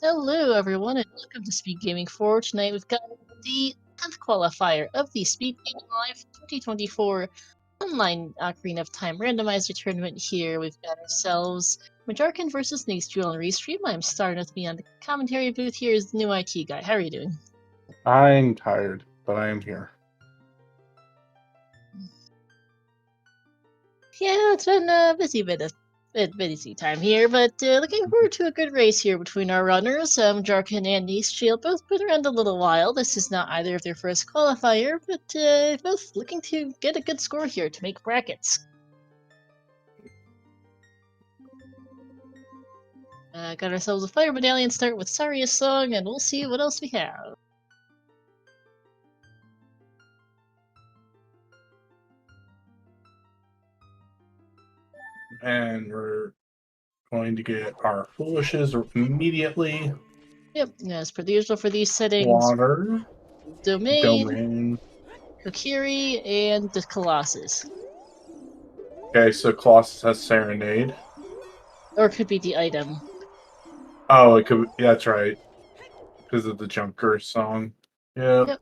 Hello, everyone, and welcome to Speedgaming 4. Tonight we've got the 10th qualifier of the Speedgaming Live 2024 online Ocarina of Time randomizer tournament here. We've got ourselves Majarkin versus Nastreal on Restream. I'm starting with me on the commentary booth. Here is the new IT guy. How are you doing? I'm tired, but I am here. Yeah, it's been a busy time here, but looking forward to a good race here between our runners. Jarkin and Nastreal both been around a little while. This is not either of their first qualifier, but both looking to get a good score here to make brackets. Got ourselves a fire medallion start with Saria's song, and we'll see what else we have. And we're going to get our foolishes immediately. Yep, as per the usual for these settings. Water. Domain. Kokiri, and the Colossus. Okay, so Colossus has Serenade. Or it could be the item. Oh, it could. Yeah, that's right. Because of the Junker song. Yep.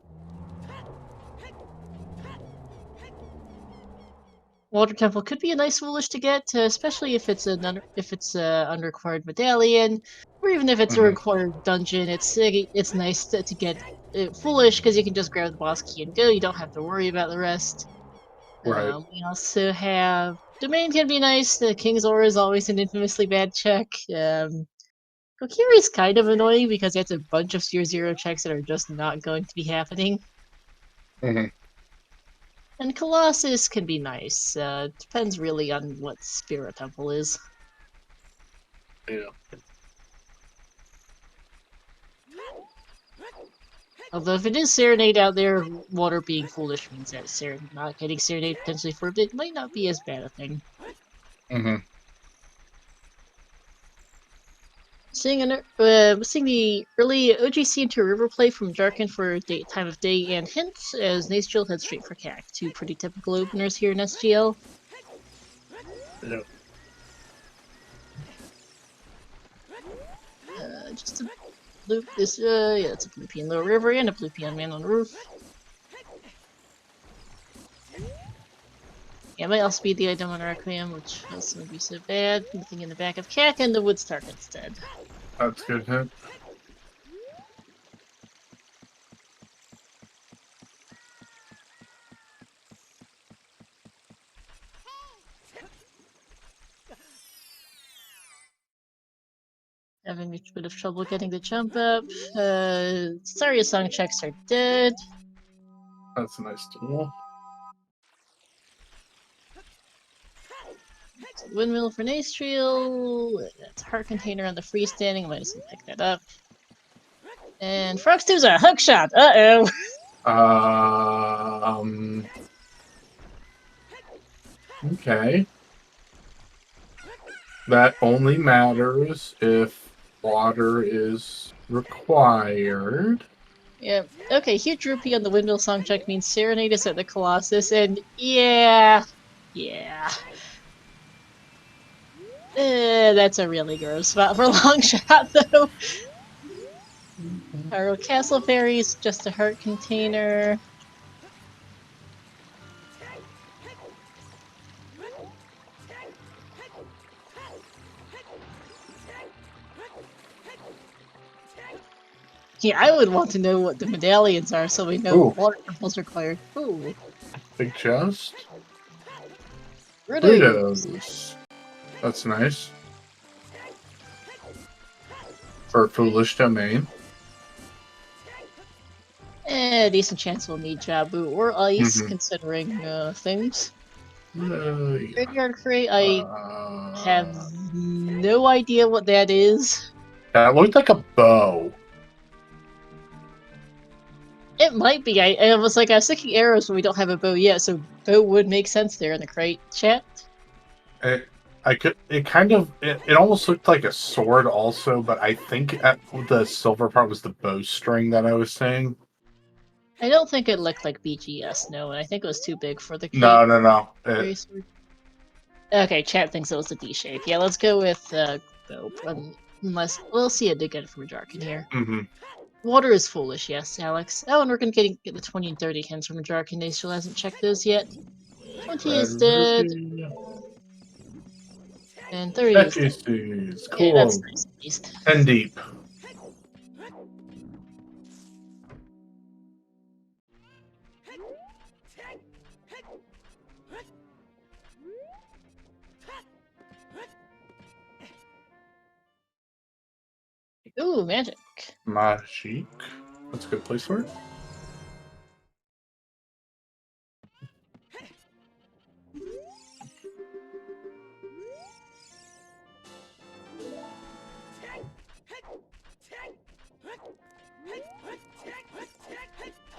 Water Temple could be a nice foolish to get, especially if it's an unrequired medallion, or even if it's a required dungeon. It's nice to get foolish because you can just grab the boss key and go. You don't have to worry about the rest. Right. We also have Domain can be nice. The King's Aura is always an infamously bad check. Kokiri's kind of annoying because it's a bunch of 0-0 checks that are just not going to be happening. And Colossus can be nice. Depends really on what Spirit Temple is. Yeah. Although if it is Serenade out there, water being foolish means that not getting Serenade potentially for a bit might not be as bad a thing. Seeing the early OGC into River play from Jarkin for time of day and hints, as Nastreal heads straight for CAC. Two pretty typical openers here in SGL. Yep. Just to loop this, yeah, it's a Blue Low River and a Blue Man on the roof. Yeah, it might also be the item on Requiem, which also wouldn't be so bad. Nothing in the back of CAC and the Woodstark instead. That's good hit. Having a bit of trouble getting the jump up. Sorry, song checks are dead. That's a nice tool. Windmill for Nastreal. That's a heart container on the freestanding. I might as well pick that up. And Frox 2's a hook shot. Uh-oh. Okay. That only matters if water is required. Yep. Okay, huge rupee on the Windmill song check means Serenade is at the Colossus, and yeah. That's a really gross spot for a long shot, though. Our Castle Fairy's just a heart container. Yeah, I would want to know what the medallions are so we know what water temples required. Ooh. Big chest. Riddles. That's nice. For Foolish Domain. Decent chance we'll need Jabu or Ice, considering things. Graveyard Crate, I have no idea what that is. That looked like a bow. It might be. I was thinking arrows, but we don't have a bow yet, so bow would make sense there in the crate chat. It almost looked like a sword also, but I think the silver part was the bowstring that I was saying. I don't think it looked like BGS, no, and I think it was too big for the crate. No. Okay, chat thinks it was a D shape. Yeah, let's go with bow. Unless we'll see it again from Jarkin here. Mm-hmm. Water is foolish, yes, Alex. Oh, and we're gonna get the 20 and 30 hints from Jarkin. They still hasn't checked those yet. 20 is dead. And 30 is dead. Is Yeah, that's cool. nice at least. 10 deep. Ooh, magic. Magic. That's a good place for it.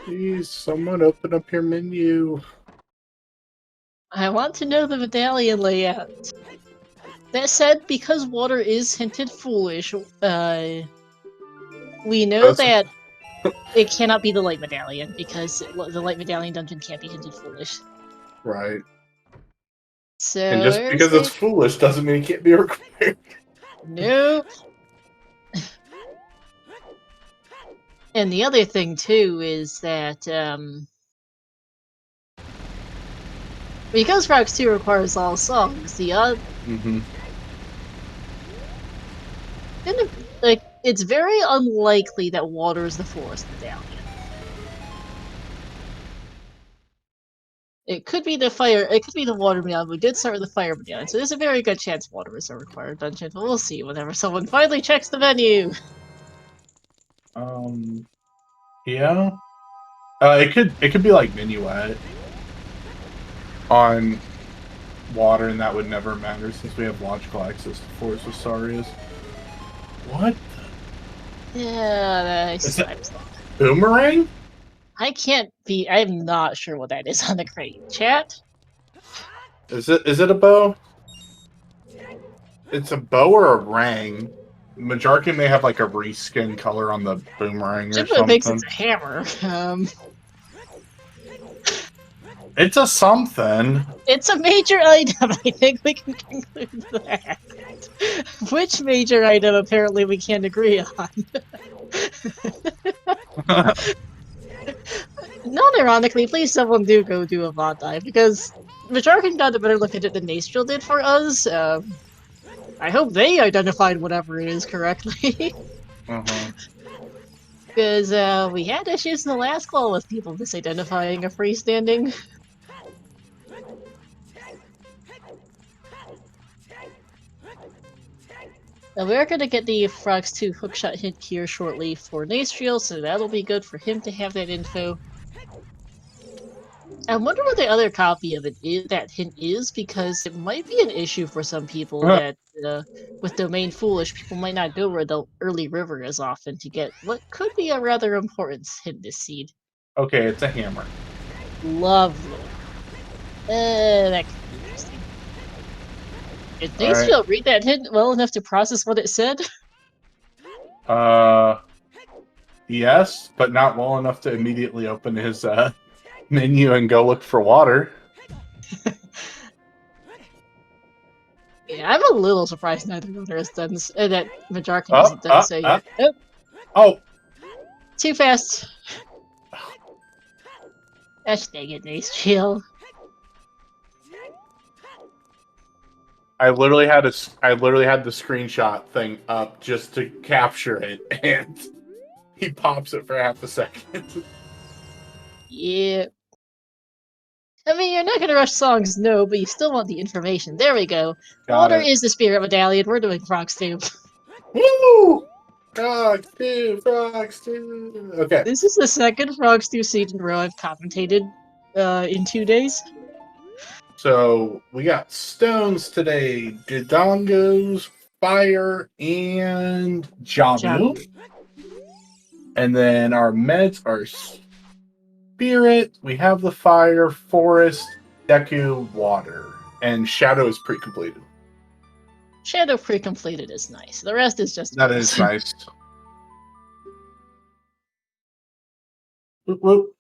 Please, someone open up your menu. I want to know the medallion layout. That said, because water is hinted foolish, we know that it cannot be the light medallion because the light medallion dungeon can't be hinted foolish. Right. So And just because it's foolish doesn't mean it can't be required. Nope. And the other thing too is that because Frogs 2 requires all songs, the like it's very unlikely that water is the forest medallion. It could be the fire. It could be the water medallion. We did start with the fire medallion, so there's a very good chance water is a required dungeon. But we'll see whenever someone finally checks the menu. Yeah. It could be like Minuet on water, and that would never matter since we have logical access to Forest of Sarias. What? Yeah, Is that Boomerang? I can't be. I'm not sure what that is on the crate. Chat? Is it a bow? It's a bow or a rang. Majarkin may have like a reskin color on the boomerang or Jimbo thinks something. it's a hammer. It's a something. It's a major item. I think we can conclude that. Which major item apparently we can't agree on. Non-ironically, please someone do go do a VOD dive, because Majarkin got a better look at it than Nastrel did for us. I hope they identified whatever it is correctly. Because we had issues in the last call with people misidentifying a freestanding. Now we're going to get the Frogs 2 hookshot hint here shortly for Nastriel, so that'll be good for him to have that info. I wonder what the other copy of it is, that hint is, because it might be an issue for some people that with Domain Foolish, people might not go where the early river is often to get what could be a rather important hint this seed. Okay, it's a hammer. Lovely. That could be interesting. Did Nastriel read that hint well enough to process what it said? Yes, but not well enough to immediately open his menu and go look for water. Yeah, I'm a little surprised neither runner has done this, that Majarkin hasn't done so yet. Oh! Too fast. Gosh dang it, Nastriel. I literally had the screenshot thing up just to capture it, and he pops it for half a second. Yeah. I mean, you're not gonna rush songs, no, but you still want the information. There we go. Water is the spirit medallion. We're doing Frogs 2. Woo! Frogs 2! Frogs 2! Okay. This is the second Frogs 2 seed in a row I've commentated in 2 days. So, we got stones today. Dodongos, fire, and Jamu. And then our meds are spirit. We have the fire, forest, Deku, water. And shadow is pre-completed. Shadow pre-completed is nice. The rest is just... That is nice. Whoop, whoop.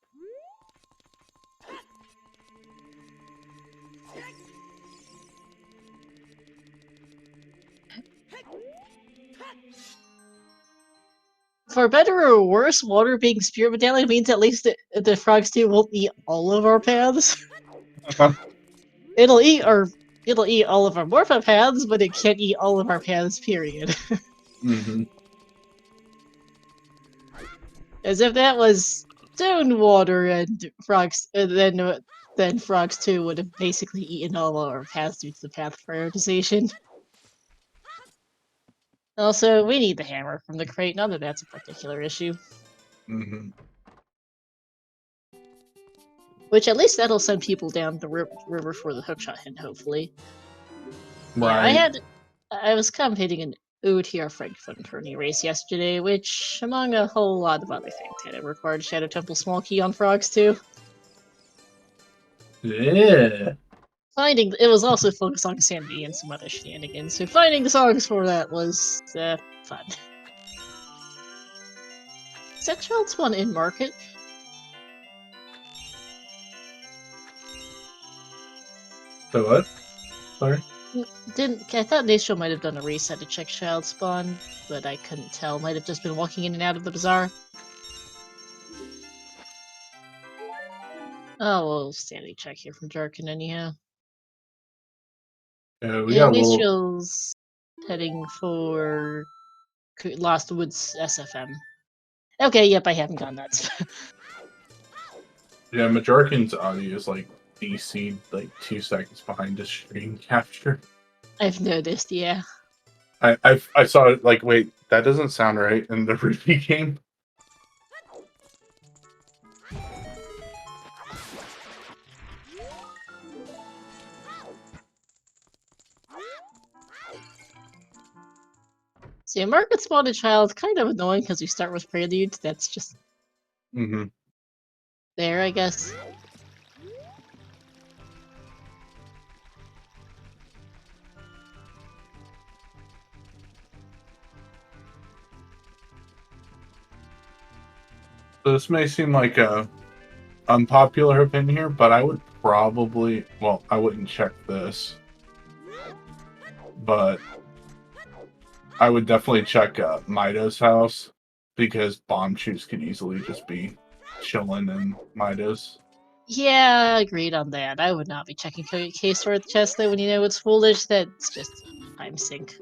For better or worse, water being spirit medallion means at least the frogs too won't eat all of our paths. It'll eat all of our morpho paths, but it can't eat all of our paths. Period. Mm-hmm. As if that was stone water and frogs, then frogs too would have basically eaten all of our paths due to the path prioritization. Also, we need the hammer from the crate. Not that that's a particular issue. Mm-hmm. Which at least that'll send people down the river for the hookshot hint, hopefully. Right. Yeah, I was commentating an OOT Frankfurt tourney race yesterday, which, among a whole lot of other things, had it required Shadow Temple small key on frogs too. Yeah. Finding it was also focused on sanity and some other shenanigans, so finding the songs for that was fun. Is that Child's one in market? So what? Sorry. I thought Nastro might have done a reset to check Child Spawn, but I couldn't tell. Might have just been walking in and out of the bazaar. Oh, well, sanity check here from Jarkin anyhow. Yeah, we Yeah, got a little. Nastro's heading for Lost Woods SFM. Okay, yep, I haven't gone nuts. Yeah, Majorkin's audio is like DC'd like 2 seconds behind his screen capture. I've noticed, yeah. I saw it like, wait, that doesn't sound right in the Ruby game. See, a market spotted child kind of annoying because we start with prelude. That's just there, I guess. So this may seem like a unpopular opinion here, but I would probably, well, I wouldn't check this, but I would definitely check Mido's house because Bomb Shoes could easily just be chilling in Mido's. Yeah, I agreed on that. I would not be checking case for the chest though when you know it's foolish. That's just time sink.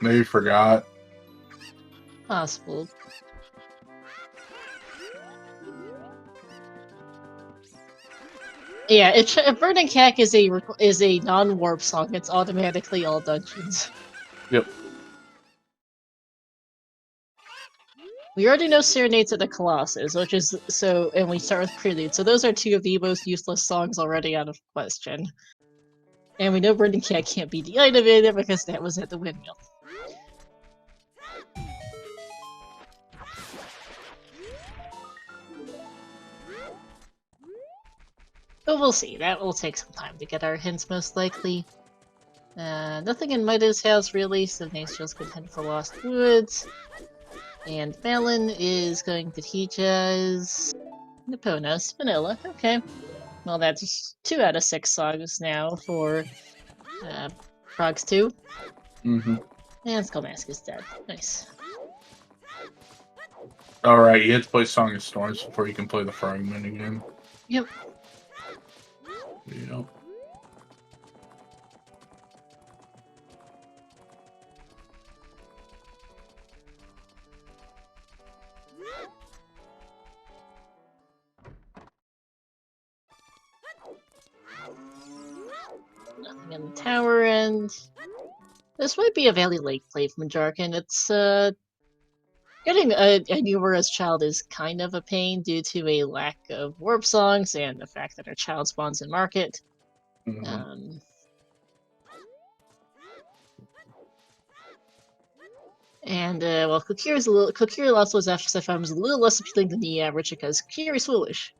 Maybe forgot. Possible. Yeah, if Burning Cack is a non-warp song, it's automatically all dungeons. Yep. We already know Serenades at the Colossus, which is so, and we start with Prelude. So those are two of the most useless songs already out of question. And we know Burning Cat can't be the item in it because that was at the windmill. But we'll see. That will take some time to get our hints, most likely. Nothing in Midas house really, so Nacel's can head for Lost Woods. And Malin is going to teach us Niponos Vanilla. Okay. Well, that's 2 out of 6 songs now for Frogs 2. And Skullmask is dead. Nice. Alright, you have to play Song of Storms before you can play the Frogman again. Yep. Yep. Nothing in the tower end. This might be a Valley Lake play from Jarkin. It's getting a numerous child is kind of a pain due to a lack of warp songs and the fact that our child spawns in market. And well, Kokiri Lost was FSFM is a little less appealing than the average because Kokiri's foolish.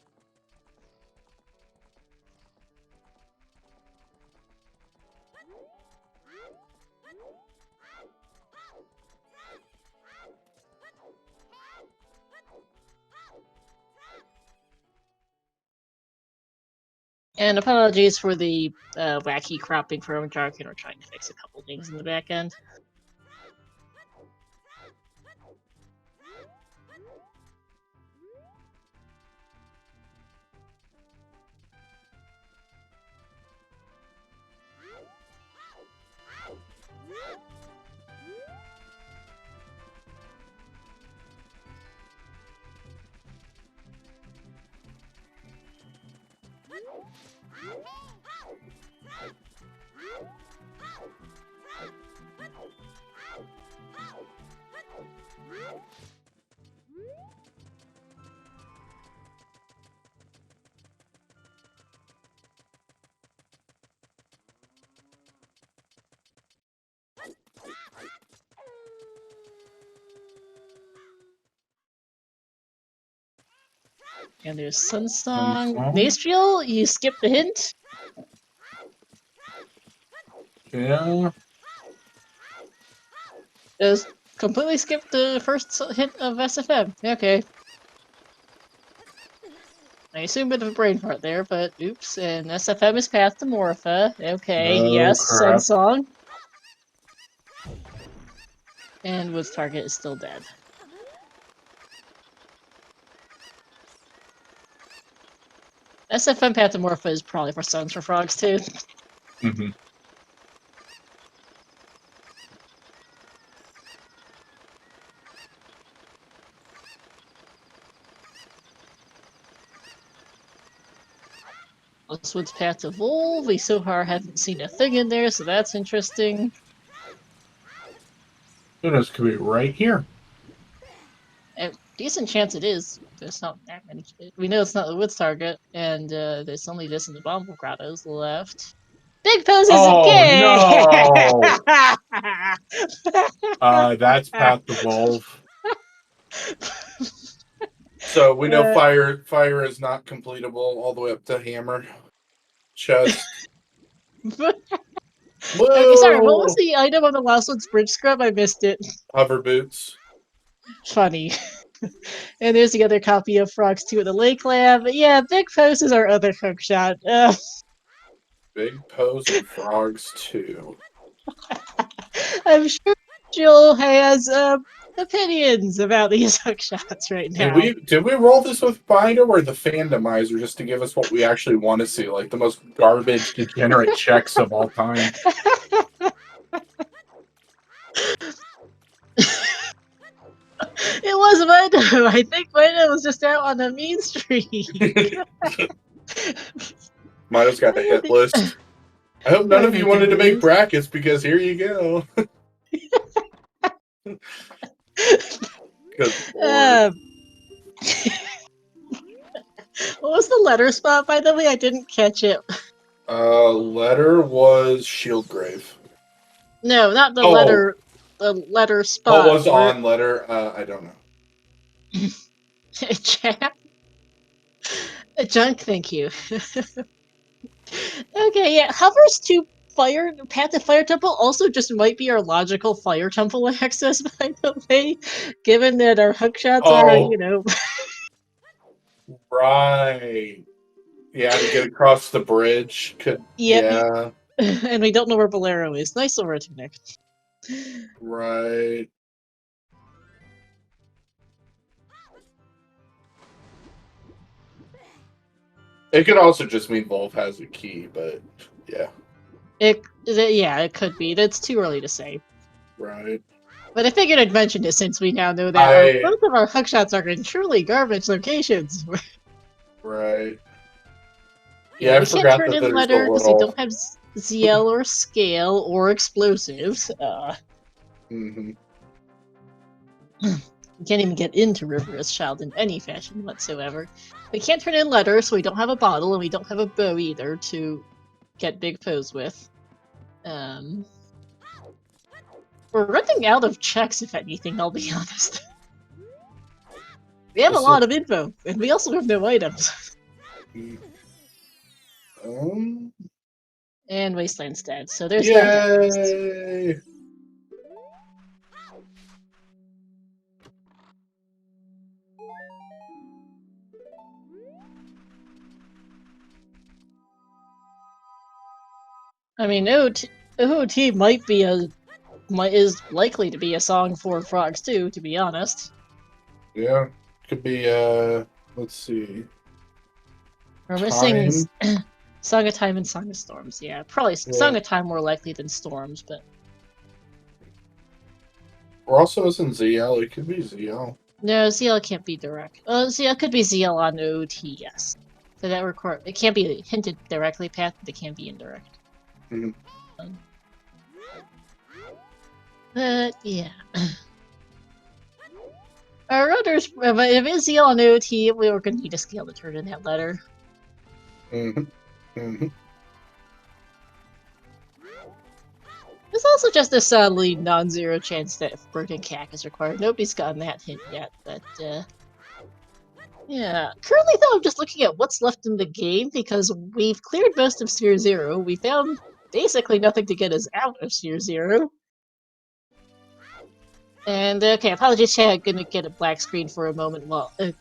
And apologies for the wacky cropping from Jarkin. We're trying to fix a couple things in the back end. And there's Sunsong. Nastriel, you skipped the hint? Yeah. Just completely skipped the first hint of SFM. Okay. I assume a bit of a brain fart there, but oops. And SFM is Path to Morpha. Okay, No yes, crap. Sunsong. And Wood's target is still dead. SFM Path to Morpha is probably for Suns for Frogs too. Mm-hmm. This Wood's Path to Evolve. We so far haven't seen a thing in there, so that's interesting. This could be right here. A decent chance it is. There's not that many. We know it's not the Woods target, and there's only this and the Bomb Grottos left. Big poses Oh again! no! That's Path to Evolve. So we know fire is not completable all the way up to hammer. Chest. Okay, sorry, what was Whoa! the item on the last one's bridge scrub? I missed it. Hover boots. Funny. And there's the other copy of Frogs 2 at the Lake Lab. Yeah, Big Pose is our other hookshot. Big Pose and Frogs 2. I'm sure Jill has opinions about these hookshots right now. Did we roll this with Binder or the Fandomizer just to give us what we actually want to see, like the most garbage degenerate checks of all time? It was Mido. I think Mido was just out on a mean streak. Mido's got a hit list. I hope none of you wanted to make brackets because here you go. Good lord. What was the letter spot, by the way? I didn't catch it. Letter was Shieldgrave. No, not the letter. The letter spot. What was on letter? I don't know. Jack? Junk, thank you. Okay, yeah. Hovers to fire, Path to Fire Temple also just might be our logical Fire Temple access, by the way, given that our hookshots are, you know. Right. Yeah, to get across the bridge. Yeah. And we don't know where Bolero is. Nice over tunic. Right. It could also just mean Volv has a key, but yeah. It could be. That's too early to say. Right. But I figured I'd mention it since we now know that both of our hookshots are in truly garbage locations. Right. Yeah, we can't turn in letter because we don't have ZL or scale or explosives. Mm-hmm. We can't even get into Riverous Child in any fashion whatsoever. We can't turn in letter, so we don't have a bottle, and we don't have a bow either to get Big Pose with. We're running out of checks, if anything, I'll be honest. We have a lot of info, and we also have no items. And Wasteland's dead, so there's Yay! no I mean, OOT might be is likely to be a song for Frogs too, to be honest. Yeah, could be. Let's see. We're missing Song of Time and Song of Storms. Yeah, probably Song of Time more likely than Storms, but Or also isn't ZL, it could be ZL. No, ZL can't be direct. ZL could be ZL on OT, yes. So that record it can't be hinted directly past, but it can be indirect. Mm-hmm. But yeah. Our others, but if it's ZL on OT, we were gonna need to scale to turn in that letter. Mm-hmm. Mm-hmm. There's also just a sadly non-zero chance that if Burden Cack is required. Nobody's gotten that hint yet, but yeah. Currently though, I'm just looking at what's left in the game because we've cleared most of Sphere Zero. We found basically nothing to get us out of Sphere Zero. And okay, apologies, chat. Gonna get a black screen for a moment while a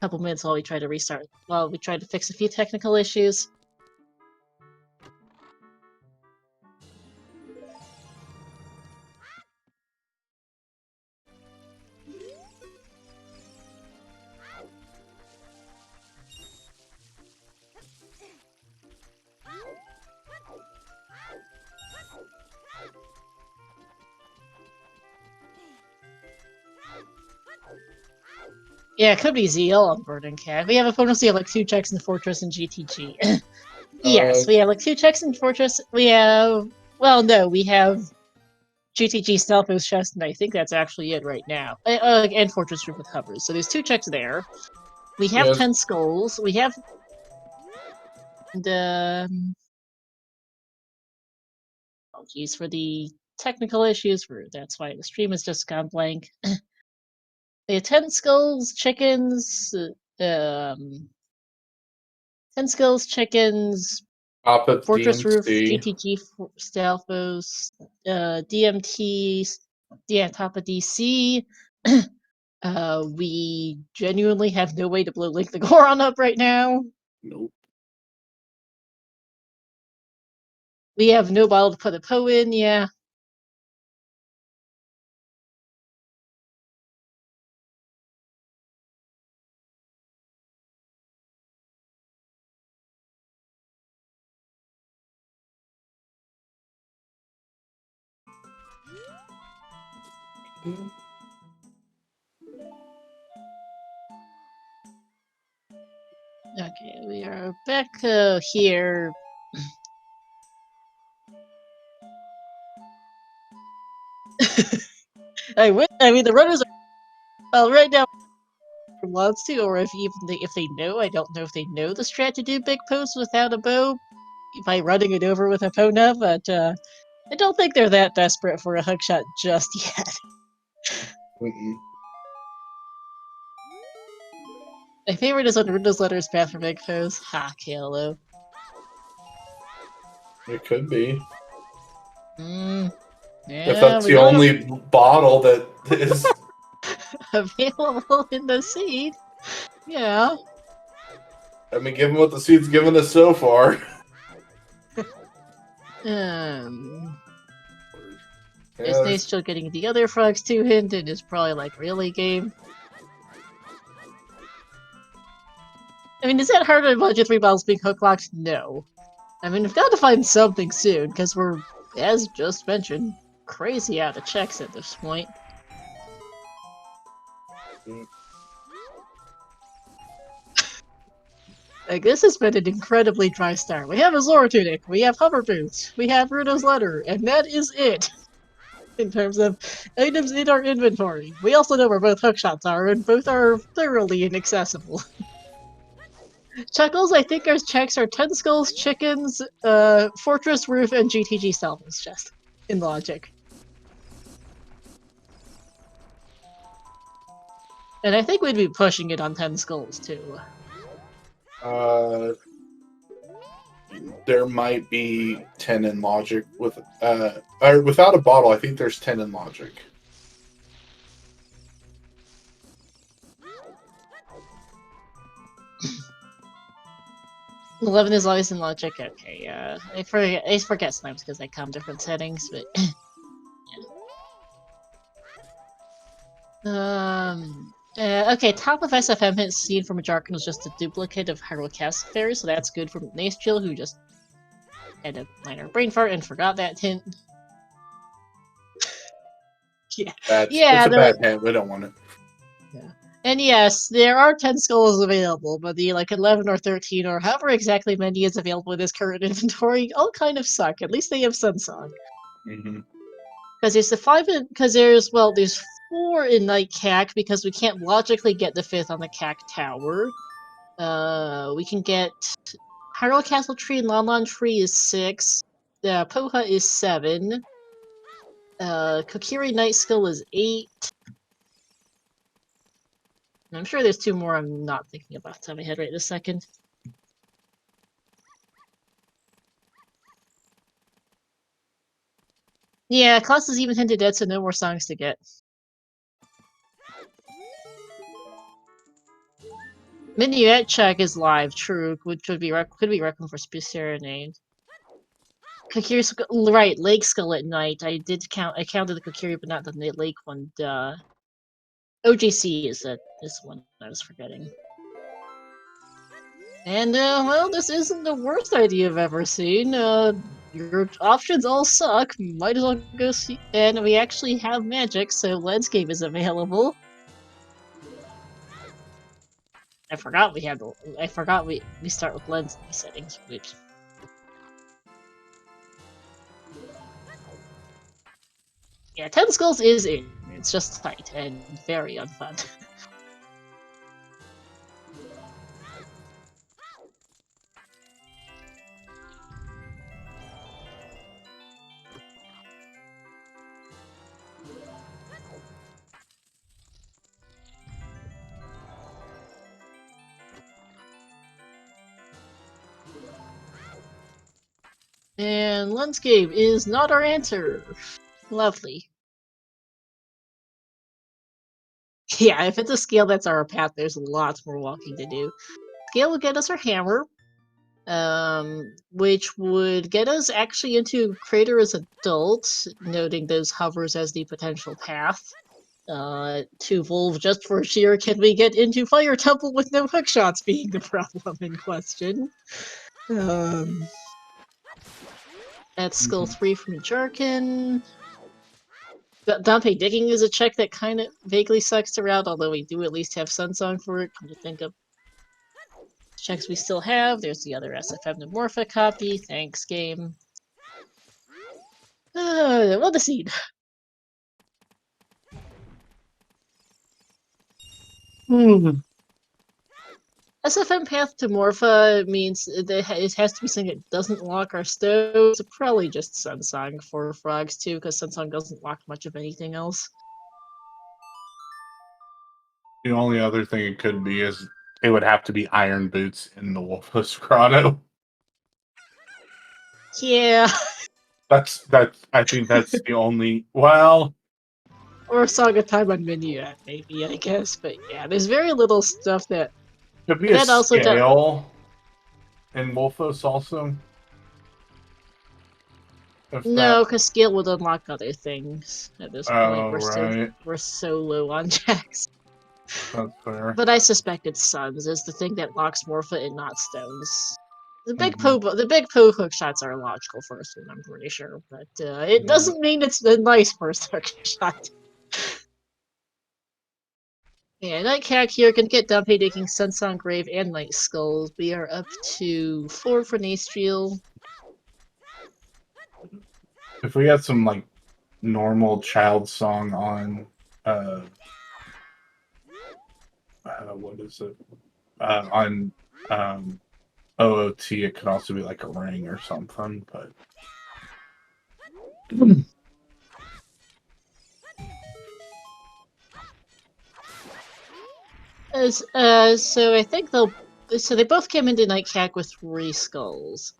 couple minutes while we try to restart. While we try to fix a few technical issues. Yeah, it could be ZL on Burden Cat. We have opponents who have like 2 checks in Fortress and GTG. Yes, we have like 2 checks in Fortress. We have, well, no, we have GTG Stealth's Chest, and I think that's actually it right now. And Fortress Roof with Hovers. So there's 2 checks there. We have 10 skulls. We have the. Oh, geez, for the technical issues, that's why the stream has just gone blank. We have 10 skulls, chickens, 10 skulls, chickens, Fortress DMC. Roof, GTG Stealthos, DMT, top of DC. We genuinely have no way to blow Link the Goron up right now. Nope. We have no bottle to put a Poe in, yeah. Okay, we are back here. I mean, the runners are, well, right now, wants to, or if they know, I don't know if they know the strat to do big posts without a bow by running it over with a Pona, but I don't think they're that desperate for a hookshot just yet. My favorite is when Windows letters path for big posts. Ha, Kalo. It could be. Yeah, If that's the only bottle that is available in the seed. Yeah. I mean, given what the seed's given us so far. Disney's still getting the other frogs 2 hint and is probably like, really, game? I mean, is that harder than budget 3 bottles being hook locked? No. I mean, we've got to find something soon, because we're, as just mentioned, crazy out of checks at this point. Like, this has been an incredibly dry start. We have a Zora Tunic, we have Hover Boots, we have Runo's Letter, and that is it! In terms of items in our inventory. We also know where both hookshots are, and both are thoroughly inaccessible. Chuckles, I think our checks are 10 skulls, chickens, Fortress Roof, and GTG Salvos chest. In logic. And I think we'd be pushing it on 10 skulls, too. There might be 10 in logic with or without a bottle. I think there's 10 in logic. $11 is always in logic. Okay, I forget slimes because they come different settings, but yeah. Okay, top of SFM hit seen from a Jarkin was just a duplicate of Hyrule Fairy, so that's good for Nace Chill, who just had a minor brain fart and forgot that hint. Yeah. It's Yeah, a bad hint. We don't want it. yeah. And yes, there are 10 skulls available, but the 11 or 13 or however exactly many is available in this current inventory all kind of suck. At least they have Sunsong. Mm-hmm. Because there's the 5 because there's 4 in Night Cack because we can't logically get the 5th on the Cack Tower. We can get Hyrule Castle Tree and Lon Tree is 6. Poha is 7. Kokiri Night Skull is 8. I'm sure there's 2 more I'm not thinking about off the top of my head right this second. Yeah, Klaus is even hinted dead, so no more songs to get. Minuet check is live, true, which could be Requiem for Serenade. Kokiri, right, Lake Skull at night. I counted the Kokiri, but not the Lake one. Duh. OGC is this one I was forgetting. And well, this isn't the worst idea I've ever seen. Your options all suck. Might as well go see. And we actually have magic, so landscape is available. I forgot we had. I forgot we start with lens settings. Oops. Yeah, 10 skulls is in. It's just tight and very unfun. And landscape is not our answer. Lovely. Yeah, if it's a scale that's our path, there's lots more walking to do. Scale will get us our hammer, which would get us actually into Crater as adults, noting those hovers as the potential path. To Volve just for sheer can we get into Fire Temple with no hookshots being the problem in question. That's Skull 3 from Jarkin. Dante Digging is a check that kind of vaguely sucks around, although we do at least have Sunsong for it. Come to think of checks we still have. There's the other SFM Nemorpha copy. Thanks, game. Well, the seed. SFM Path to Morpha means it has to be something that doesn't lock our stoves. So probably just Sunsong for frogs too, because Sunsong doesn't lock much of anything else. The only other thing it could be is it would have to be Iron Boots in the Wolfus Grotto. Yeah. I think that's the only. Well, Or Song of Time on Minuet, maybe, I guess. But yeah, there's very little stuff that. could be a That also does. scale in Wolfus also. No, because Scale would unlock other things at this point. Oh, right. We're so low on checks. That's fair. But I suspect it's Suns is the thing that locks Morpha and not Stones. The big Poe hook shots are logical first one, I'm pretty sure, but it doesn't mean it's a nice first hook shot. Yeah, Nightcack here can get Dumpy taking Sunsong Grave and Night Skulls. We are up to 4 for Nastriel. If we had some like normal child song on what is it? On OOT, it could also be like a ring or something, but So I think they both came into Nightcack with 3 skulls.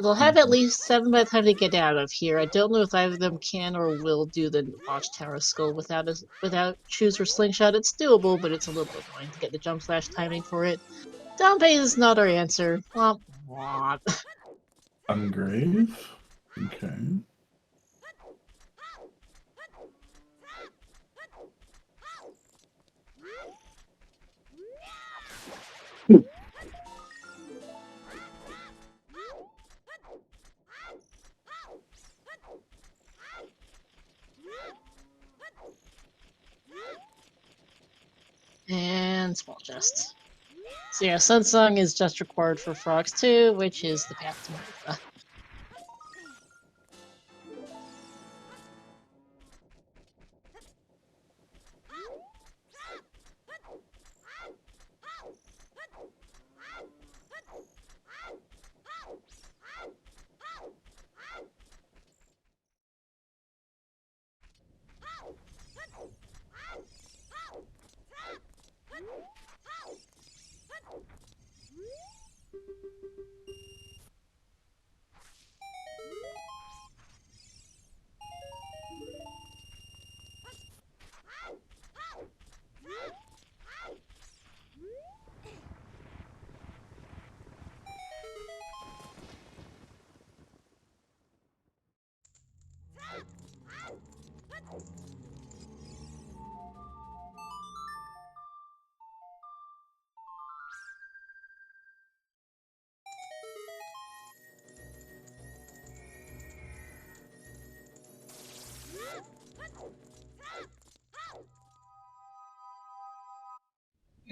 They'll have at least 7 by the time they get out of here. I don't know if either of them can or will do the Watchtower skull without choose or slingshot. It's doable, but it's a little bit annoying to get the jump slash timing for it. Downpay is not our answer. Womp womp. Ungrave? Okay. And small chest. So yeah, Sunsong is just required for frogs too, which is the path to Martha.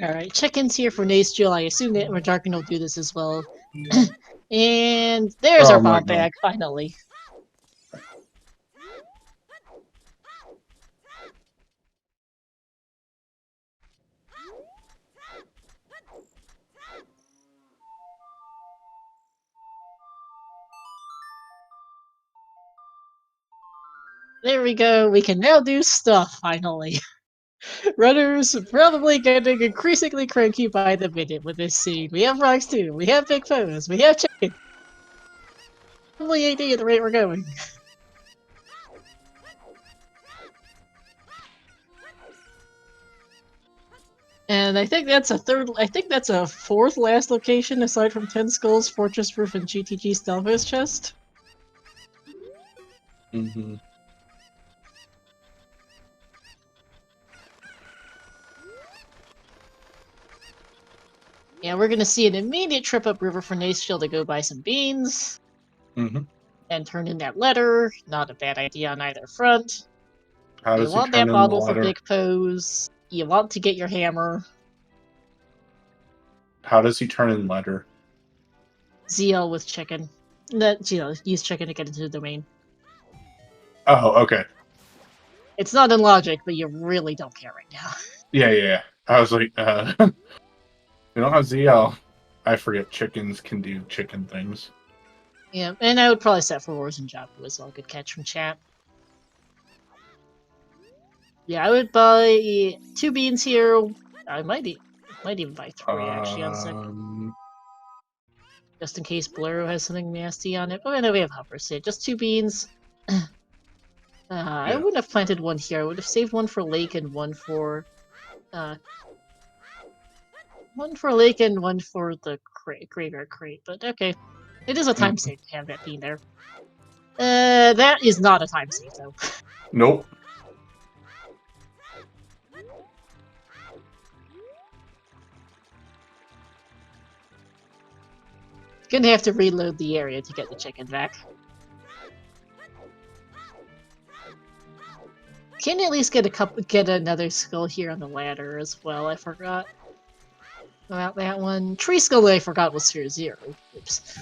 Alright, check-ins here for Nace Jill. I assume that Majarkin will do this as well. And there's Oh our my bomb God. bag, finally. There we go, we can now do stuff, finally. Runners probably getting increasingly cranky by the minute with this scene. We have frogs too, we have big foes, we have chicken. Probably AD at the rate we're going. And I think that's a fourth last location aside from Ten Skulls, Fortress Roof, and GTG Stelvos chest. Mm-hmm. Yeah, we're gonna see an immediate trip upriver for Nace Shield to go buy some beans. Mm-hmm. And turn in that letter. Not a bad idea on either front. How You does he want turn that in the bottle for letter? big pose. You want to get your hammer. How does he turn in letter? ZL with chicken. Use chicken to get into the domain. Oh, okay. It's not in logic, but you really don't care right now. Yeah. I was like, we don't have ZL. I forget chickens can do chicken things. Yeah, and I would probably set for Wars and Japu as well. Good catch from chat. Yeah, I would buy 2 beans here. I might even buy 3 actually on sec. Just in case Bluro has something nasty on it. Oh, I know we have hoppers here. Just 2 beans. I wouldn't have planted one here. I would have saved one for Lake and one for Lake and one for the graveyard crate. But okay, it is a time save to have that bean there. That is not a time save though. Nope. Gonna have to reload the area to get the chicken back. Can at least get another skull here on the ladder as well. I forgot about that one. Tree skull I forgot was tier 0. Oops.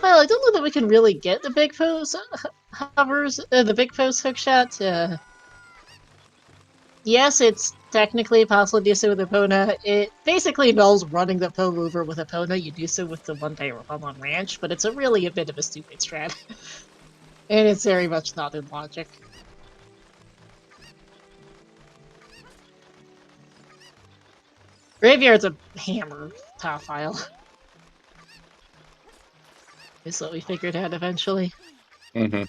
Well, I don't know that we can really get the big pose hovers, the big pose hookshot. Yes, it's technically possible to do so with Epona. It basically involves running the Poe over with Epona. You do so with the one day on Ranch, but it's really a bit of a stupid strat. And it's very much not in logic. Graveyard's a hammer top file. Is what we figured out eventually. Mm-hmm.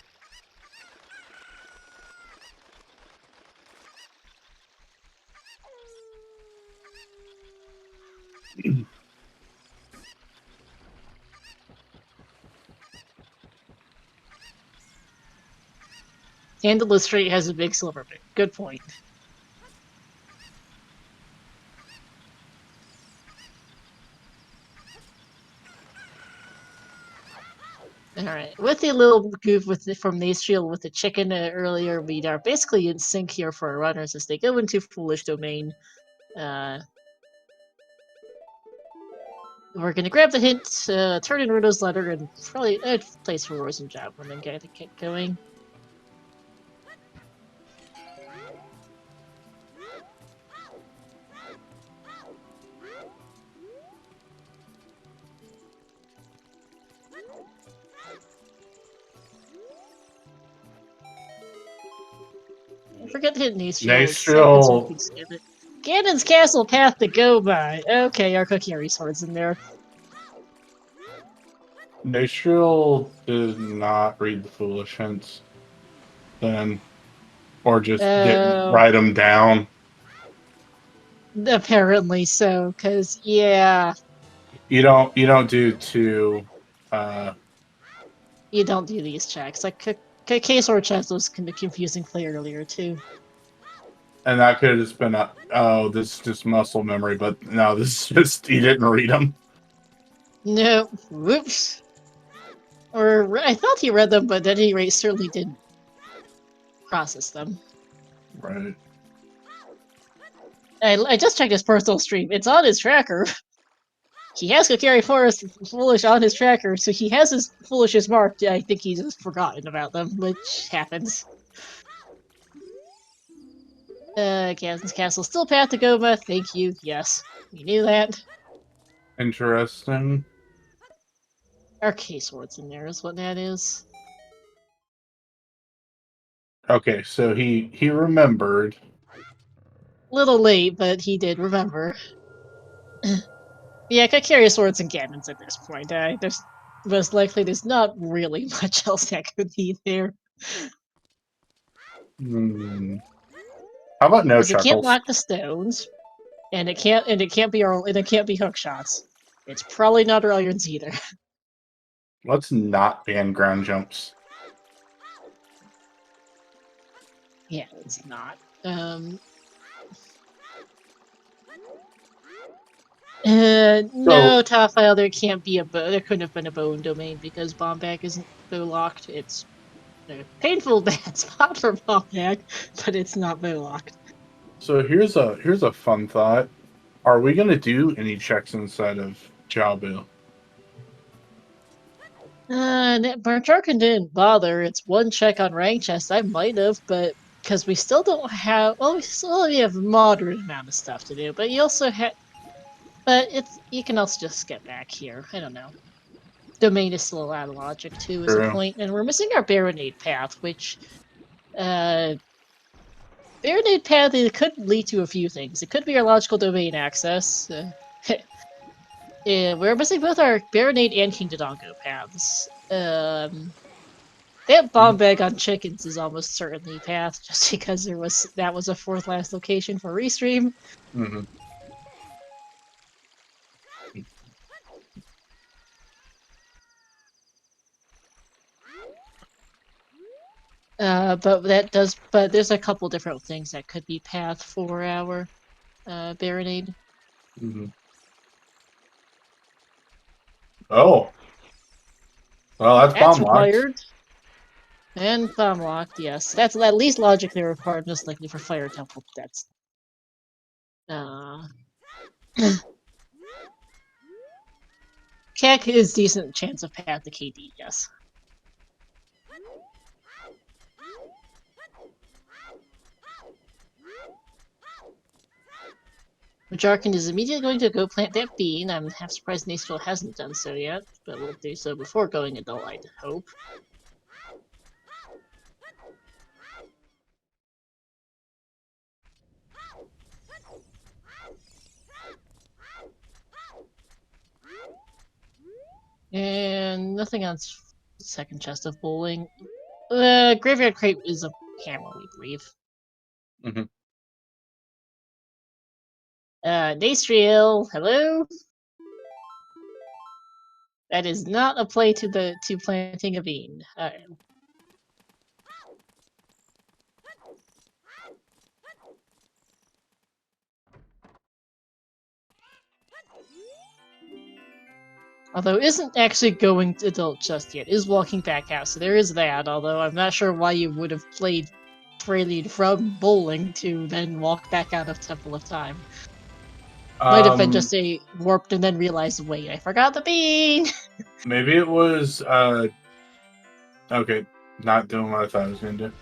And Illustrate has a big silver bit. Good point. Alright, with the little goof from Nastriel with the chicken earlier, we are basically in sync here for our runners as they go into Foolish Domain. We're gonna grab the hint, turn in Rudo's letter, and probably place for Roy's and Job and then get going. Forget to hit Nastriel. Ganon's castle path to go by. Okay, our Kokiri sword's in there. Nastriel did not read the foolish hints then, or just didn't write them down. Apparently so, because yeah, You don't do two. You don't do these checks. Like K-Sword checks was kind of confusing play earlier too. And that could have just been oh, this is just muscle memory, but no, this is just he didn't read them. No, whoops. Or I thought he read them, but at any rate, certainly didn't process them. Right. I just checked his personal stream. It's on his tracker. He has Kokiri Forest Foolish on his tracker, so he has his Foolishes marked. I think he's just forgotten about them, which happens. Ganon's Castle still path to Goma. Thank you. Yes, we knew that. Interesting. Our K-Sword's in there is what that is. Okay, so he remembered. Little late, but he did remember. Yeah, Kokiri Swords and Ganon's at this point. There's most likely there's not really much else that could be there. How about no Because it can't chuckles? block the stones, and it can't be hook shots. It's probably not irons either. Let's not ban ground jumps. Yeah, it's not. No, top file. There can't be there couldn't have been a bone domain because Bombag isn't bow locked. It's a painful bad spot for Bombag, but it's not bow locked. So here's a fun thought. Are we gonna do any checks inside of Jabu? Jarkin didn't bother. It's one check on rank chest. I might have, but because we still don't have. Well, we still only have a moderate amount of stuff to do. But you also have. But you can also just skip back here. I don't know. Domain is still out of logic too, is a point, and we're missing our Baronade path, which. Baronade path it could lead to a few things. It could be our logical domain access. We're missing both our Baronade and King Dodongo paths. That bomb bag on chickens is almost certainly path, just because that was a fourth last location for restream. Mm-hmm. But there's a couple different things that could be path for our Baronade. Mm-hmm. Oh. Well, that's bomb required. locked. And bomb locked, yes. That's at least logically required, most likely for Fire Temple. That's Kek is decent chance of path to KD, yes. Jarkin is immediately going to go plant that bean. I'm half surprised Nastriel hasn't done so yet, but we'll do so before going Adult, I'd hope. And nothing on second chest of bowling. Graveyard Crate is a hammer, we believe. Mm-hmm. Nastriel, hello? That is not a play to planting a bean. Although isn't actually going to adult just yet. Is walking back out, so there is that. Although I'm not sure why you would have played Prelude from bowling to then walk back out of Temple of Time. Might have been just a warped and then realized, wait, I forgot the bean! Maybe it was, okay, not doing what I thought I was going to do.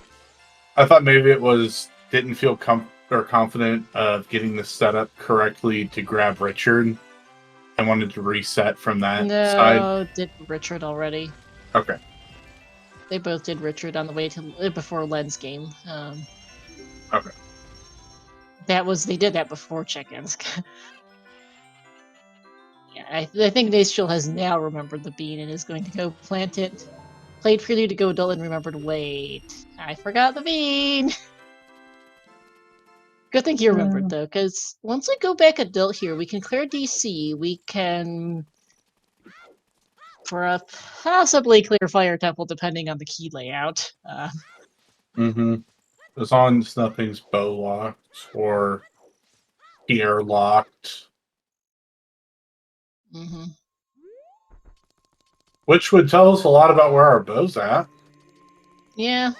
I thought maybe it was, didn't feel confident of getting the setup correctly to grab Richard and wanted to reset from that side. No, did Richard already. Okay. They both did Richard on the way to before Len's game. Okay. They did that before check-ins. Yeah, I think Nacechill has now remembered the bean and is going to go plant it. Played Prelude to go adult and remembered, wait, I forgot the bean! Good thing you remembered, though, because once we go back adult here, we can clear DC, we can possibly clear Fire Temple, depending on the key layout. As long as nothing's bow locked or gear locked. Which would tell us a lot about where our bow's at. Yeah.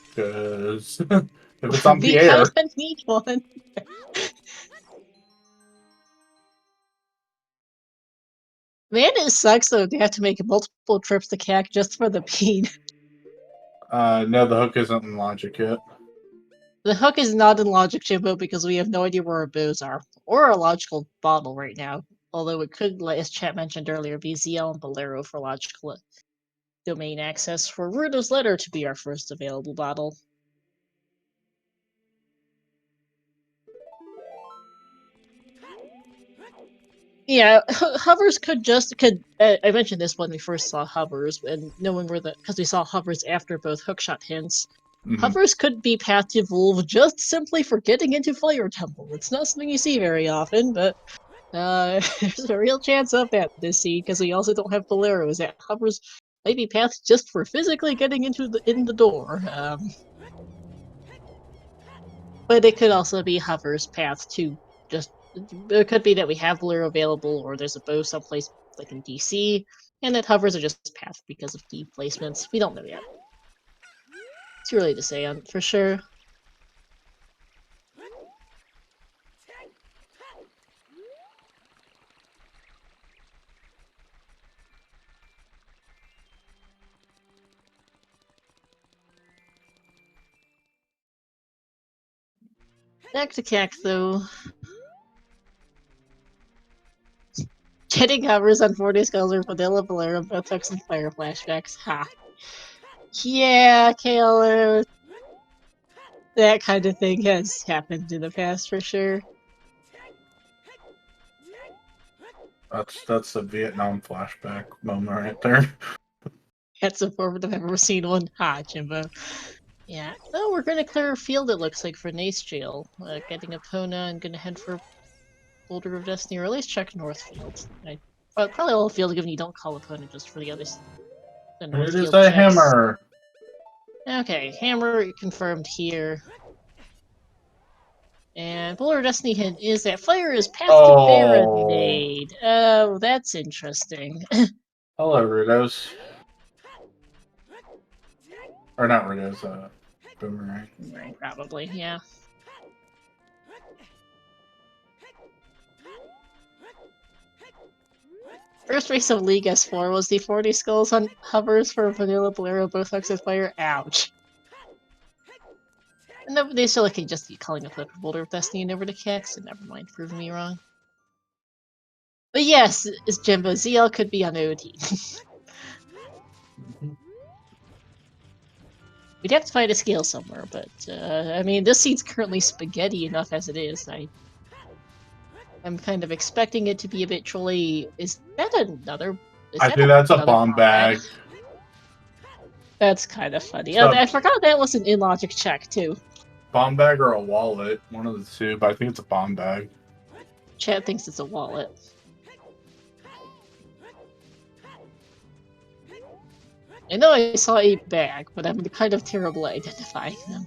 Because if it's on we Pierre... kind of need one. Man, it sucks, though, they have to make multiple trips to CAC just for the bean. No, the hook isn't in Logic yet. The hook is not in Logic, Jimbo, because we have no idea where our bows are. Or our logical bottle right now. Although it could, as chat mentioned earlier, be ZL and Bolero for logical domain access, for Rudo's Letter to be our first available bottle. Yeah, hovers could I mentioned this when we first saw hovers, and knowing because we saw hovers after both hookshot hints. Hovers could be path to Volve just simply for getting into Fire Temple. It's not something you see very often, but there's a real chance of that this seed, because we also don't have Boleros. That hovers might be paths just for physically getting in the door. But it could also be hovers path to just. It could be that we have Bolero available, or there's a bow someplace like in DC, and that hovers are just path because of key placements. We don't know yet. Too early to say for sure. Back to CAC, though. Getting hovers on 40 skulls or Vanilla Bolero, Botox, and Fire Flashbacks. Ha. Yeah, Kaler. That kind of thing has happened in the past for sure. That's a Vietnam flashback moment right there. That's the forward I've ever seen one. Ha, Jimbo. Yeah. Oh, we're gonna clear a field, it looks like, for Nacechill. Getting Epona and gonna head for Boulder of Destiny, or at least check Northfield. Probably all field, given you don't call Epona just for the others. The It is Northfield a checks. hammer. Okay, hammer confirmed here. And Boulder of Destiny hint is that fire is path to Baronade. Oh, that's interesting. Hello, Rudos. Or not Rudos, Boomerang. Right, probably, yeah. First race of League S4 was the 40 skulls on hovers for Vanilla Bolero, both hooks of fire. Ouch. And they still can just keep calling a flip for Boulder of Destiny and over to CAC, so never mind, proving me wrong. But yes, it's Jimbo. ZL could be on OOT. We'd have to find a scale somewhere, but I mean, this seed's currently spaghetti enough as it is. I'm kind of expecting it to be a bit trolly. Is that another? I think that's a bomb bag. That's kind of funny. I forgot that was an in-logic check, too. Bomb bag or a wallet, one of the two, but I think it's a bomb bag. Chad thinks it's a wallet. I know I saw a bag, but I'm kind of terrible at identifying them.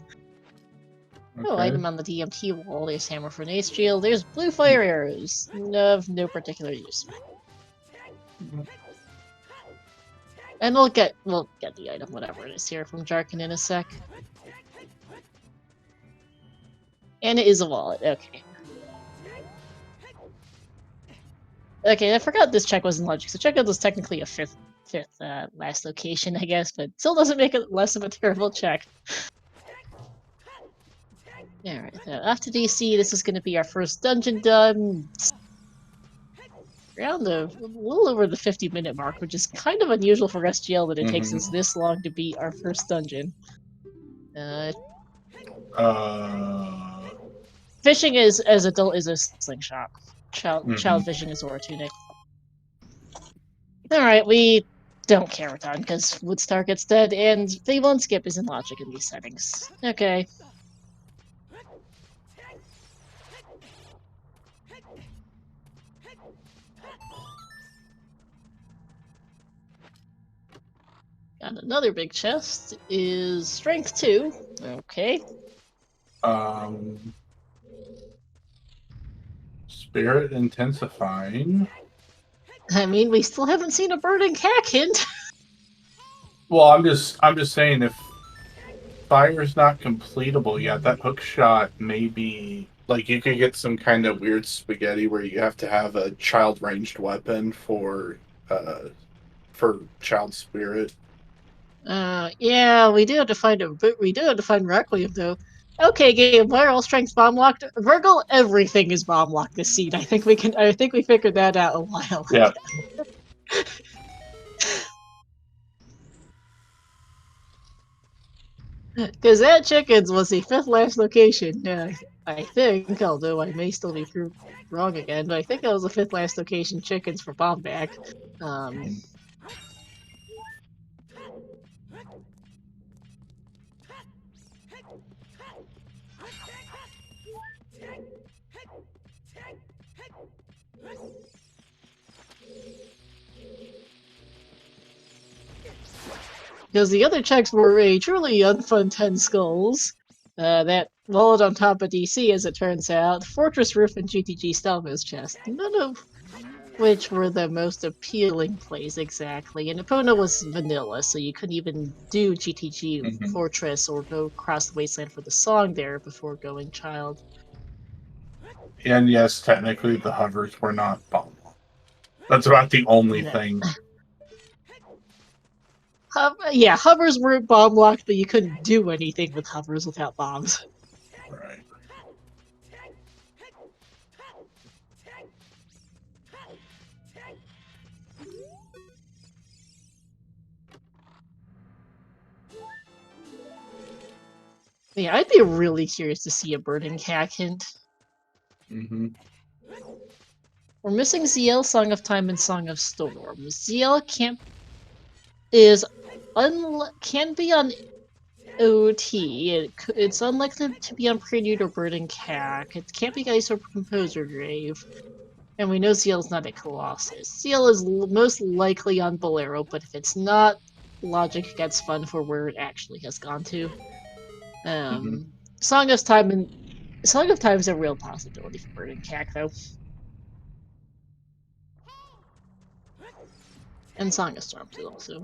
Okay. Oh, item on the DMT wall. There's hammer for Nacechill. There's blue fire arrows of no particular use. And we'll get the item, whatever it is here from Jarkin in a sec. And it is a wallet, okay. Okay, I forgot this check wasn't logic. So checkout was technically a fifth last location, I guess, but still doesn't make it less of a terrible check. Alright, so after DC, this is going to be our first dungeon done. Around a little over the 50-minute mark, which is kind of unusual for SGL that it takes us this long to beat our first dungeon. Fishing is as adult is a slingshot. Child fishing is Aura Tunic. Alright, we don't care a ton because Woodstar gets dead, and the one skip isn't logic in these settings. Okay. Got another big chest. Is strength 2. Okay. Spirit intensifying. I mean, we still haven't seen a burning cat hint. Well, I'm just saying, if fire's not completable yet, that hook shot may be like you could get some kind of weird spaghetti where you have to have a child ranged weapon for child spirit. Yeah, we do have to find Requiem though. Okay, game, why are all strengths bomb locked? Virgil, everything is bomb locked this seed. I think we figured that out a while ago. Yeah. Because that chickens was the 5th last location. Yeah, I think, although I may still be proved wrong again, but I think that was the 5th last location chickens for bomb back. Because the other checks were a truly unfun 10 skulls. That wallet on top of DC, as it turns out, Fortress Roof, and GTG Stalvo's chest. None of which were the most appealing plays exactly. And Epona was vanilla, so you couldn't even do GTG Fortress or go across the wasteland for the song there before going child. And yes, technically the hovers were not bomb. That's about the only thing. Yeah, hovers weren't bomb locked, but you couldn't do anything with hovers without bombs. Right. Yeah, I'd be really curious to see a burning hack hint. We're missing ZL, Song of Time, and Song of Storm. ZL can be on OT. It's unlikely to be on Prelude or Burning Cack. It can't be Ice or Composer Grave. And we know ZL's not at Colossus. ZL is most likely on Bolero, but if it's not, logic gets fun for where it actually has gone to. Song of Time is a real possibility for Burning Cack, though. And Song of Storm too, also.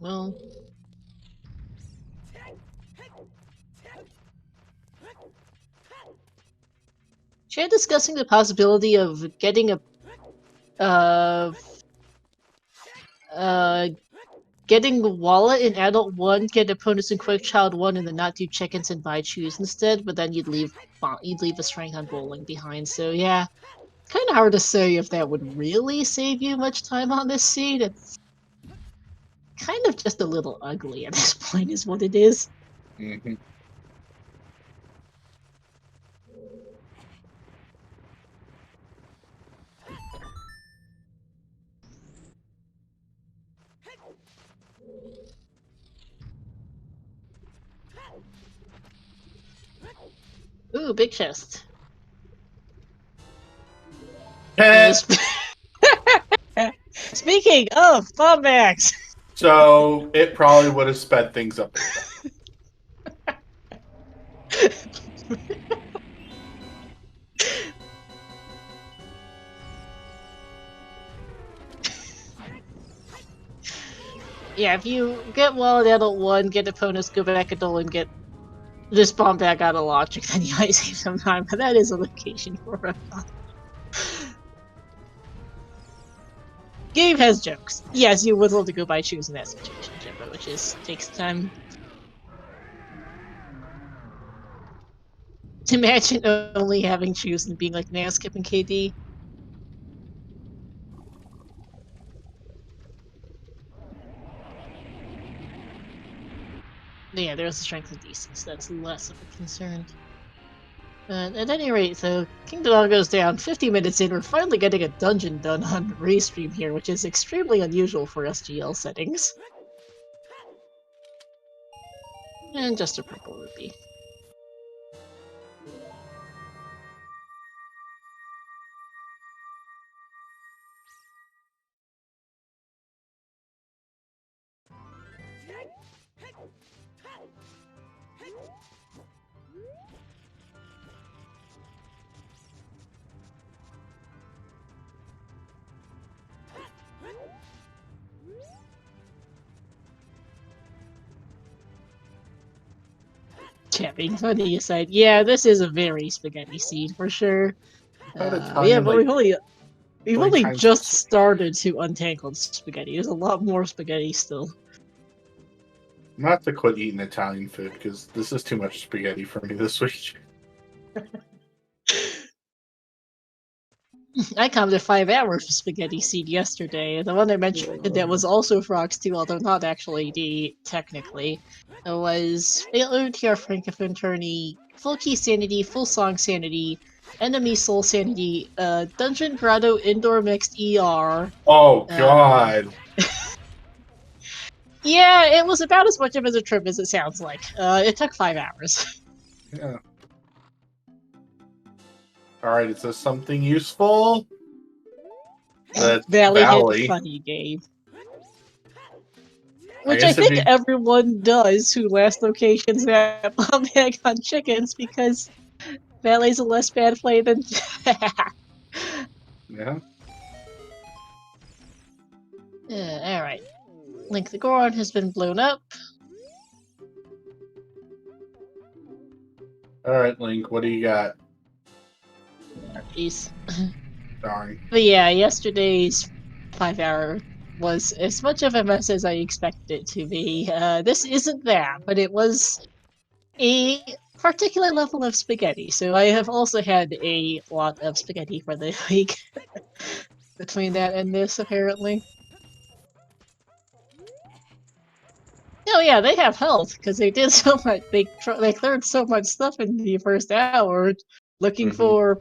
Well, Chad discussing the possibility of getting getting the wallet in Adult 1, get opponents in Quick Child 1, and then not do chickens and buy choose instead, but then you'd leave a strength on bowling behind, so yeah. Kind of hard to say if that would really save you much time on this seed. It's kind of just a little ugly at this point is what it is. Ooh, big chest. Speaking of bomb bags. So it probably would have sped things up. Yeah, if you get Wild Adult 1, get opponents, go back adult, and get this bomb back out of logic, then you might save some time, but that is a location for a game has jokes. Yes, you would love to go by choosing that situation, Jimbo, which takes time. Imagine only having choose and being like, now skipping KD. Yeah, there's the strength of DC, so that's less of a concern. But at any rate, so Kingdom All goes down. 50 minutes in, we're finally getting a dungeon done on Restream here, which is extremely unusual for SGL settings. And just a purple rupee. Chat being funny aside, yeah, this is a very spaghetti scene for sure. Yeah, but we've only just started to untangle spaghetti. There's a lot more spaghetti still. I'm gonna have to quit eating Italian food because this is too much spaghetti for me this week. I counted 5 hours for spaghetti seed yesterday. The one I mentioned that was also frogs too, although not actually D technically. It was OTR Francophone tourney, full key sanity, full song sanity, enemy soul sanity, dungeon grotto indoor mixed ER. Oh god. Yeah, it was about as much of a trip as it sounds like. It took 5 hours. Yeah. Alright, is this something useful? That's Valley Valley. hit funny game. Which I think everyone does who last locations that bomb egg on chickens because Valley's a less bad play than Yeah. Alright. Link the Goron has been blown up. Alright, Link, what do you got? Jeez. Darn. But yeah, yesterday's 5-hour was as much of a mess as I expected it to be. This isn't that, but it was a particular level of spaghetti. So I have also had a lot of spaghetti for the week between that and this, apparently. Oh yeah, they have health because they did so much. They cleared so much stuff in the first hour, looking for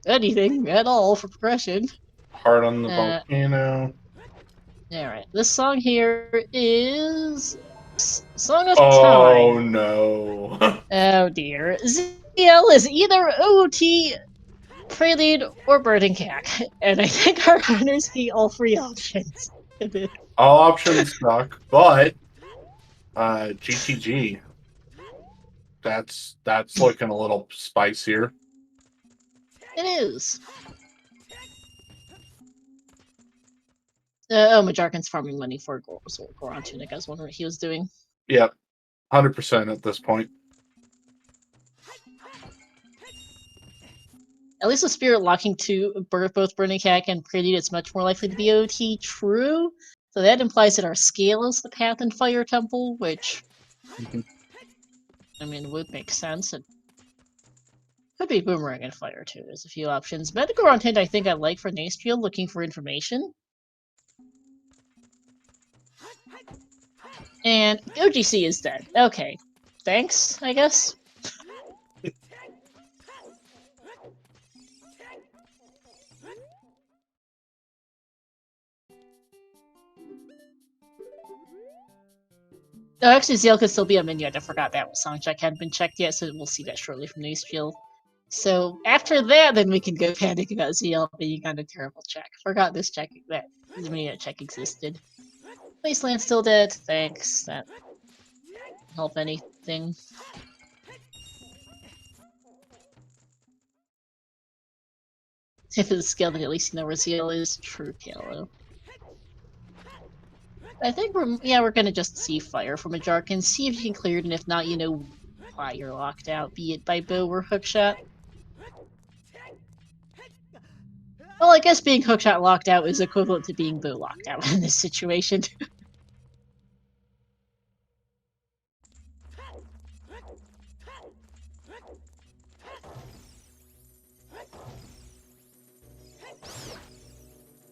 anything at all for progression. Heart on the volcano. Alright, this song here is Song of Time. Oh no. Oh dear. ZL is either OOT, Prelude, or Burning Cack, and I think our runners need all 3 options. All options suck, but GTG. That's looking a little spicier. It is. Oh, Majarkin's farming money for Goron Tunic. I was wondering what he was doing. Yep, 100% at this point. At least with Spirit locking to both Burning Cack and Prelude, it's much more likely to be OT true. So that implies that our scale is the Path and Fire Temple, which I mean would make sense. It could be Boomerang and Fire too. There's a few options. Metagoron Hint I think I like for Nastriel, looking for information. And OGC is dead. Okay. Thanks, I guess. Oh, actually, Zeal could still be a minion. I forgot that song check hadn't been checked yet, so we'll see that shortly from Nastriel. So after that, then we can go panic about ZL being on a terrible check. Forgot this check that the minion check existed. Wasteland's still dead. Thanks. That help anything. If it's a skill, then at least you know where ZL is. True, Kalo. I think we're gonna just see fire from a Jarkin, see if you can clear it, and if not, you know why you're locked out, be it by bow or hookshot. Well, I guess being hookshot locked out is equivalent to being bow locked out in this situation.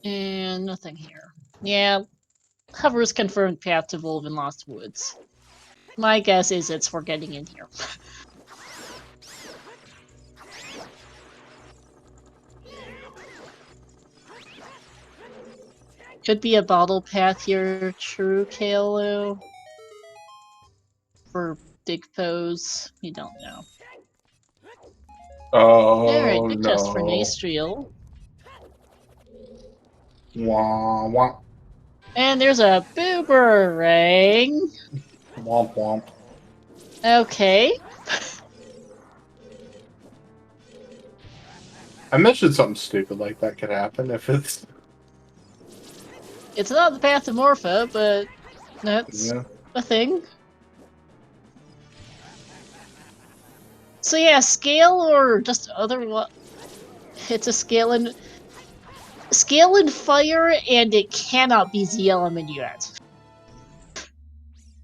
And nothing here. Yeah, Hover's confirmed path to Volven Lost Woods. My guess is it's for getting in here. Could be a bottle path here, true, Kalu. For big pose, we don't know. Oh, Alright, big test for no. Nastriel. Wah, wah. And there's a boomerang. Womp womp. Okay. I mentioned something stupid like that could happen if it's... It's not the path to Morpha, but that's a thing. So yeah, scale or just other... It's a scale and fire, and it cannot be ZL Minuet.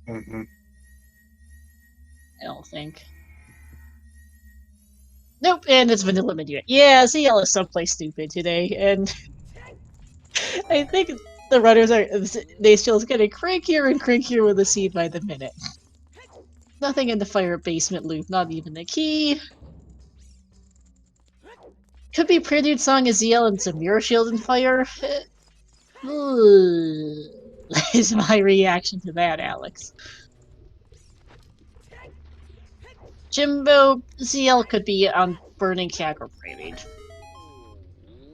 Mm-hmm. I don't think. Nope, and it's Vanilla Minuet. Yeah, ZL is someplace stupid today, and I think the runners are... They still getting crankier and crankier with the seed by the minute. Nothing in the fire basement loop, not even the key. Could be Prelude Song as ZL and some Mirror Shield and Fire. Is my reaction to that, Alex. Jimbo, ZL could be on Burning Cack or Prelude.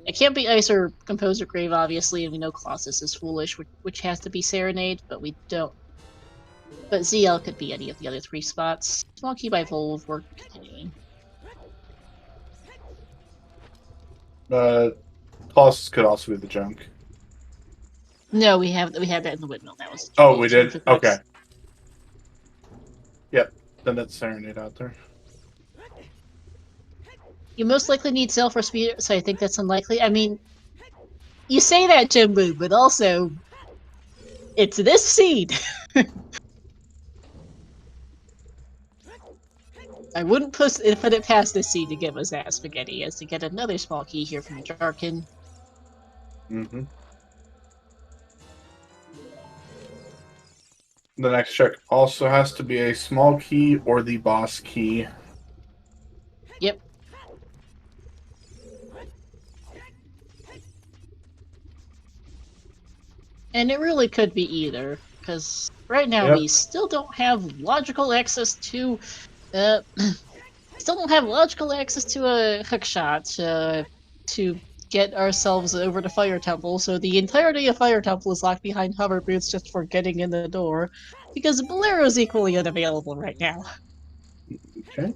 It can't be Ice or Composer Grave, obviously, and we know Colossus is foolish, which has to be Serenade, but we don't. But ZL could be any of the other 3 spots. Small Key by Volve, we're continuing. Colossus could also be the junk. No, we had that in the windmill. That was. Oh, we did? Okay. Yep. Then that's Serenade out there. You most likely need Sail for speed, so I think that's unlikely. I mean, you say that, Jimbo, but also, it's this seed. I wouldn't put it past this seed to give us that spaghetti, as to get another small key here from Jarkin. Mm-hmm. The next check also has to be a small key or the boss key. Yep. And it really could be either, because right now we still don't have logical access to... still don't have logical access to a hookshot to get ourselves over to Fire Temple, so the entirety of Fire Temple is locked behind hover boots just for getting in the door, because Bolero's equally unavailable right now. Okay.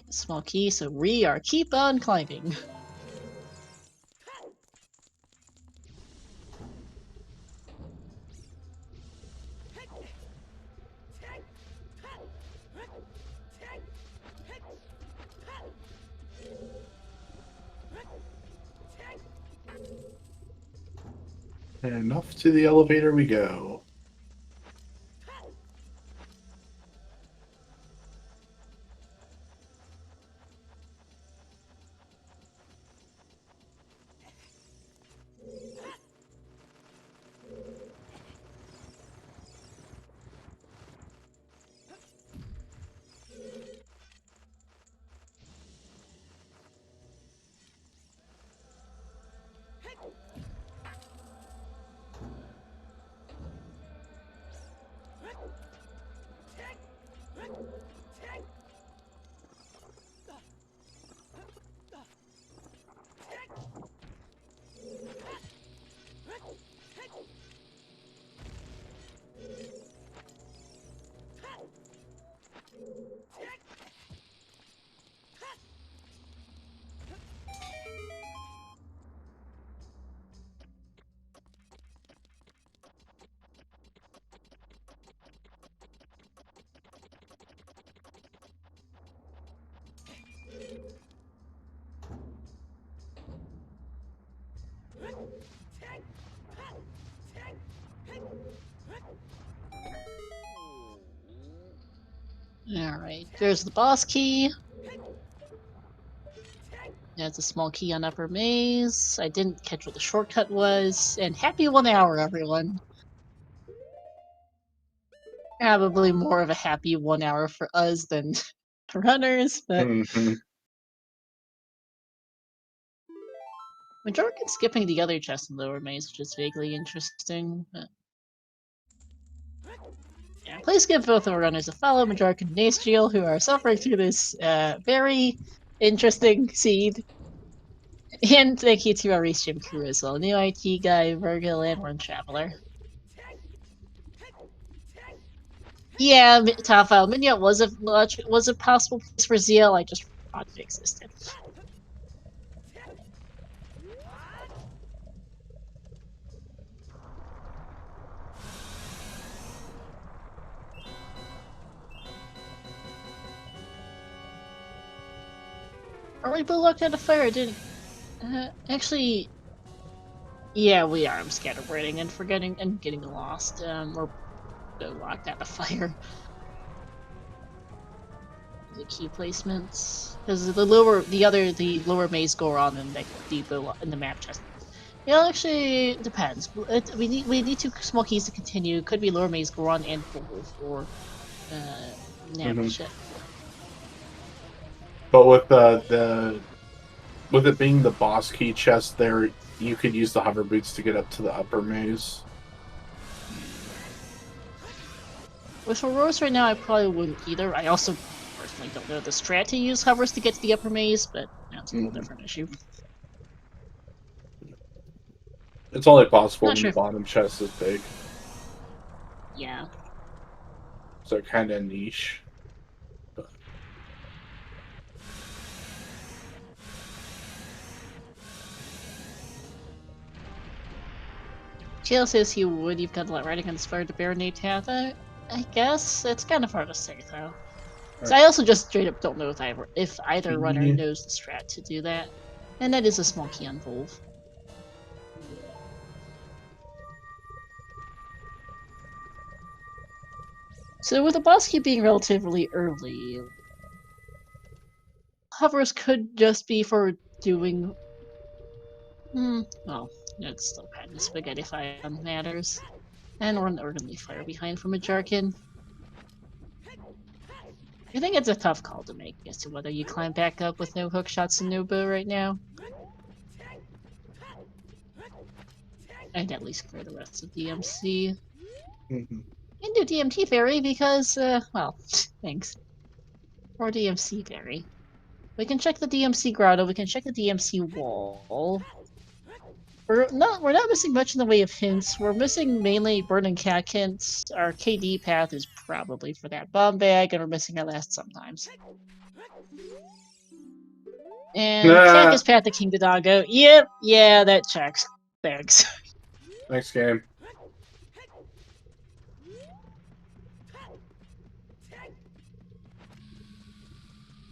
Small key, so we are keep on climbing. And off to the elevator we go. Alright, there's the boss key. That's a small key on upper maze. I didn't catch what the shortcut was. And happy 1 hour, everyone. Probably more of a happy 1 hour for us than runners, but Mhm. Majorcan skipping the other chest in lower maze, which is vaguely interesting. But... yeah, please give both of our runners a follow, Majorcan and Nastiel, who are suffering through this very interesting seed. And thank you to our Race Gym crew as well. New IT guy, Virgil, and Run Traveler. Yeah, top file. Minyat was a possible place for ZL. I just forgot it existed. Are we blue locked out of fire? Didn't actually? Yeah, we are. I'm scatterbraiding and forgetting and getting lost. We're blue locked out of fire. The key placements, because the lower maze go on in the map chest. Yeah, actually, it depends. We need 2 small keys to continue. Could be lower maze go on and Wolf or Nabble shit. But with it being the boss key chest there, you could use the hover boots to get up to the upper maze. With Auroras right now, I probably wouldn't either. I also personally don't know the strat to use hovers to get to the upper maze, but that's a whole different issue. It's only possible Not when sure the bottom chest is big. Yeah. So kind of niche. But... Jail says he would. You've got to let Riding inspired to Baronade Path. I guess it's kind of hard to say though. So I also just straight up don't know if either runner knows the strat to do that, and that is a small key on Volv. So with the boss key being relatively early, hovers could just be for doing. Well, it's still kind of spaghettify on matters, and we're an orderly fire behind from a Jarkin. I think it's a tough call to make as to whether you climb back up with no hook shots and no bow right now. I'd at least clear the rest of DMC. And do DMT Fairy because, well, thanks. Or DMC Fairy. We can check the DMC Grotto, we can check the DMC Wall. We're not missing much in the way of hints. We're missing mainly Burning Cat hints. Our KD path is probably for that bomb bag, and we're missing our last sometimes. And Cactus Path to King Dodongo. Yep, yeah, that checks. Thanks. Next game.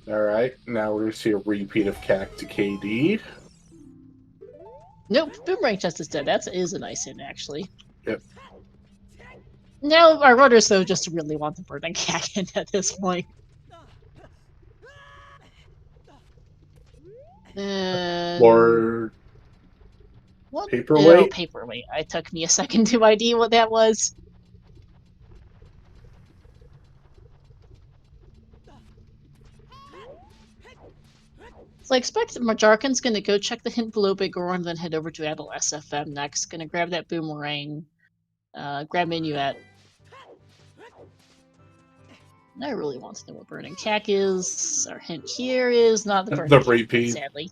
Alright, now we're going to see a repeat of CAC to KD. Nope, Boomerang Chest is dead. That is a nice hit, actually. Yep. Now, our runners, though, just really want the Burning Cat in at this point. Lord... What? Paperweight? Oh, Paperweight. It took me a second to ID what that was. So I expect Majarkin's gonna go check the hint below Big Oran, then head over to Adel SFM next. Gonna grab that Boomerang, grab Minuet. I really want to know what Burning Cack is. Our hint here is not the Burning Cack, repeat. sadly.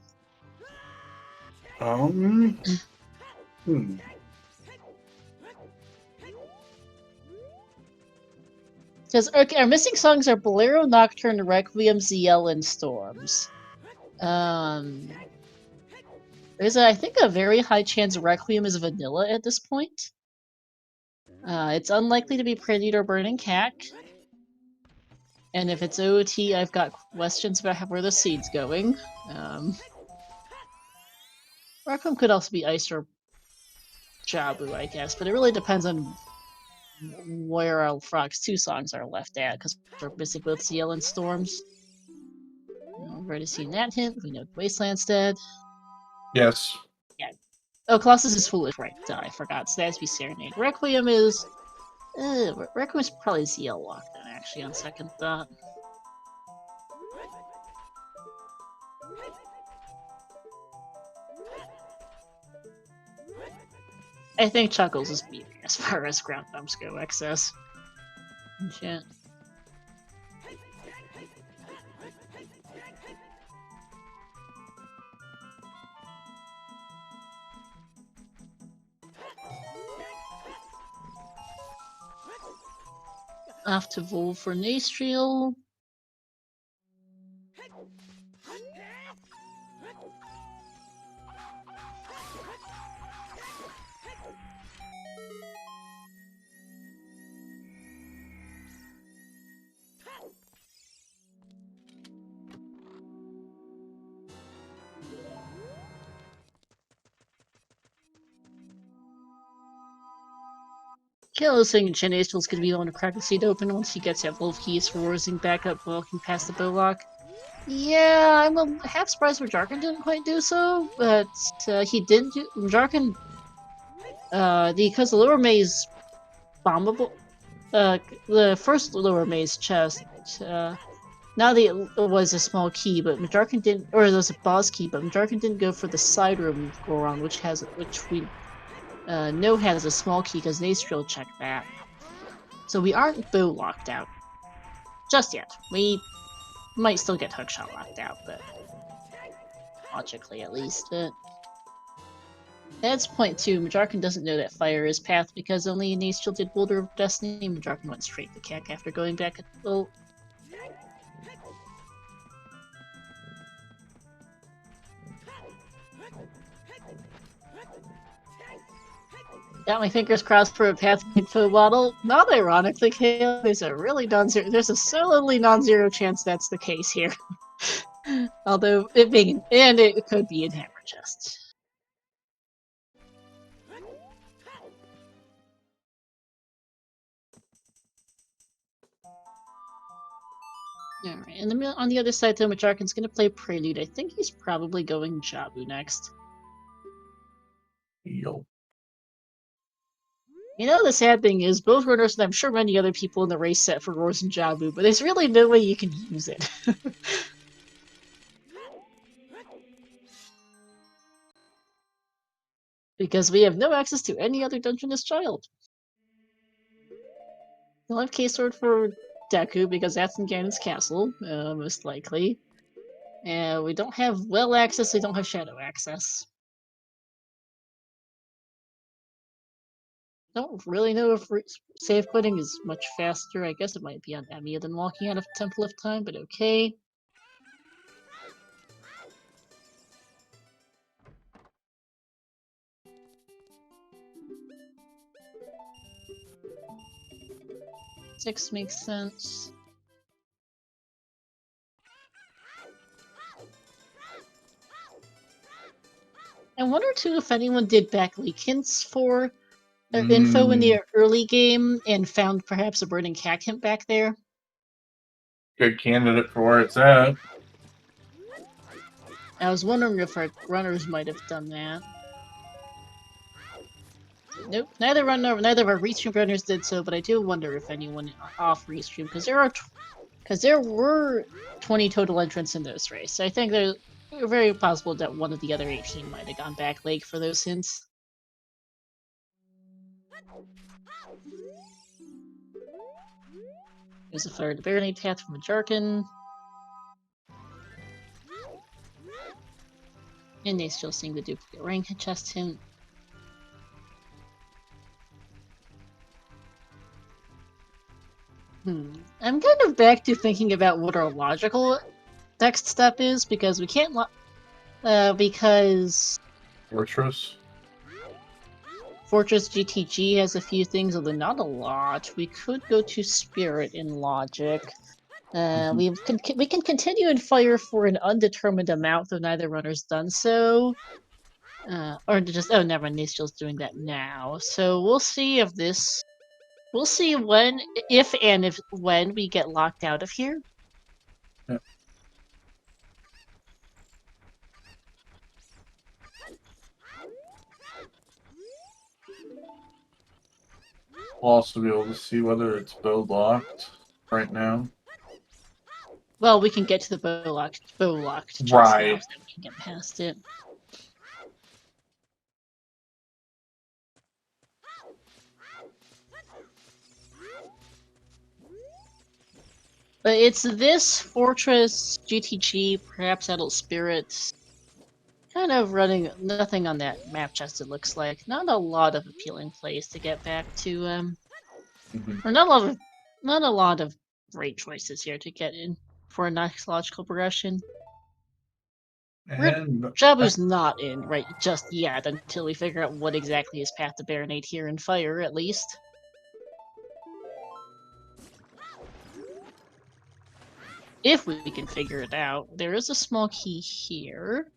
Because okay, our missing songs are Bolero, Nocturne, Requiem, ZL, and Storms. There's I think a very high chance Requiem is vanilla at this point. It's unlikely to be Prelude or Burning Cack. And if it's OOT, I've got questions about where the seed's going. Requiem could also be Ice or Jabu, I guess, but it really depends on where our Frogs 2 songs are left at, because we're missing both CL and Storms. We've already seen that hint. We know Wasteland's dead. Yes. Yeah. Oh, Colossus is foolish, right? I forgot. Stasby Serenade. Requiem is... Requiem is probably CL lock, then, actually, on second thought. I think Chuckles is beating as far as ground bumps go, excess. Shit. Off to Vol for Nastriel. Kill is saying Chen Astral's gonna be the one to crack the seat open once he gets that Wolf Keys for Roaring back up walking past the Bowlock. Yeah, I'm half surprised Jarkin didn't quite do so, but he did do... Jarkin, because the lower maze bombable... the first lower maze chest, now it was a small key, but Majarkin didn't... Or it was a boss key, but Majarkin didn't go for the side room Goron, which we know has a small key, because Nastriel checked that. So we aren't bow locked out. Just yet. We might still get hookshot locked out, but logically at least. But that's point 2. Majarkin doesn't know that fire is path because only Nastriel did Boulder of Destiny. Majarkin went straight to Keck after going back at well. Got my fingers crossed for a path info bottle. Not ironically, Kale, there's a solidly non-zero chance that's the case here. Although it could be in Hammer Chest. Alright, and on the other side though, Majarkin's gonna play Prelude. I think he's probably going Jabu next. Yo. You know, the sad thing is, both runners, and I'm sure many other people in the race set for Roars and Jabu, but there's really no way you can use it. Because we have no access to any other Dungeonist Child. We'll have K-Sword for Deku, because that's in Ganon's castle, most likely. And we don't have well access, we don't have shadow access. Don't really know if save quitting is much faster. I guess it might be on Emiya than walking out of Temple of Time, but okay. Six makes sense. I wonder too if anyone did backleak hints for info in the early game and found perhaps a burning cack hint back there. Good candidate for where it's at. I was wondering if our runners might have done that. Nope, neither of our restream runners did so, but I do wonder if anyone off restream, because there were 20 total entrants in those races. I think there's very possible that one of the other 18 might have gone back lake for those hints. There's a Fire to Baronade path from Majarkin. And they still seem to duplicate rank chest hint. I'm kind of back to thinking about what our logical next step is, because we can't because Fortress GTG has a few things, although not a lot. We could go to Spirit in logic. We can continue and fire for an undetermined amount, though neither runner's done so. Or just never mind, Nastiel's doing that now. So we'll see if this We'll see when, if when we get locked out of here. Yep. We'll also be able to see whether it's bow locked right now. Well, we can get to the bow locked chest Right. now, so we can get past it. But it's this Fortress, GTG, perhaps Adult Spirits, kind of running nothing on that map chest. It looks like not a lot of appealing plays to get back to, or not a lot of great choices here to get in for a next logical progression. And Jabu's not in right just yet until we figure out what exactly is path to Baronade here in Fire, at least. If we can figure it out. There is a small key here.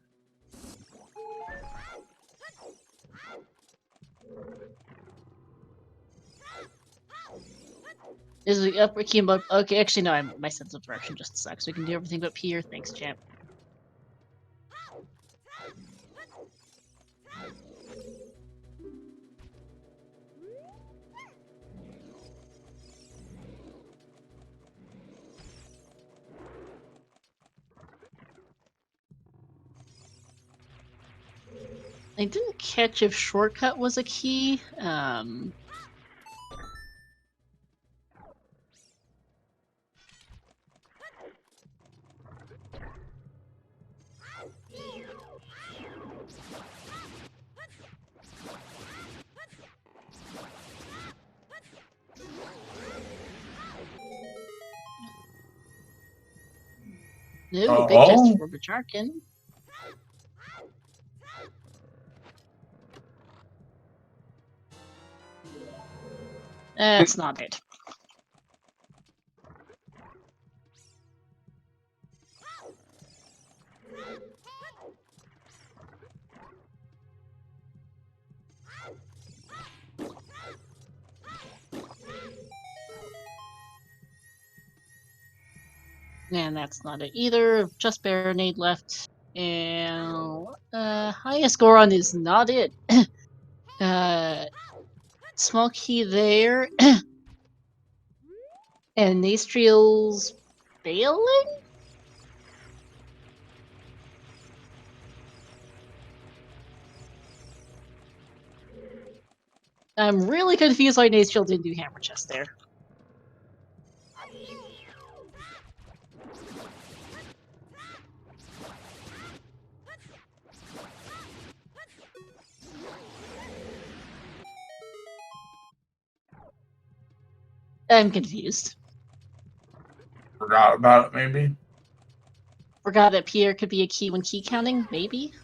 Is the upper key above? Okay, actually no, my sense of direction just sucks. We can do everything but Pier. Thanks, champ. I didn't catch if shortcut was a key. No, big chest for Bacharkin. That's not it. And that's not it either. Just Baronade left. And highest Goron is not it. Small key there. And Nastriel's failing? I'm really confused why Nastriel didn't do Hammer Chest there. I'm confused. Forgot about it, maybe? Forgot that Pierre could be a key when key counting? Maybe?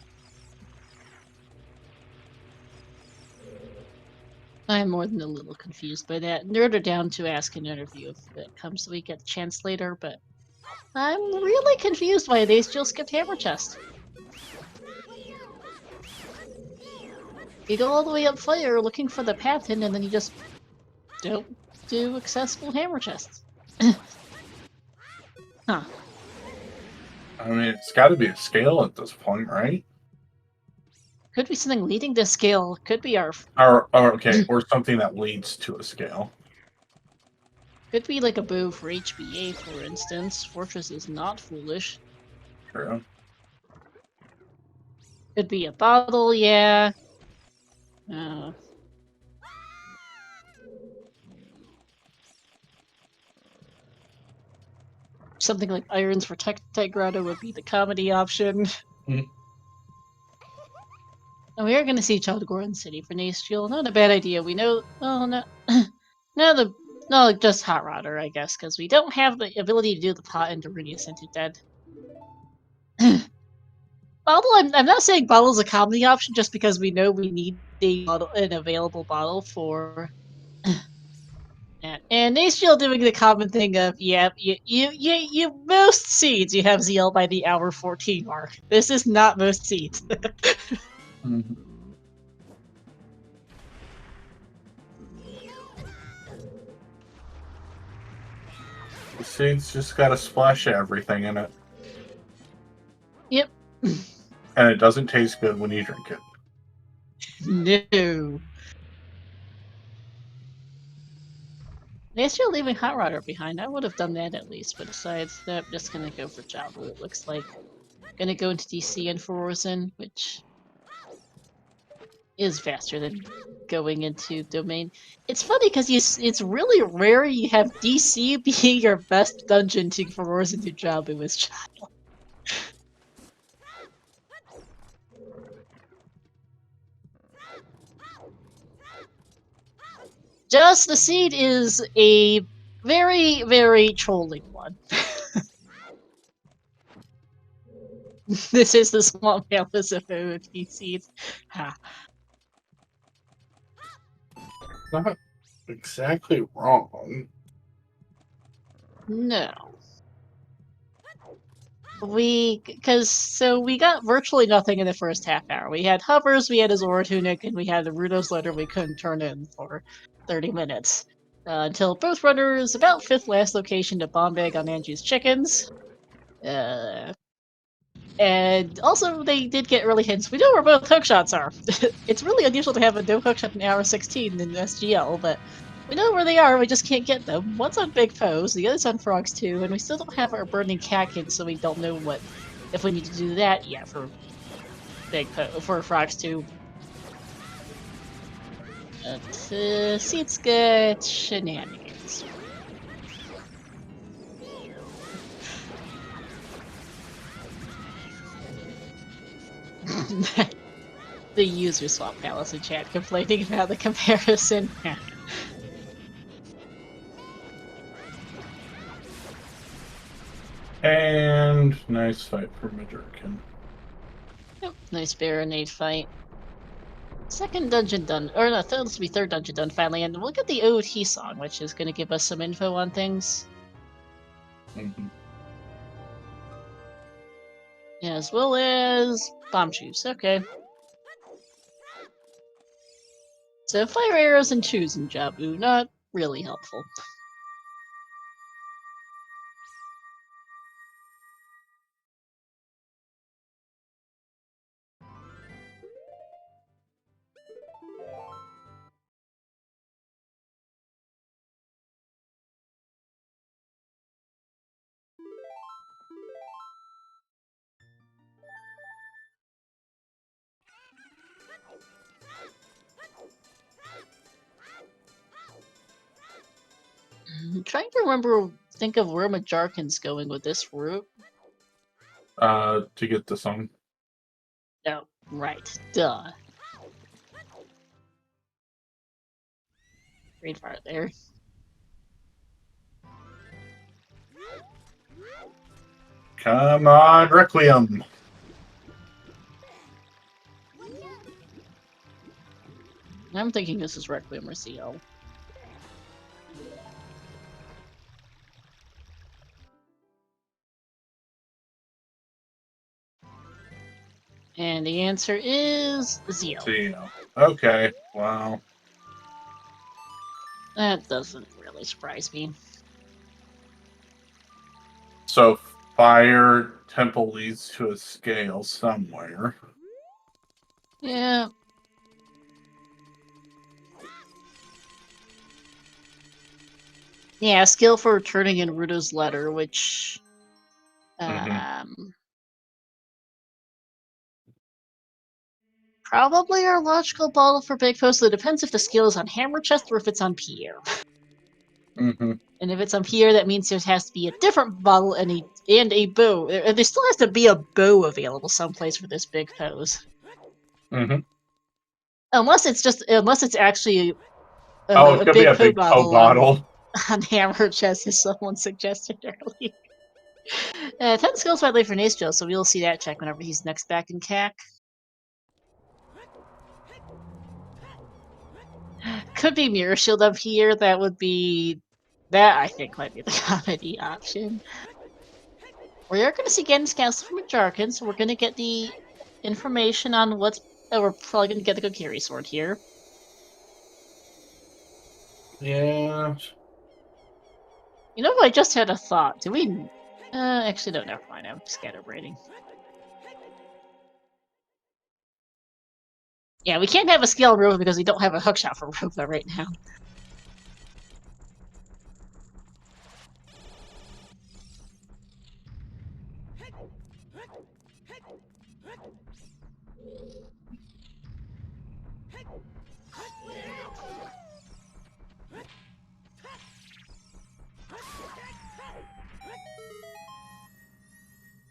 I'm more than a little confused by that. Nerd her down to ask an interview if it comes so we get the chance later, but I'm really confused why they still skipped Hammer Chest. You go all the way up Fire looking for the patent, and then you just don't do accessible Hammer Chests. Huh. I mean, it's got to be a scale at this point, right? Could be something leading to scale. Could be our... Or okay, or something that leads to a scale. Could be like a bow for HBA, for instance. Fortress is not foolish. True. Could be a bottle, yeah. Something like Irons for Tektite Grotto would be the comedy option. Mm. And we are going to see Child Goron City for Nastriel. Not a bad idea. We know... Oh, no. No, just Hot Rodder, I guess, because we don't have the ability to do the pot into Runia Scented Dead. Bottle, I'm not saying bottle's a comedy option just because we know we need an available bottle for... And Nastriel doing the common thing of, yeah, you most seeds you have ZL by the hour 14 mark. This is not most seeds. The seed's just got a splash of everything in it. Yep. And it doesn't taste good when you drink it. No. Unless you're leaving Hot Rodder behind, I would have done that at least. But besides that, I'm just gonna go for Jabu. It looks like gonna go into DC and Frozen, which is faster than going into Domain. It's funny because it's really rare you have DC being your best dungeon to Frozen to Jabu as Child. Just the Seed is a very, very trolling one. This is the small palace of OOT Seeds. Ha. Not exactly wrong. No. We got virtually nothing in the first half hour. We had hovers, we had Azora Tunic, and we had the Rudo's letter we couldn't turn in for 30 minutes. Until both runners about 5th last location to bomb bag on Angie's chickens. And also they did get early hints. We know where both hookshots are. It's really unusual to have a no hookshot in hour 16 in SGL, but we know where they are, we just can't get them. One's on Big Pose, the other's on Frogs 2, and we still don't have our Burning Cat hint, so we don't know if we need to do that yet for for Frogs 2. Seeds get shenanigans. The user swap palace in chat complaining about the comparison. And nice fight for Majorcan. Yep, nice Baronade fight. Second dungeon done, or no, this will be third dungeon done finally, and we'll get the OOT song, which is going to give us some info on things. Mm-hmm. As well as bomb juice, okay. So fire arrows and twos in Jabu, not really helpful. I'm trying to think of where Majarkin's going with this route. To get the song. Oh, right. Duh. Great part there. Come on, Requiem. I'm thinking this is Requiem or CL. And the answer is Zeo. Zeo. Okay, wow. That doesn't really surprise me. So fire temple leads to a scale somewhere. Yeah. Yeah, skill for turning in Rudo's letter, which probably our logical bottle for Big Post. So it depends if the skill is on Hammer Chest or if it's on Pierre. Mm-hmm. And if it's on Pierre, that means there has to be a different bottle and a bow. There still has to be a bow available someplace for this Big Pose. Mm-hmm. Unless it's actually It could be a big bottle on Hammer Chest, as someone suggested earlier. 10 skills by for Nacejo, so we'll see that check whenever he's next back in CAC. Could be Mirror Shield up here. That I think might be the comedy option. We are going to see Ganon's Castle from Jarkin, so we're going to get the information on what's. We're probably going to get the Kokiri sword here. Yeah. You know, I just had a thought. Do we... actually, no, never mind. I'm scatterbraiding. Yeah, we can't have a scale Rover because we don't have a hookshot for Rover right now.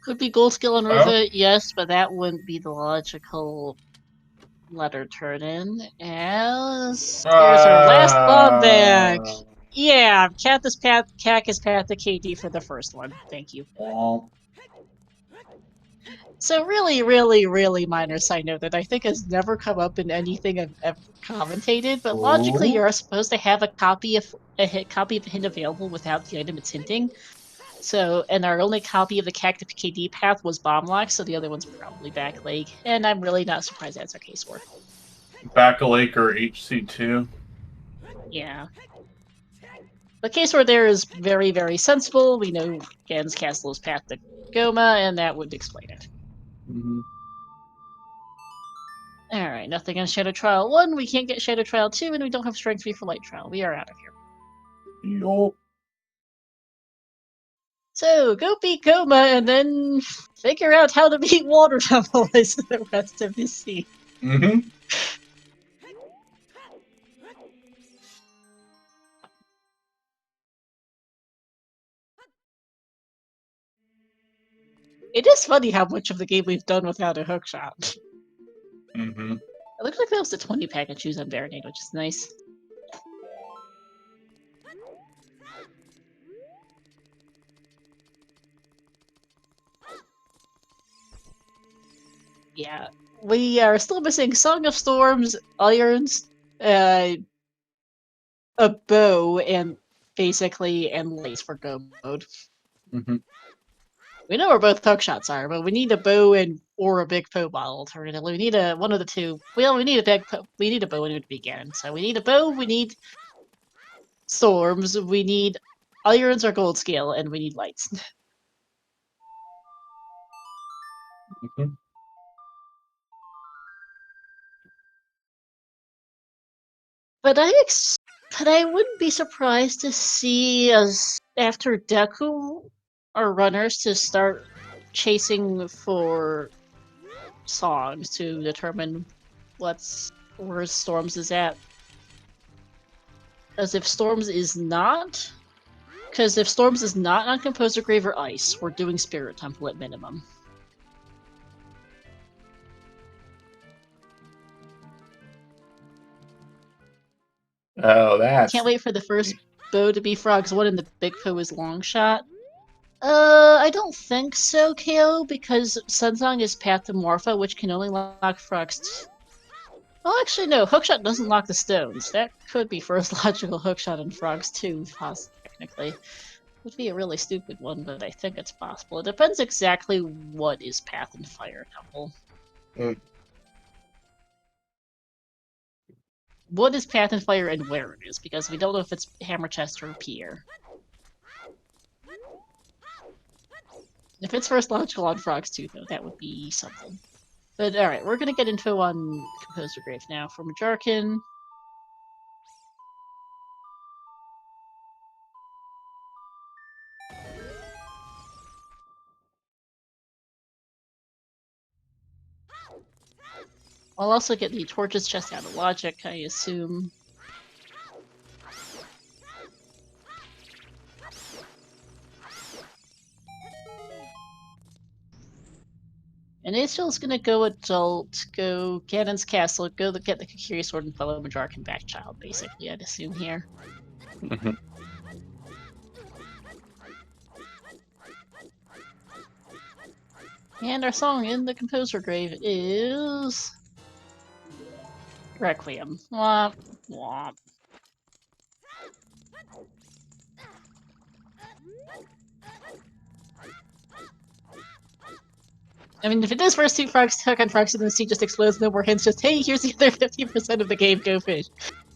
Could be gold skill on Rover, yes, but that wouldn't be the logical letter turn in. As there's our last bomb back. Yeah, Cactus Path to KD for the first one. Thank you. So really minor side note that I think has never come up in anything I've ever commentated, but logically you're supposed to have a copy of a hint available without the item it's hinting. So, and our only copy of the Cactus KD path was Bomb Lock, so the other one's probably Back Leg, and I'm really not surprised that's our case for. Back Lake or HC2? Yeah. The case where there is very sensible. We know Gan's Castle's path to Goma, and that would explain it. Mm-hmm. Alright, nothing on Shadow Trial 1, we can't get Shadow Trial 2, and we don't have Strength 3 for Light Trial. We are out of here. Yup. So, go beat Goma, and then figure out how to beat Water Temple is the rest of the scene. Mm-hmm. It is funny how much of the game we've done without a hookshot. Mm-hmm. It looks like that was the 20 pack of choose on Baronade, which is nice. Yeah, we are still missing Song of Storms, Irons, a bow, and lights for go mode. Mm-hmm. We know where both hookshots are, but we need a bow or a big Poe bottle alternatively. We need one of the two. Well, we need a bow in the beginning. So we need a bow, we need storms, we need irons or gold scale, and we need lights. Mm-hmm. But I wouldn't be surprised to see us after Deku, our runners, to start chasing for songs to determine where Storms is at. As if Storms is not, because if Storms is not on Composer Grave or Ice, we're doing Spirit Temple at minimum. Oh, that's... Can't wait for the first bow to be Frog's one and the big Poe is Long Shot. I don't think so, KO, because Sunsong is Path to Morpha, which can only lock Frog's. Well, actually, no. Hookshot doesn't lock the stones. That could be first logical Hookshot in Frogs 2, technically. Would be a really stupid one, but I think it's possible. It depends exactly what is Path and Fire Temple. What is Path and Fire and where it is, because we don't know if it's Hammer Chest or Pier. If it's first logical on Frogs 2, though, that would be something. But alright, we're gonna get into on Composer Grave now for Majarkin. I'll also get the Torches chest out of Logic, I assume. And Acel's gonna go Adult, go Ganon's Castle, go get the Kakiri Sword and follow Majarkin back child, basically, I'd assume here. Mm-hmm. And our song in the Composer Grave is... Requiem. Womp, womp. I mean, if it is first two frogs stuck on frogs and the sea just explodes, no more hints, just, hey, here's the other 50% of the game, go fish.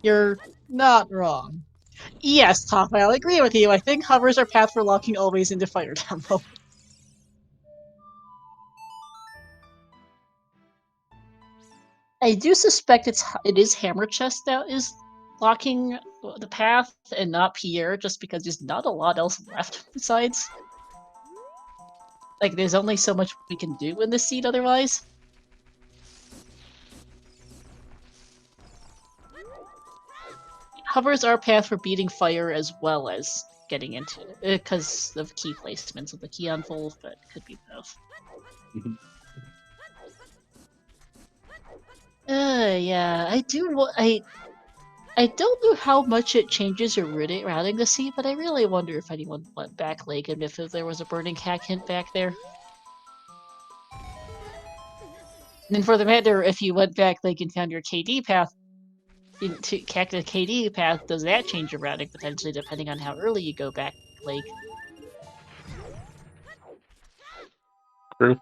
You're not wrong. Yes, Top, I'll agree with you. I think hovers are path for locking always into Fire Temple. I do suspect it is Hammer Chest that is blocking the path and not Pierre, just because there's not a lot else left besides. Like, there's only so much we can do in this seed otherwise. Hovers are a path for beating fire as well as getting into it, because of key placements of the key on full, but could be both. Yeah, I don't know how much it changes your routing the seed, but I really wonder if anyone went back Lake and if there was a burning cack hint back there. And then for the matter, if you went back Lake and found your KD path, into Cactus KD path, does that change your routing potentially depending on how early you go back Lake? True.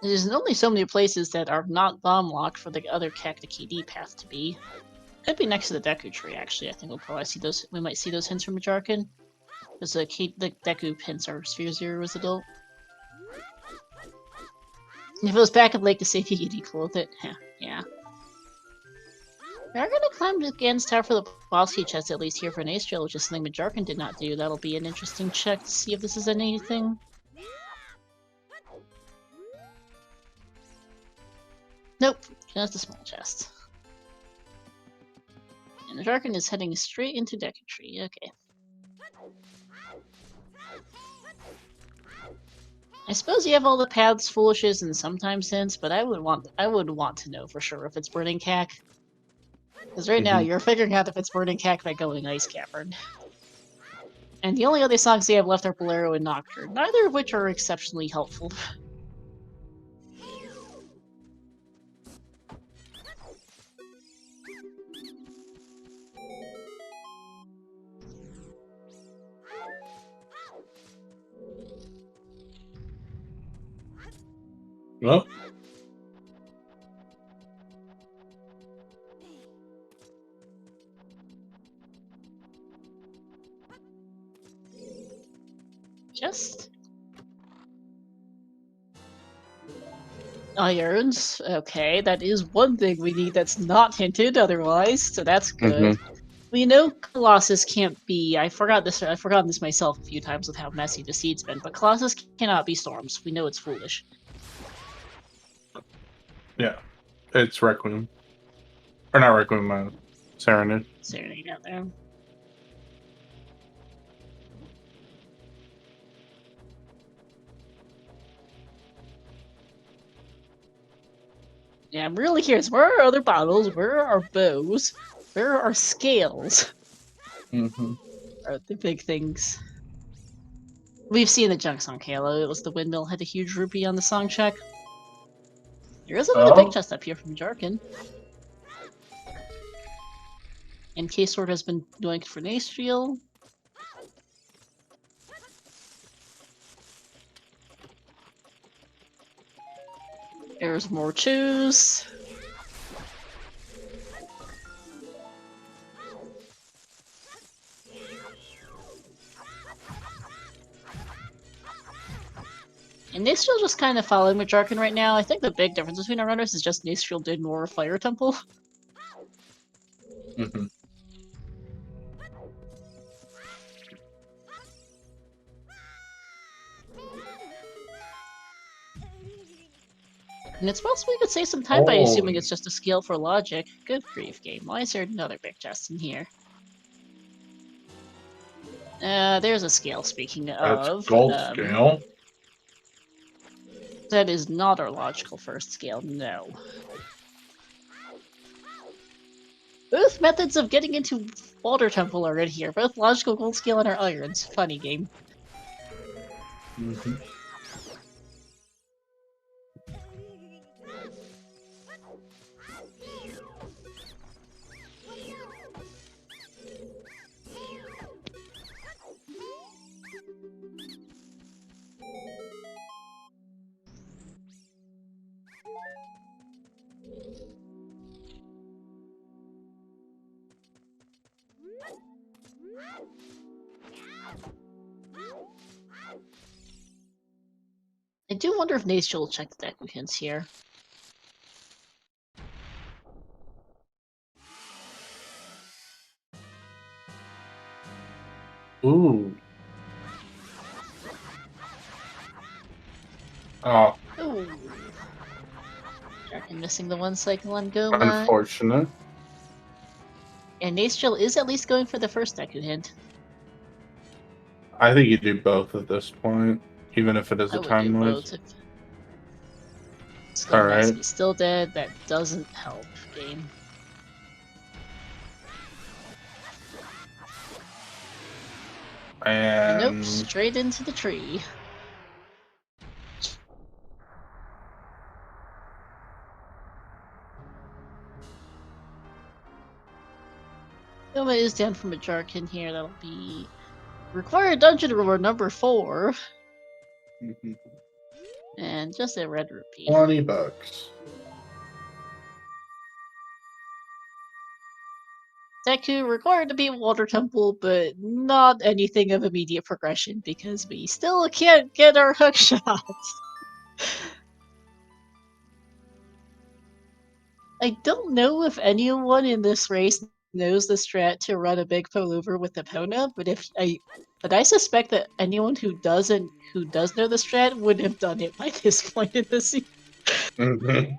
There's only so many places that are not bomb locked for the other Cactus KD path to be. Could be next to the Deku tree, actually. I think we'll probably see those. We might see those hints from Jarkin. Because the Deku hints are Sphere Zero as adult. And if it was back at Lake to see if he could equal with it, yeah. We're gonna climb to Gan's Tower for the boss key chest, at least here for an Ace Drill, which is something Majarkin did not do. That'll be an interesting check to see if this is anything. Nope, just a small chest. And the Jarkin is heading straight into Deku Tree, okay. I suppose you have all the paths, foolishes, and sometimes hints, but I would want to know for sure if it's Burning Cack. Because right now you're figuring out if it's Burning Cack by going Ice Cavern. And the only other songs they have left are Bolero and Nocturne, neither of which are exceptionally helpful. Well. Just irons. Okay, that is one thing we need that's not hinted otherwise, so that's good. We know Colossus can't be. I've forgotten this myself a few times with how messy the seed's been, but Colossus cannot be Storms. We know it's foolish. Yeah, it's Requiem. Or not Requiem, Serenade. Serenade out there. Yeah, I'm really curious. Where are other bottles? Where are bows? Where are scales? Are the big things. We've seen the Junk Song Halo. It was the windmill had a huge rupee on the song check. There is another big chest up here from Jarkin. And K-Sword has been doing it for Nastriel. There's more chews. And Nastriel just kind of following Majarkin right now. I think the big difference between our runners is just Nastriel did more Fire Temple. And it's possible we could save some time by assuming it's just a scale for logic. Good grief, game. Why is there another big chest in here? There's a scale, speaking of. That's gold scale. That is not our logical first scale, no. Both methods of getting into Water Temple are in here. Both logical gold scale and our irons. Funny game. I do wonder if Nature will check the Deku hints here. Ooh. Oh, Ooh. Jarkin missing the 1 cycle on Goma. unfortunate. And Nature is at least going for the first Deku hint. I think you do both at this point, even if it is I a would do time both. waste. Skull Alright. Mask is still dead. That doesn't help game. And Nope, straight into the tree. Goma is down from a Jarkin here. That'll be required dungeon reward number 4. And just a red rupee. $20. Deku required to be Water Temple, but not anything of immediate progression because we still can't get our hook shots. I don't know if anyone in this race knows the strat to run a big pull over with Epona, but I suspect that anyone who does know the strat would have done it by this point in the season.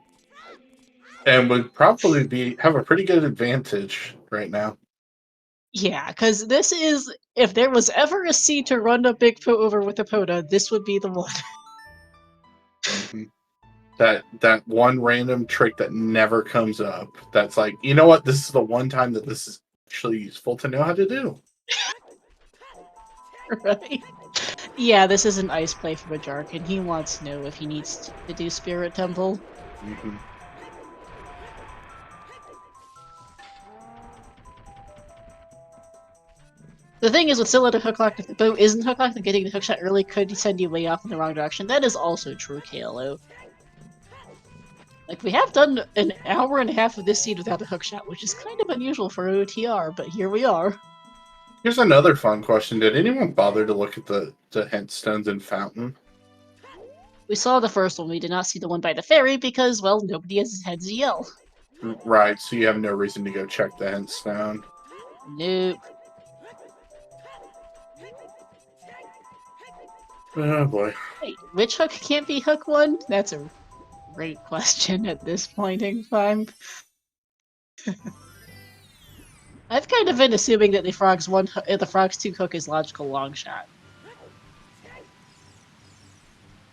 And would probably have a pretty good advantage right now. Yeah, because this is, if there was ever a seed to run a big pull over with Epona, this would be the one. That one random trick that never comes up. That's like, you know what? This is the one time that this is actually useful to know how to do. Right? Yeah, this is an ice play from a Jarkin. He wants to know if he needs to do Spirit Temple. Mm-hmm. The thing is, with still at a hook lock, if the boat isn't hook locked, and getting the hook shot early could send you way off in the wrong direction. That is also true, KLO. Like, we have done an hour and a half of this seed without a hook shot, which is kind of unusual for OTR, but here we are. Here's another fun question. Did anyone bother to look at the hint stones in Fountain? We saw the first one, we did not see the one by the ferry because, well, nobody has had ZL. Right, so you have no reason to go check the hint stone. Nope. Oh boy. Wait, which hook can't be hook 1? That's a great question at this point in time. I've kind of been assuming that the Frog's 2 hook is logical long shot.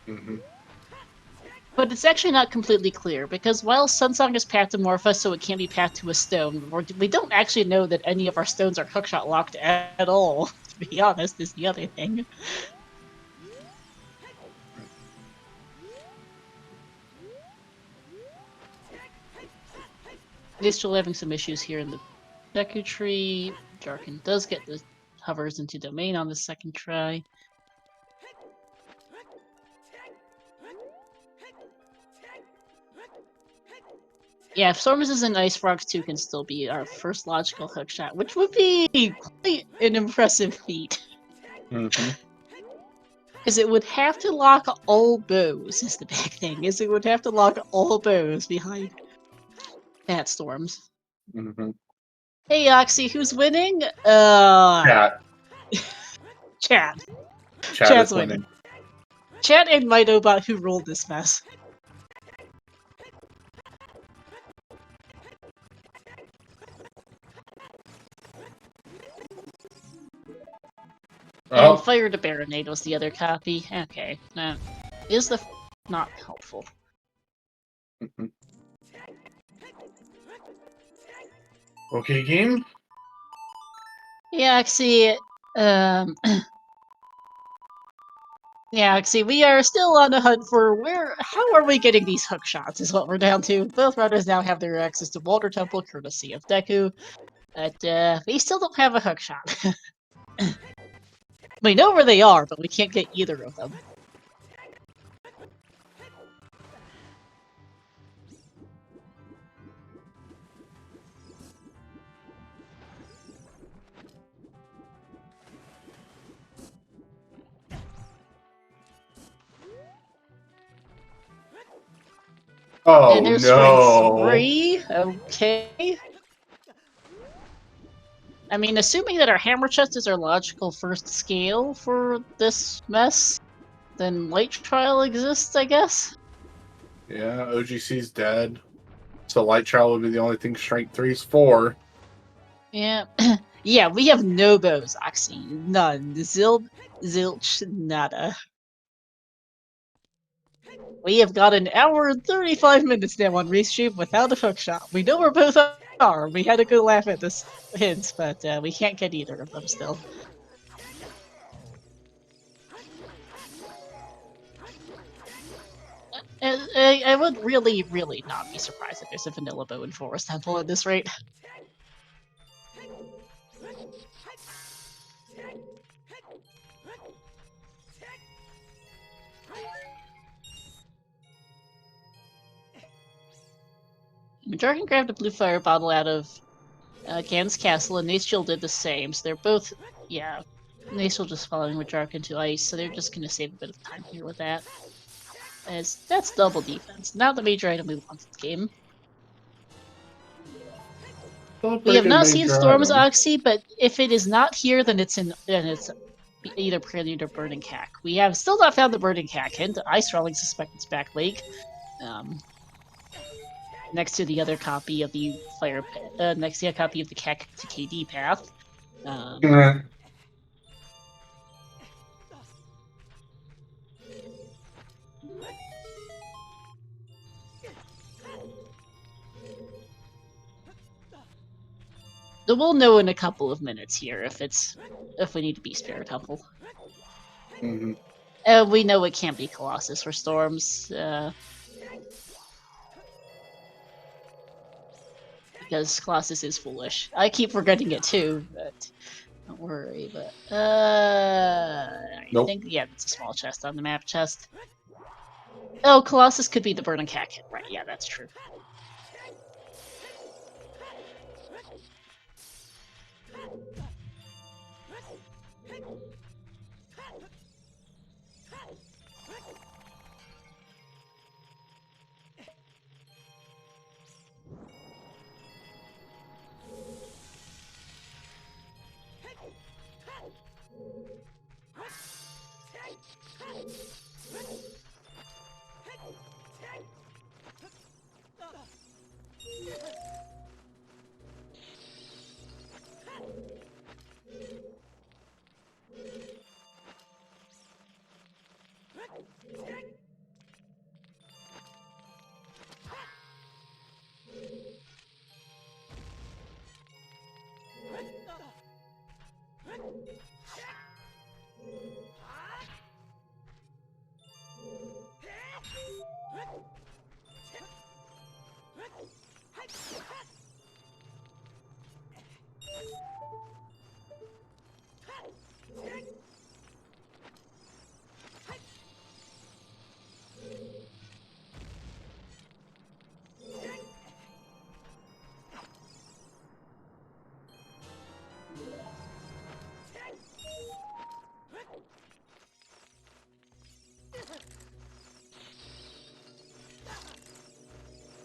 Mm-hmm. But it's actually not completely clear, because while Sunsong is pathomorpha, so it can't be pathed to a stone, we don't actually know that any of our stones are hookshot locked at all, to be honest, is the other thing. They're still having some issues here in the Deku tree. Jarkin does get the hovers into domain on the second try. Yeah, if Storms is in Ice Frogs 2 can still be our first logical hook shot, which would be quite an impressive feat. Mm-hmm. Because it would have to lock all bows, is the big thing, is it would have to lock all bows behind that Storms. Mm-hmm. Hey Oxy, who's winning? Chat. Chat. Chat Chat's is winning. Chat and Mitobot who rolled this mess. Oh. And Fire to Baronade was the other copy. Okay, now is the not helpful. Mm-hmm. Okay, game. Yeah, see, yeah, see, we are still on the hunt for how are we getting these hook shots is what we're down to. Both runners now have their access to Water Temple, courtesy of Deku, but we still don't have a hook shot. We know where they are, but we can't get either of them. Oh And there's strength no! 3. Okay. I mean, assuming that our hammer chest is our logical first scale for this mess, then light trial exists, I guess. Yeah, OGC's dead. So light trial would be the only thing strength 3's for. Yeah. Yeah, we have no bows, Oxy. None. Zilch, nada. We have got an hour and 35 minutes now on Restream without a hookshot. We know where both are. We had a good laugh at this hint, but we can't get either of them still. I would really, really not be surprised if there's a vanilla bow in Forest Temple at this rate. Dragon grabbed a blue fire bottle out of Gan's castle, and Naciel did the same. So they're both, yeah, Naciel just following Majark into ice, so they're just going to save a bit of time here with that. As that's double defense. Not the major item we want this game. We have not seen Storm's Oxy, but if it is not here, then it's either Prelude or Burning Cack. We have still not found the Burning Cack hint. I strongly suspect it's back lake. Next to the other copy of the Fire, next to a copy of the Cack to KD path. So we'll know in a couple of minutes here if we need to be Spirit Temple. Mm-hmm. We know it can't be Colossus or Storms. Because Colossus is foolish. I keep forgetting it too, but don't worry. But Nope. I think it's a small chest on the map chest. Oh, Colossus could be the Burning Cack. Right, yeah, that's true.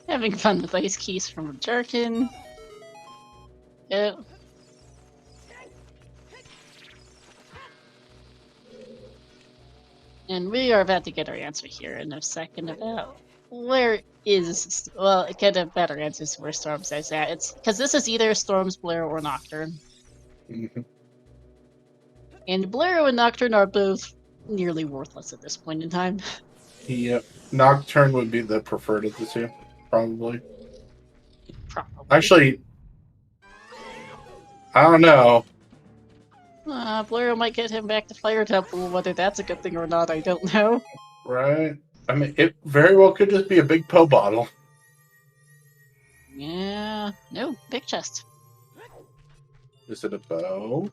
Having fun with ice keys from Jerkin. Oh. And we are about to get our answer here in a second about where is, well, get a better answer to where Storms is at. It's because this is either Storm's Blur or Nocturne. Mm-hmm. And Blur and Nocturne are both nearly worthless at this point in time. Yep. Nocturne would be the preferred of the two, probably. Probably. Actually, I don't know. Blur might get him back to Fire Temple. Whether that's a good thing or not, I don't know. Right? I mean, it very well could just be a big Poe bottle. Yeah. No, big chest. Is it a bow?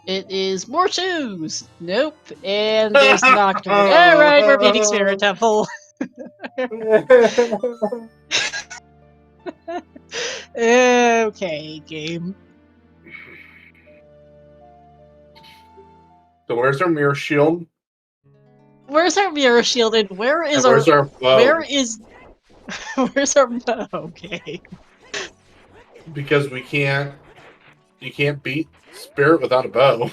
It is more shoes. Nope. And there's Nocturne. Alright, we're beating Spirit Temple. Okay, game. So where's our mirror shield? Where's our mirror shield and where is And where's our bow? Where is... Where's our bow? Okay. Because you can't beat Spirit without a bow.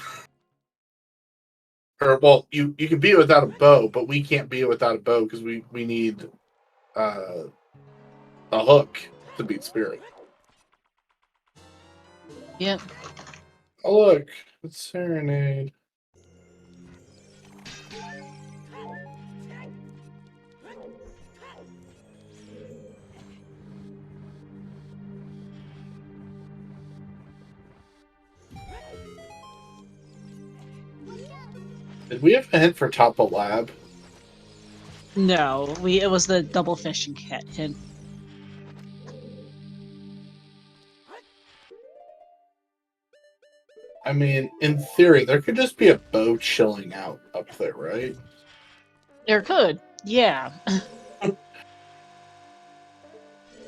Or, well, you can beat it without a bow, but we can't beat it without a bow because we need a hook to beat Spirit. Yep. Oh, look. It's Serenade. Did we have a hint for Toppa Lab? No, it was the double fishing cat hint. I mean, in theory, there could just be a bow chilling out up there, right? There could, yeah.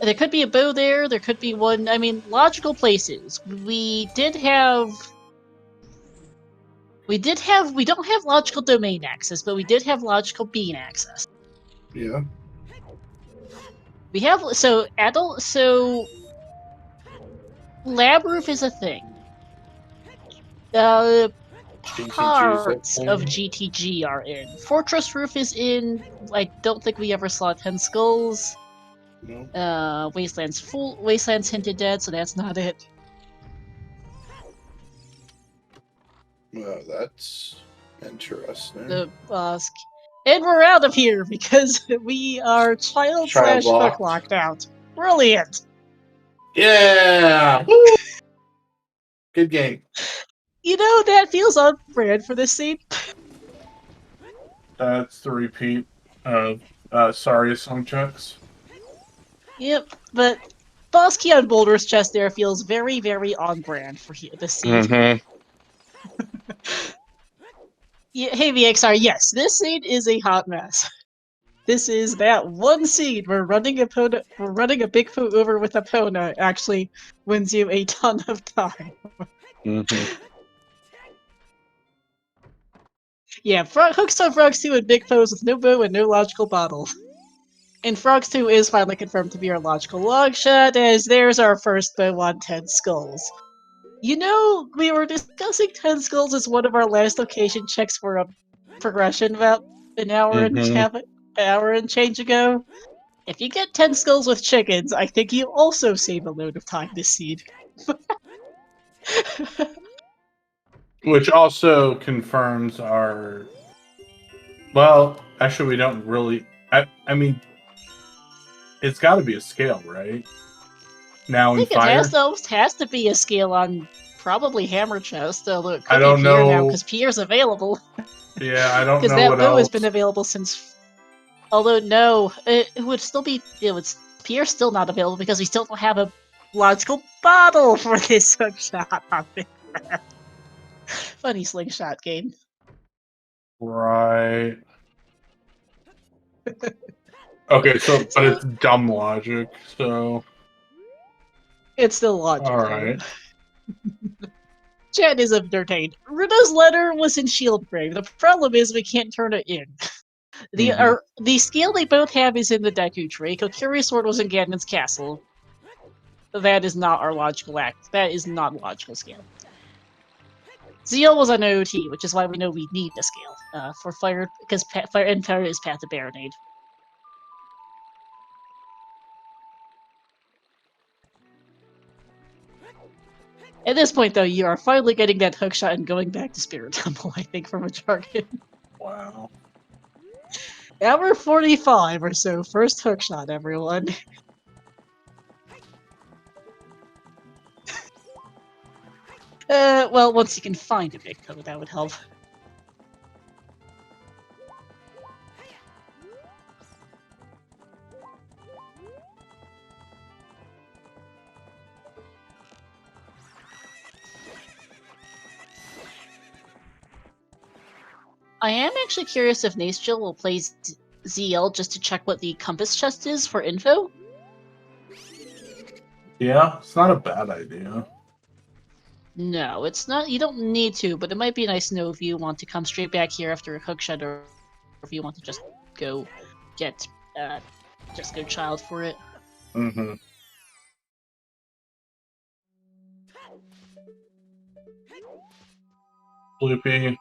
There could be a bow there, there could be one... I mean, logical places. We don't have logical domain access, but we did have logical bean access. Yeah. We have... So, Lab Roof is a thing. Parts of GTG are in. Fortress Roof is in. I don't think we ever saw 10 Skulls. No. Wasteland's hinted dead, so that's not it. Well, that's interesting. The and we're out of here because we are child / hook locked out. Brilliant. Yeah. Woo! Good game. You know, that feels on brand for this scene. That's the repeat of Sorry Song Checks. Yep, but Boss Key on Boulder's chest there feels very, very on brand for this scene. Mm-hmm. Yeah, hey VXR, yes, this scene is a hot mess. This is that one scene where running a Bigfoot over with a Pona actually wins you a ton of time. Mm-hmm. Yeah, Hooks on Frogs 2 and Big Foes with no bow and no logical bottle. And Frogs 2 is finally confirmed to be our logical longshot, as there's our first bow on 10 Skulls. You know, we were discussing 10 Skulls as one of our last location checks for a progression about an hour and change ago. If you get 10 Skulls with chickens, I think you also save a load of time this seed. Which also confirms our... Well, actually, we don't really... I mean, it's got to be a scale, right? Now in Fire? It almost has to be a scale on probably Hammer Chest, although it could I don't be Pier know now, because Pier's available. Yeah, I don't know Because that what bow else. has been available since... Although, no, it would still be... Pier's still not available because we still don't have a logical bottle for this hook shot on Big Red. Funny slingshot game. Right. Okay, so, but it's dumb logic, so... It's still logic, Alright. Chat is entertained. Runa's letter was in Shieldgrave. The problem is we can't turn it in. The scale they both have is in the Deku tree. Kokiri's sword was in Ganon's castle. That is not our logical act. That is not logical scale. Zeal was on OOT, which is why we know we need a scale for fire, because fire and fire is Path to Baronade. At this point, though, you are finally getting that hookshot and going back to Spirit Temple, I think, from a jargon. Wow. Hour 45 or so, first hookshot, everyone. Well, once you can find a big code, that would help. I am actually curious if Nacejill will play ZL just to check what the compass chest is for info. Yeah, it's not a bad idea. No, it's not. You don't need to, but it might be nice to know if you want to come straight back here after a hookshot or if you want to just go get just go child for it. Mm-hmm. Loopy.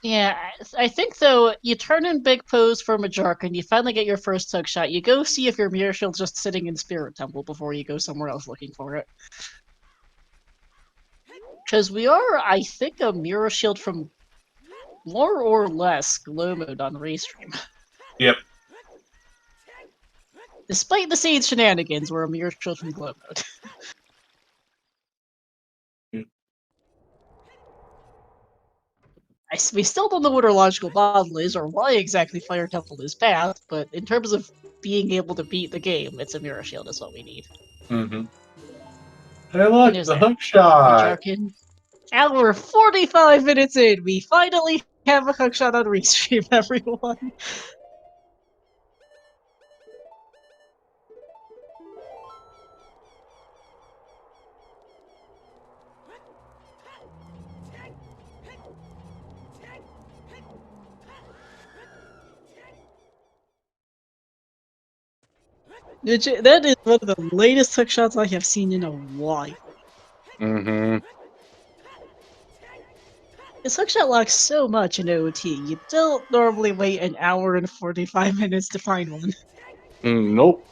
Yeah, I think though you turn in Big Pose for Majorca and you finally get your first hook shot. You go see if your Mirror Shield's just sitting in Spirit Temple before you go somewhere else looking for it. Because we are, I think, a Mirror Shield from more or less Glow Mode on Restream. Yep. Despite the Seed shenanigans, we're a Mirror Shield from Glow Mode. We still don't know what our logical model is or why exactly Fire Temple is path, but in terms of being able to beat the game, it's a Mirror Shield is what we need. Mm-hmm. Hey, look, There's the that. hook shot. Jarkin. Hour 45 minutes in, we finally have a hook shot on Restream, everyone. That is one of the latest hook shots I have seen in a while. Mm-hmm. This hookshot locks so much in OOT, you don't normally wait an hour and 45 minutes to find one. Nope.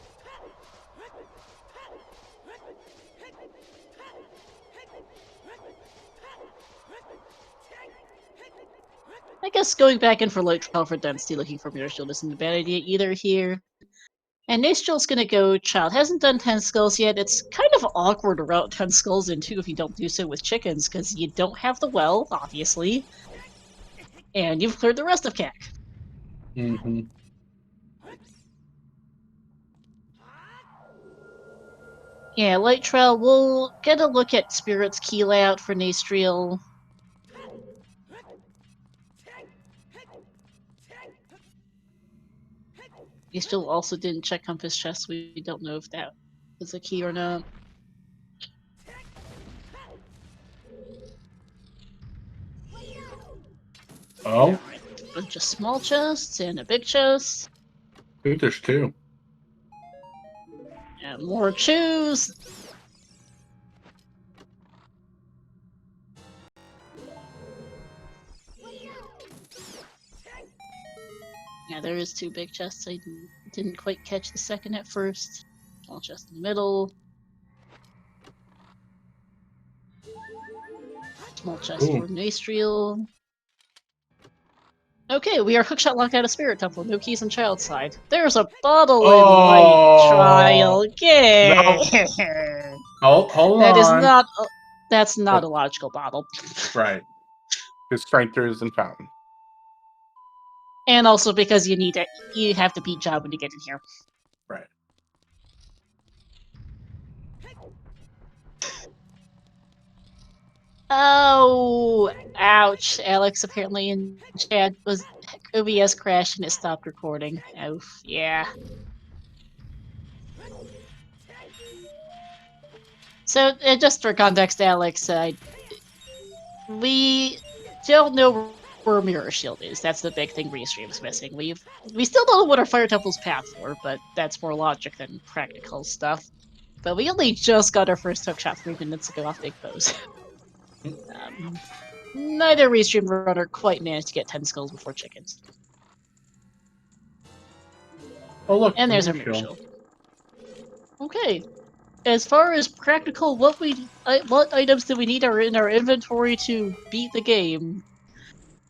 I guess going back in for Light Trial for Density looking for Mirror Shield isn't a bad idea either here. And Nastrel's gonna go Child. Hasn't done 10 skulls yet. It's kind of awkward to route 10 skulls in too if you don't do so with chickens, because you don't have the well, obviously. And you've cleared the rest of CAC. Mm-hmm. Yeah, Light Trail, we'll get a look at Spirit's key layout for Nastriel. Nastriel also didn't check Compass Chest, we don't know if that was a key or not. Oh. A bunch of small chests and a big chest. I think there's two. And more chews. Yeah, there is two big chests. I didn't quite catch the second at first. Small chest in the middle. Small chest for Nastriel. Okay, we are hookshot locked out of Spirit Temple. No keys on Child side. There's a bottle in Light Trial. Yay! No. Hold That is on. not. That's not a logical bottle. Right. Because strength there is in fountain. And also because you have to beat Job when you get in here. Right. Oh, ouch. Alex apparently in chat was OBS crashed and it stopped recording. Oof, yeah. So, just for context, Alex, we don't know where Mirror Shield is. That's the big thing Restream's missing. We still don't know what our Fire Temple's path for, but that's more logic than practical stuff. But we only just got our first hookshot 3 minutes ago off Big Pose. Neither Restream runner quite managed to get 10 skulls before chickens. Oh look, And there's our Mirror Shield. Okay. As far as practical, what items do we need in our inventory to beat the game?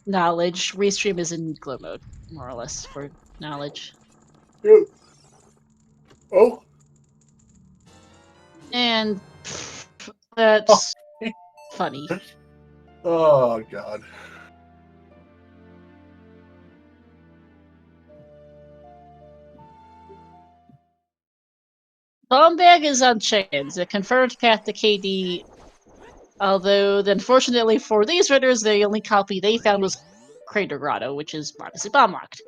Knowledge. Restream is in glow mode, more or less, for knowledge. Oh. And that's funny. Oh god. Bomb bag is on chickens, a confirmed path to KD. Although, unfortunately for these ridders, the only copy they found was Crater Grotto, which is obviously bomb locked.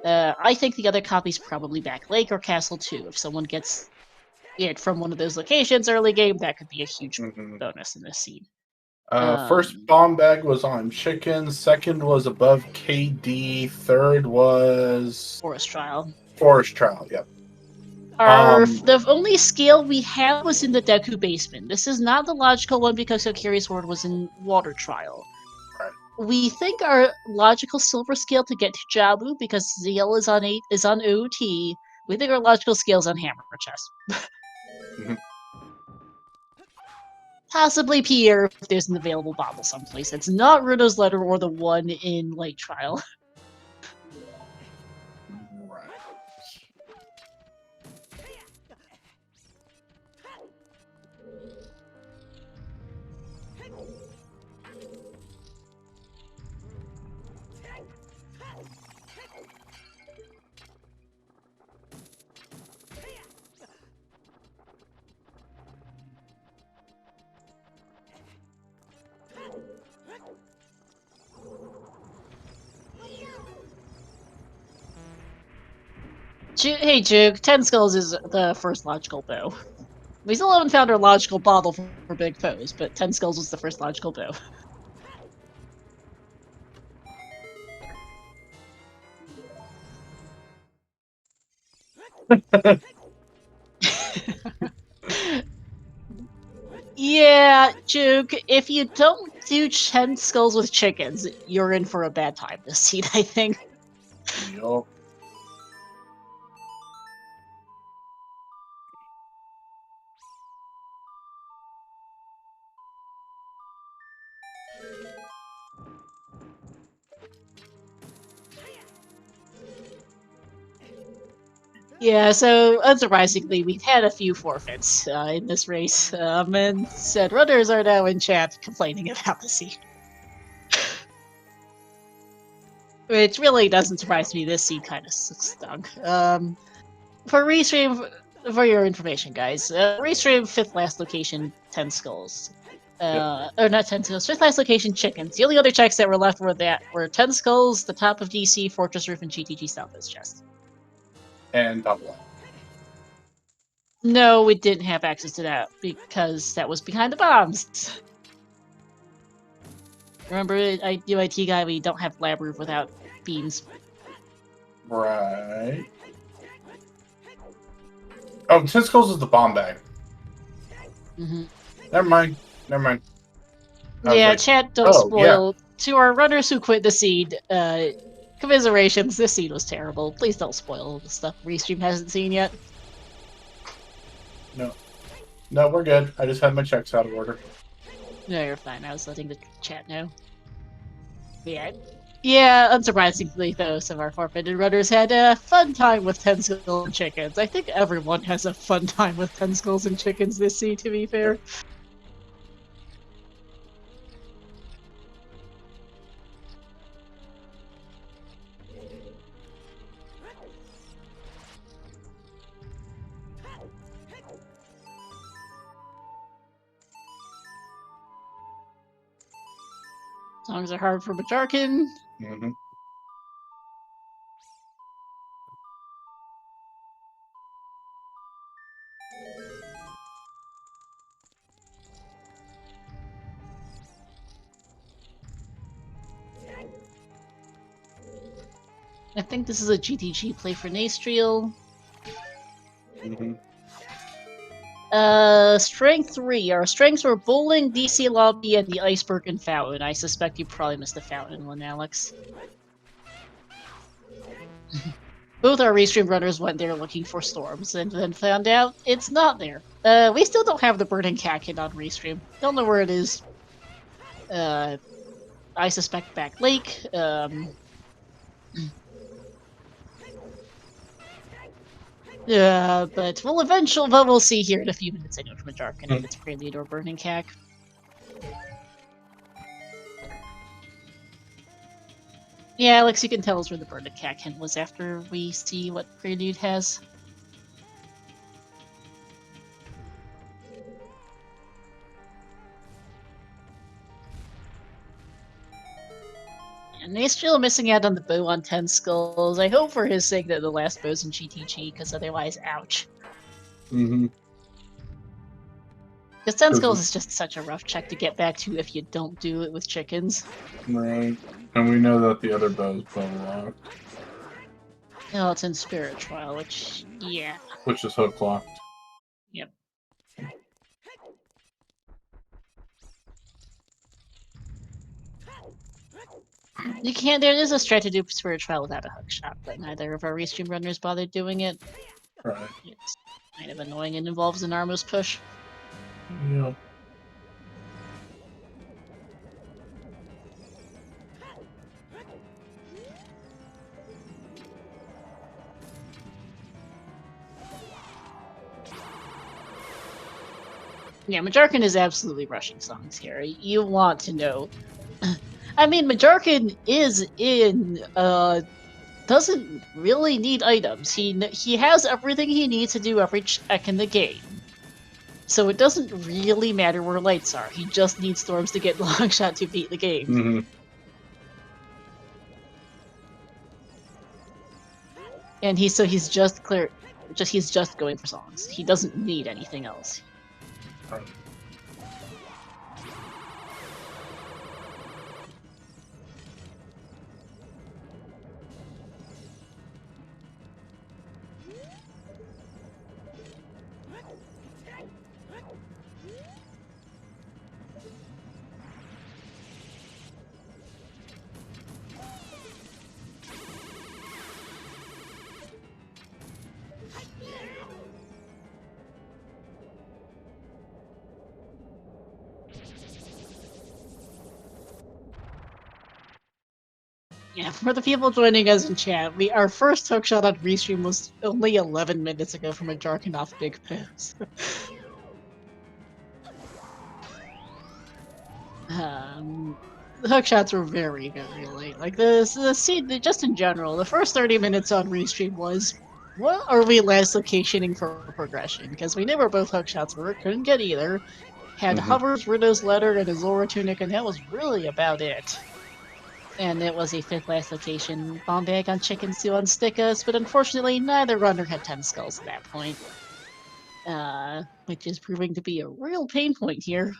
I think the other copy's probably Back Lake or Castle 2. If someone gets it from one of those locations early game, that could be a huge bonus in this scene. First bomb bag was on chicken. Second was above KD. Third was Forest Trial. Forest Trial. Yep. The only scale we have was in the Deku basement. This is not the logical one because Kokiri's Sword was in Water Trial. Right. We think our logical silver scale to get to Jabu, because ZL is on OOT. We think our logical scale is on Hammer Chest. Possibly Pierre if there's an available bottle someplace. It's not Rudo's letter or the one in Light Trial. Right. Hey Juke, 10 Skulls is the first logical bow. We still haven't found our logical bottle for big foes, but 10 Skulls was the first logical bow. Yeah, Juke, if you don't do 10 Skulls with chickens, you're in for a bad time this seed, I think. Yup. Yeah, so unsurprisingly, we've had a few forfeits in this race, and said runners are now in chat complaining about the seed. Which really doesn't surprise me, this seed kind of stunk. For restream, for your information, guys, restream 5th last location, 10 Skulls. Or not 10 Skulls, 5th last location, chickens. The only other checks that were left were 10 Skulls, the top of DC, Fortress Roof, and GTG Southwest Chest. And top left. No, we didn't have access to that because that was behind the bombs. Remember, UIT guy, we don't have lab roof without beams. Right. Oh, 10 Skulls is the bomb bag. Mm-hmm. Never mind. Yeah, like, chat, don't spoil. Yeah. To our runners who quit the seed, commiserations, this seed was terrible. Please don't spoil the stuff Restream hasn't seen yet. No, we're good. I just had my checks out of order. No, you're fine. I was letting the chat know. Yeah, unsurprisingly, though, some of our forfeited runners had a fun time with 10 Skulls and chickens. I think everyone has a fun time with 10 Skulls and chickens this seed, to be fair. Songs are hard for Bajarkin. Mm-hmm. I think this is a GTG play for Nastriel. Mm-hmm. Strength 3. Our strengths were bowling, DC lobby, and the iceberg and fountain. I suspect you probably missed the fountain one, Alex. Both our restream runners went there looking for storms, and then found out it's not there. We still don't have the burning cat kit on restream. Don't know where it is. I suspect back lake. Yeah, but we'll see here in a few minutes, I know, from a Jarkin if it's Prelude or Burning Cack. Yeah, Alex, you can tell us where the Burning Cack hint was after we see what Prelude has. And he's still missing out on the bow on 10 Skulls. I hope for his sake that the last bow's in GTG, because otherwise, ouch. Mm-hmm. Because 10 skulls is just such a rough check to get back to if you don't do it with chickens. Right. And we know that the other bow's bow locked. Oh, it's in Spirit Trial, which, yeah. Which is hook locked. Yep. You can't, there is a strat to do Spirit Trial without a hook shot, but neither of our restream runners bothered doing it. Right. It's kind of annoying and involves an armless push. Yep. Yeah, Majarkin is absolutely rushing songs here. You want to know. I mean, Majarkin is in, doesn't really need items. He has everything he needs to do every check in the game. So it doesn't really matter where lights are. He just needs storms to get Longshot to beat the game. Mm-hmm. And he's just he's just going for songs. He doesn't need anything else. Right. Yeah, for the people joining us in chat, our first hookshot on restream was only 11 minutes ago from a Jarkin off Big Pips. The hookshots were very, very late. Like the scene, just in general, the first 30 minutes on restream was, what are we last locationing for progression? Because we knew where both hookshots were, couldn't get either. Had Hovers, Riddo's Letter, and Azora Tunic, and that was really about it. And it was a 5th last location, bomb bag on Chicken Stew on Stickus, but unfortunately neither runner had 10 skulls at that point. Which is proving to be a real pain point here.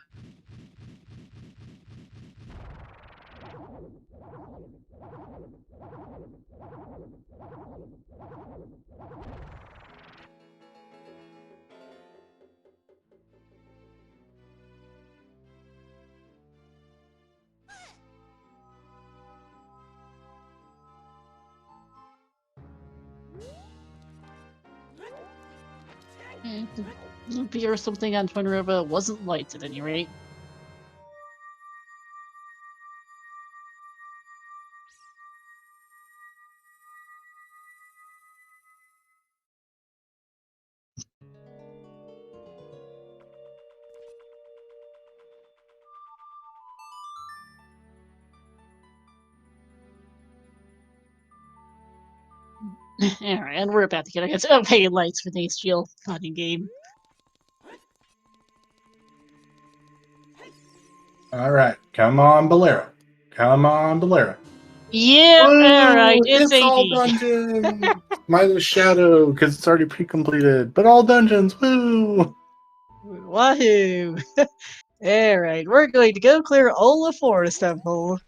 Beer or something on Twin River wasn't lights at any rate. Alright, and we're about to get against paying lights for the SGL fighting game. Alright, come on, Bolero. Come on, Bolero. Yeah, alright, it's all 80. dungeons! Minus Shadow, because it's already pre-completed. But all dungeons, woo! Wahoo! Alright, we're going to go clear all the Forest Temple.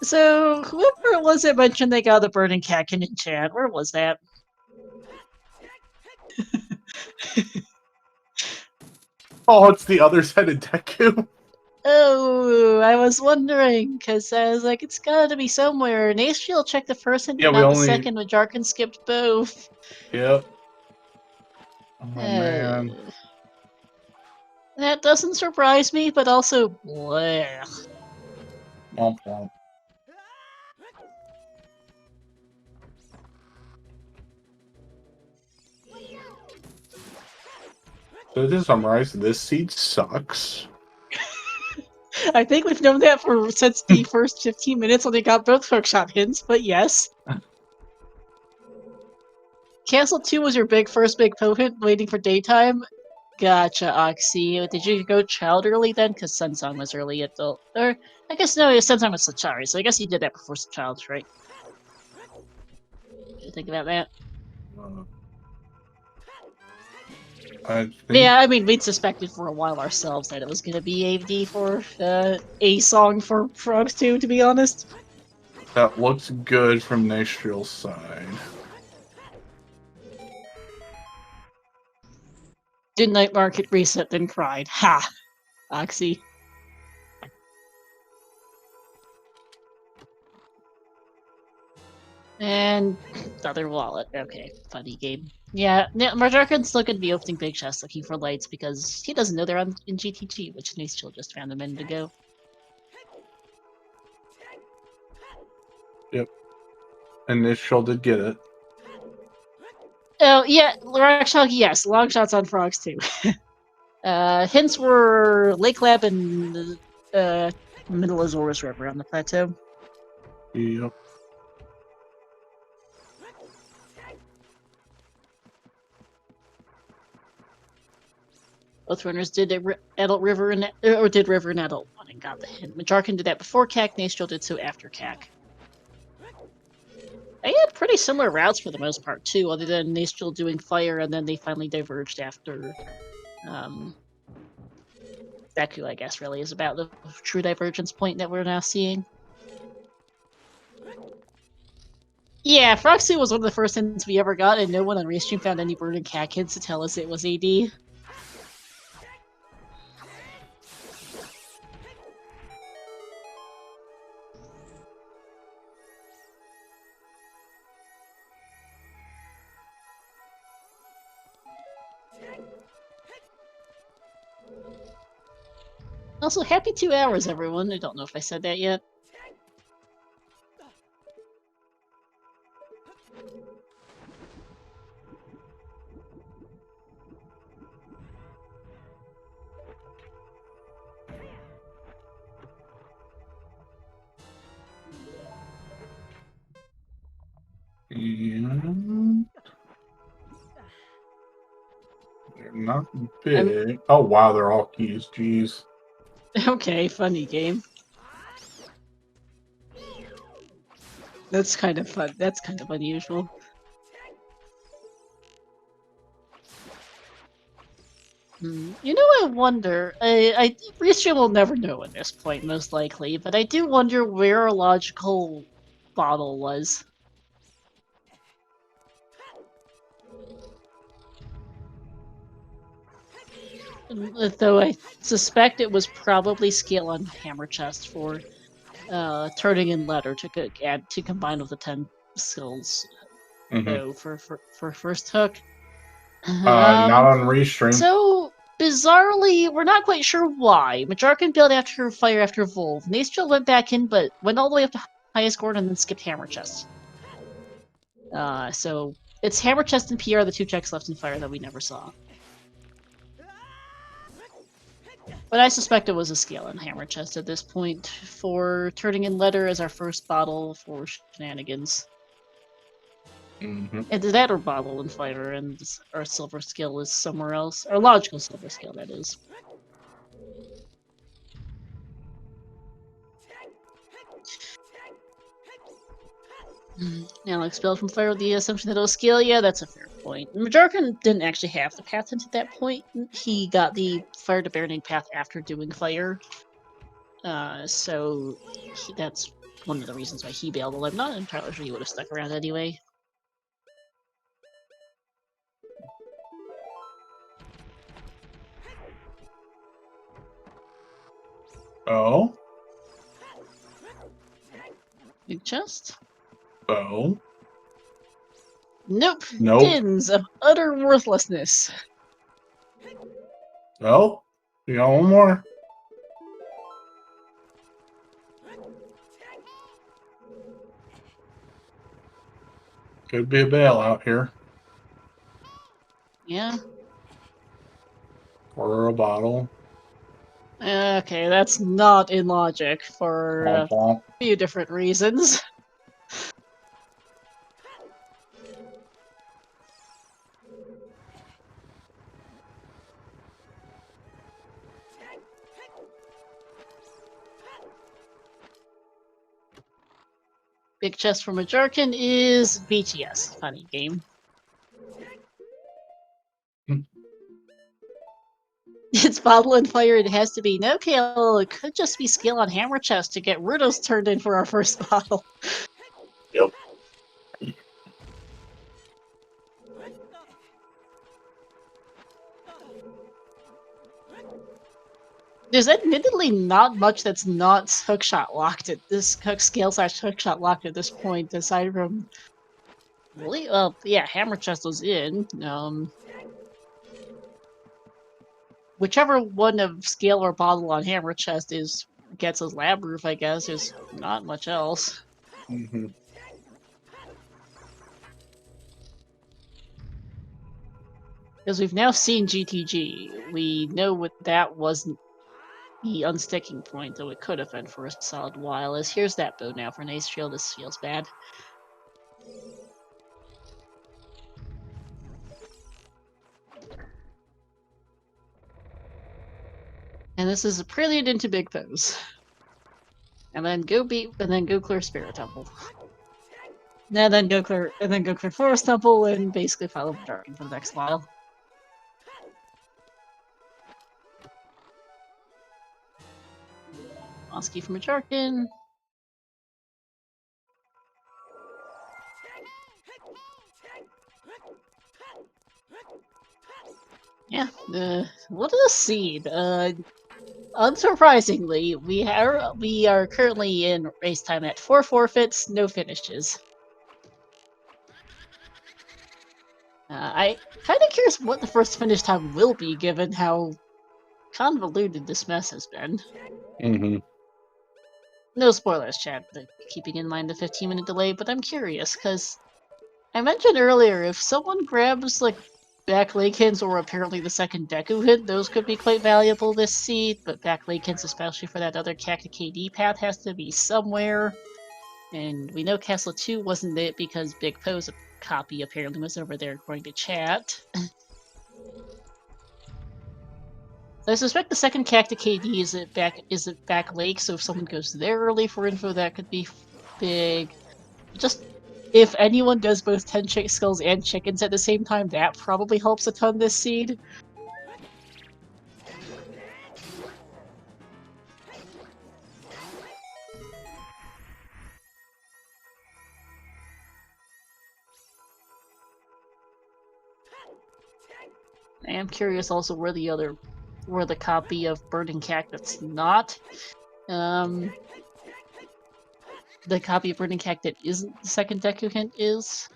So, whoever it was that mentioned they got a burning catkin in chat, where was that? Oh, it's the other side of Deku. Oh, I was wondering, because I was like, it's gotta be somewhere. And Astriel checked the first hint, Yeah, but we not the only- second, but Jarkin skipped both. Yep. Oh, man. That doesn't surprise me, but also, bleh. Womp womp. So to summarize, this seed sucks. I think we've known that since the first 15 minutes when they got both hookshot hints, but yes. Castle 2 was your first big potent, waiting for daytime? Gotcha, Oxy. Did you go child early then? Because Sunsong was early adult. Or, I guess no, Sunsong was Sachari, so I guess you did that before Child's, right? What do you think about that? I think Yeah, I mean, we'd suspected for a while ourselves that it was going to be AD for a song for Frogs 2, to be honest. that looks good from Nastriel's side. Did Night Market reset, then cried. Ha! Oxy. And other wallet. Okay, funny game. Yeah, Marjarkin's still gonna be opening big chests looking for lights because he doesn't know they're in GTG, which Nastiel just found a minute ago. Yep. And Nastriel did get it. Oh, yeah, Rockshog, yes, long shots on Frogs too. Hints were Lake Lab and Middle Azores River on the plateau. Yep. Both runners did Adult River and or did River and Adult one and got the hint. Majarkin did that before CAC. Nastiel did so after CAC. They had pretty similar routes for the most part too, other than Nastiel doing fire and then they finally diverged after. Deku, I guess, really is about the true divergence point that we're now seeing. Yeah, Froxy was one of the first hints we ever got, and no one on Restream found any burning CAC hints to tell us it was AD. Also, happy 2 hours, everyone. I don't know if I said that yet. And they're not big. Oh wow, they're all keys. Jeez. Okay, funny game. That's kind of fun. That's kind of unusual. You know, I wonder. Restream will never know at this point, most likely, but I do wonder where a logical bottle was. Though I suspect it was probably scale on Hammer Chest for turning in letter to add to combine with the 10 skills. Though for first hook. Not on Restream. So bizarrely, we're not quite sure why. Majarkin built after Fire after Volve. Nastiel went back in, but went all the way up to highest score and then skipped Hammer Chest. So it's Hammer Chest and PR, the 2 checks left in Fire that we never saw. But I suspect it was a scale in Hammer Chest at this point for turning in letter as our first bottle for shenanigans. And that or bottle and fire, and our silver skill is somewhere else. Our logical silver skill, that is. Now expelled from fire with the assumption that it was skill. Yeah, that's a fair point. Majarkin didn't actually have the path into that point. He got the fire to burning path after doing fire. So that's one of the reasons why he bailed. I'm not entirely sure he would have stuck around anyway. Oh. Big chest? Oh. Nope. Nope. Dins of utter worthlessness. Oh. You got one more. Could be a bailout here. Yeah. Or a bottle. Okay, that's not in logic for Womp womp. a few different reasons. Big chest from Majarkin is BTS. Funny game. It's bottle and fire. It has to be. No, Kale. It could just be skill on hammer chest to get Rudos turned in for our first bottle. Yep. There's admittedly not much that's not hookshot locked at this scale / hookshot locked at this point, aside from really, yeah, hammer chest was in. Whichever one of scale or bottle on hammer chest gets us lab roof, I guess. There's not much else. Mm-hmm. Because we've now seen GTG. We know what that wasn't the unsticking point, though it could have been for a solid while. As here's that bow now for an ace trail. This feels bad. And this is a prelude into big pose. And then go clear Spirit Temple. And then go clear Forest Temple and basically follow Jarkin for the next while. Oski from a Jarkin. Yeah, what a seed. Unsurprisingly, we are currently in race time at 4 forfeits, no finishes. I kind of curious what the first finish time will be, given how convoluted this mess has been. Mm-hmm. No spoilers, chat, keeping in mind the 15-minute delay, but I'm curious, because I mentioned earlier, if someone grabs, like, back leg hints or apparently the second Deku hint, those could be quite valuable this seed, but back leg hints, especially for that other Cacti KD path, has to be somewhere. And we know Castle 2 wasn't it because Big Po's copy apparently was over there according to chat. I suspect the second Cacti KD is at back lake, so if someone goes there early for info, that could be big. Just if anyone does both 10 skulls and chickens at the same time, that probably helps a ton this seed. I am curious also where the copy of Burning Cact that's not. The copy of Burning Cact that isn't the second Deku hint is.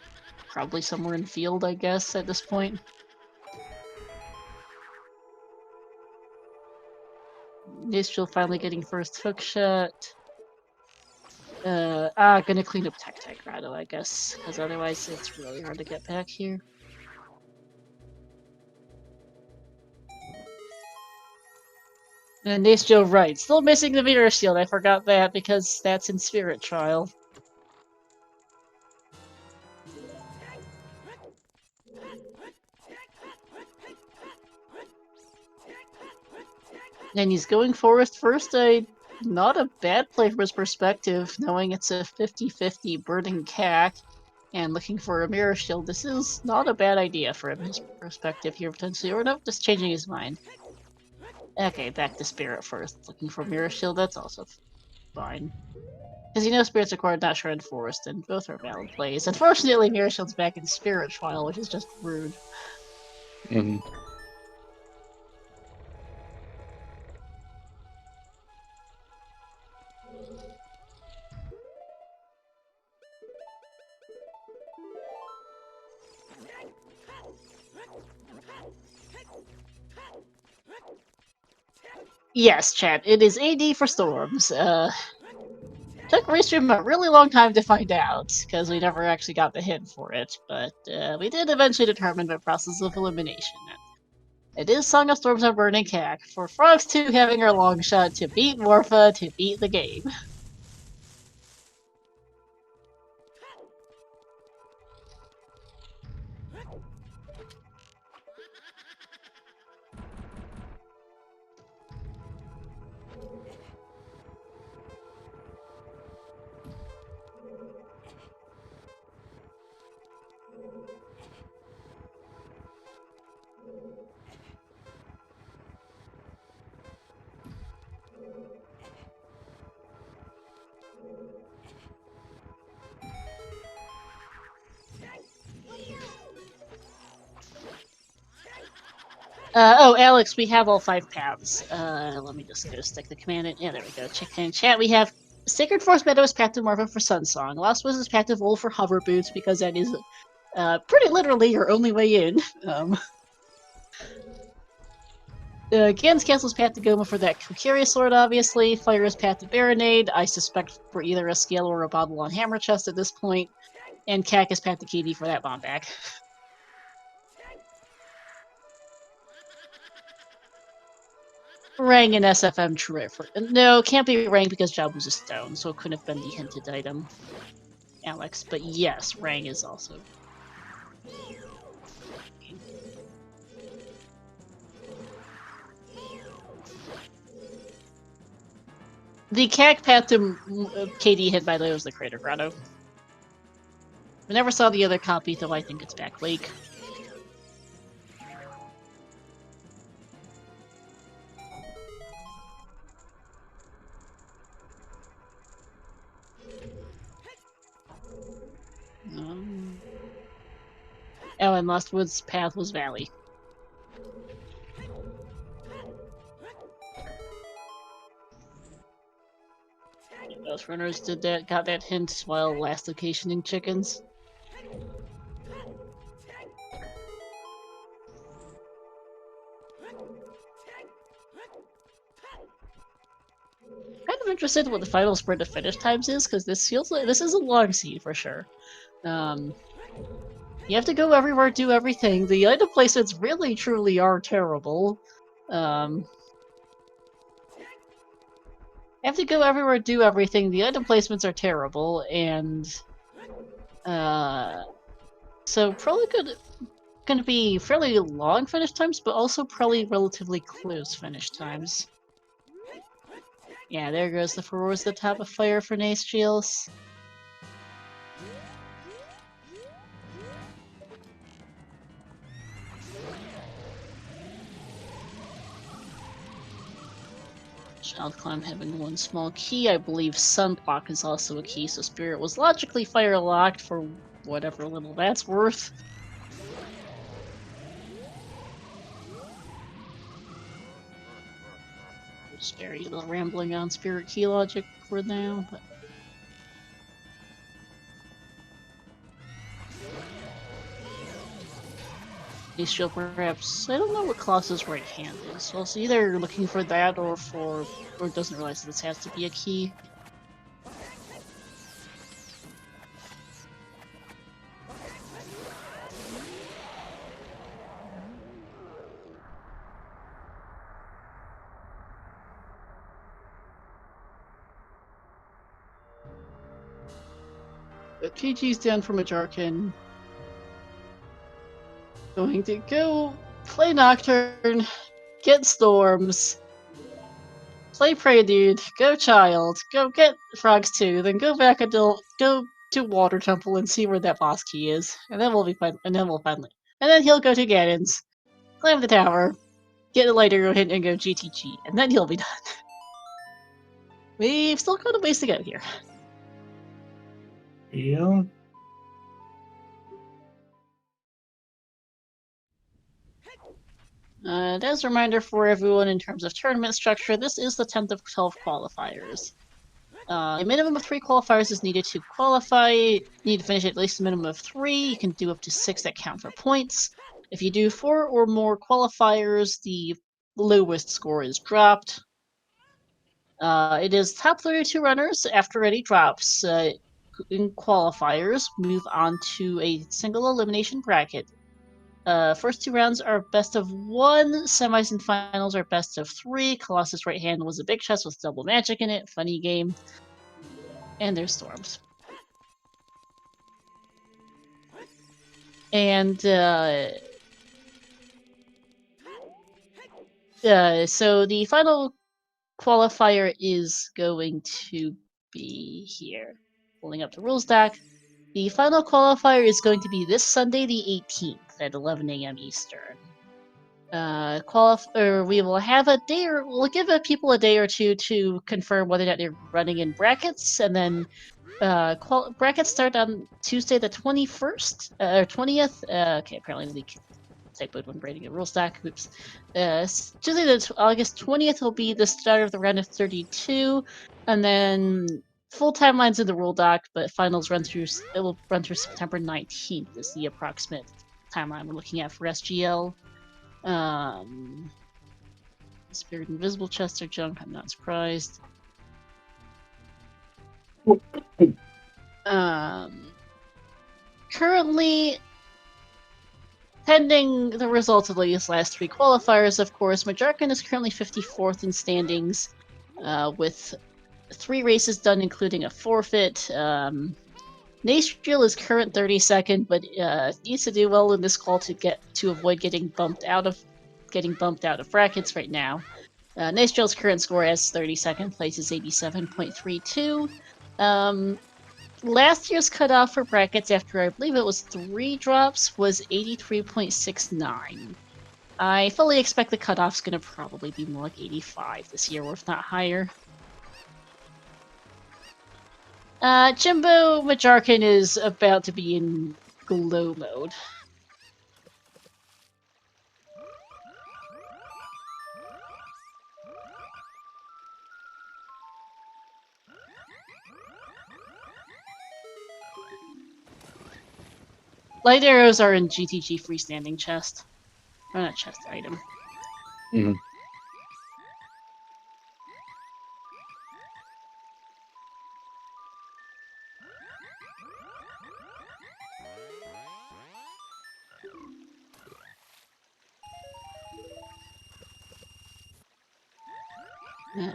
Probably somewhere in field, I guess, at this point. Nistral finally getting first hookshot. Gonna clean up Tech Grotto, I guess, because otherwise it's really hard to get back here. And Nistral, right. Still missing the Mirror Shield, I forgot that, because that's in Spirit Trial. And he's going Forest first. Not a bad play from his perspective, knowing it's a 50-50 Burning Cact and looking for a Mirror Shield. This is not a bad idea for him, his perspective here, potentially. Or no, just changing his mind. Okay, back to Spirit first. Looking for Mirror Shield, that's also fine. Because you know Spirit's required, not Shred Forest, and both are valid plays. Unfortunately, Mirror Shield's back in Spirit Trial, which is just rude. Mm-hmm. Yes, chat, it is AD for Storms. Took Restream a really long time to find out, because we never actually got the hint for it, but we did eventually determine by process of elimination. It is Song of Storms on Burning Cact, for Frogs 2 having her long shot to beat Morpha to beat the game. Oh, Alex, we have all 5 paths. Let me just go stick the command in. Yeah, there we go. Check in chat. We have Sacred Forest Meadows path to Marva for Sunsong. Lost Woods path to Vol for Hover Boots, because that is pretty literally your only way in. Gans Castle's path to Goma for that Kokiri sword, obviously. Fire's path to Baronade, I suspect for either a scale or a bottle on Hammer Chest at this point. And Cactus path to KD for that bomb back. Rang and SFM true. No, can't be Rang because Jabu's a stone, so it couldn't have been the hinted item, Alex. But yes, Rang is also. The Cac path to KD hit by the way was the Crater Grotto. I never saw the other copy, though I think it's Back Lake. Oh, and Lost Woods' path was Valley. Those runners got that hint while last locationing chickens. Kind of interested in what the final sprint to finish times is, because this feels like this is a long seed for sure. You have to go everywhere, do everything. The item placements really, truly are terrible. You have to go everywhere, do everything. The item placements are terrible, and so probably gonna be fairly long finish times, but also probably relatively close finish times. Yeah, there goes the Furores the top of fire for Nace Shields. Child Climb having one small key. I believe Sunblock is also a key, so Spirit was logically fire locked for whatever little that's worth. Just very little rambling on Spirit key logic for now, but. Shield perhaps. I don't know what Colossus' right hand is, so it's either looking for that or doesn't realize that this has to be a key. But GG's down from a Jarkin. Going to go play Nocturne, get Storms, play Prelude, go Child, go get Frogs 2, then go back go to Water Temple and see where that boss key is, and then we'll be fine. And then he'll go to Ganon's, climb the tower, get a light arrow hit, and go GTG, and then he'll be done. We've still got a ways to go here. Yeah. As a reminder for everyone in terms of tournament structure, this is the 10th of 12 qualifiers. A minimum of 3 qualifiers is needed to qualify. You need to finish at least a minimum of 3. You can do up to 6 that count for points. If you do 4 or more qualifiers, the lowest score is dropped. It is top 32 runners after any drops in qualifiers move on to a single elimination bracket. First 2 rounds are best of 1, semis and finals are best of 3. Colossus' right hand was a big chest with double magic in it, funny game. And there's Storms. And so the final qualifier is going to be here. Pulling up the rules doc. The final qualifier is going to be this Sunday, the 18th at 11 a.m. Eastern. We will have we'll give people a day or two to confirm whether or not they're running in brackets, and then brackets start on Tuesday the 21st or 20th. Okay, apparently the typoed when writing a rule stack. Oops. Tuesday, August 20th will be the start of the round of 32, and then full timelines in the rule doc, but finals will run through September 19th is the approximate timeline we're looking at for SGL. Spirit Invisible chests are junk, I'm not surprised. Currently, pending the results of these last 3 qualifiers, of course, Majarkin is currently 54th in standings, with 3 races done, including a forfeit. Nastriel is current 32nd, but needs to do well in this call to avoid getting bumped out of brackets right now. Nastriel's current score as 32nd place is 87.32. Last year's cutoff for brackets, after I believe it was 3 drops, was 83.69. I fully expect the cutoff's going to probably be more like 85 this year, or if not higher. Jimbo Majarkin is about to be in glow mode. Light arrows are in GTG freestanding chest. Or not chest, item. Mm-hmm.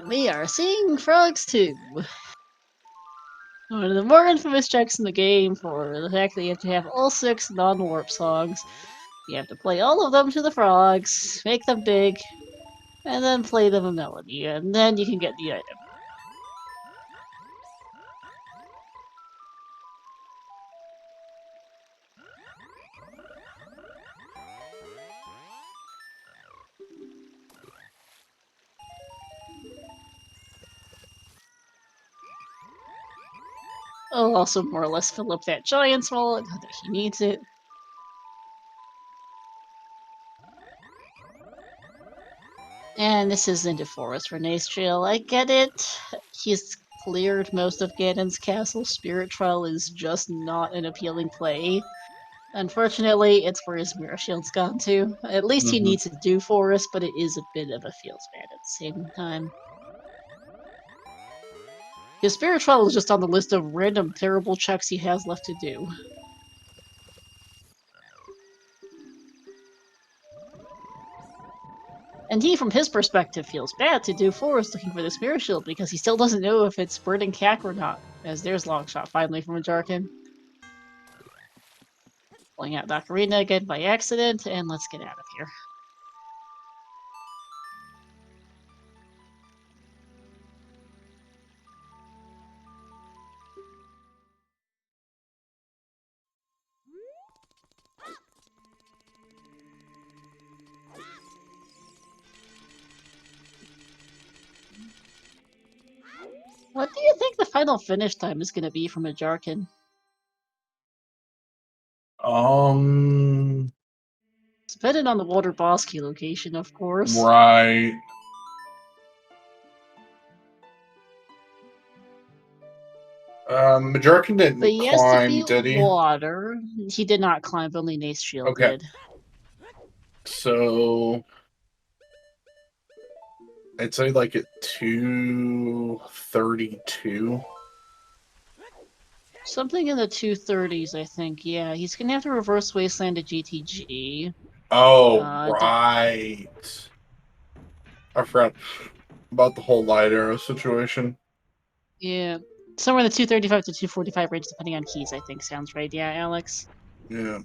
We are seeing frogs too. One of the more infamous checks in the game for the fact that you have to have all 6 non-warp songs. You have to play all of them to the frogs, make them big, and then play them a melody, and then you can get the item. I'll also more or less fill up that giant's wallet, not that he needs it. And this is into Forest for Nastriel. I get it. He's cleared most of Ganon's castle. Spirit Trial is just not an appealing play. Unfortunately, it's where his Mirror Shield's gone to. At least he needs to do Forest, but it is a bit of a feels bad at the same time. His Spirit Trial is just on the list of random terrible checks he has left to do. And he, from his perspective, feels bad to do Forest looking for the Spirit Shield because he still doesn't know if it's Burning Cack or not, as there's Longshot finally from a Jarkin. Pulling out Ocarina again by accident, and let's get out of here. What do you think the final finish time is going to be from a Jarkin? It's dependent on the Water Boss Key location, of course. Right. Majarkin didn't But he has to climb, beat did he? water. He did not climb, only Nastriel did. So I'd say like at 232. Something in the 230s, I think. Yeah, he's gonna have to reverse Wasteland to GTG. Oh, right. I forgot about the whole light arrow situation. Yeah, somewhere in the 235 to 245 range, depending on keys, I think sounds right. Yeah, Alex? Yeah.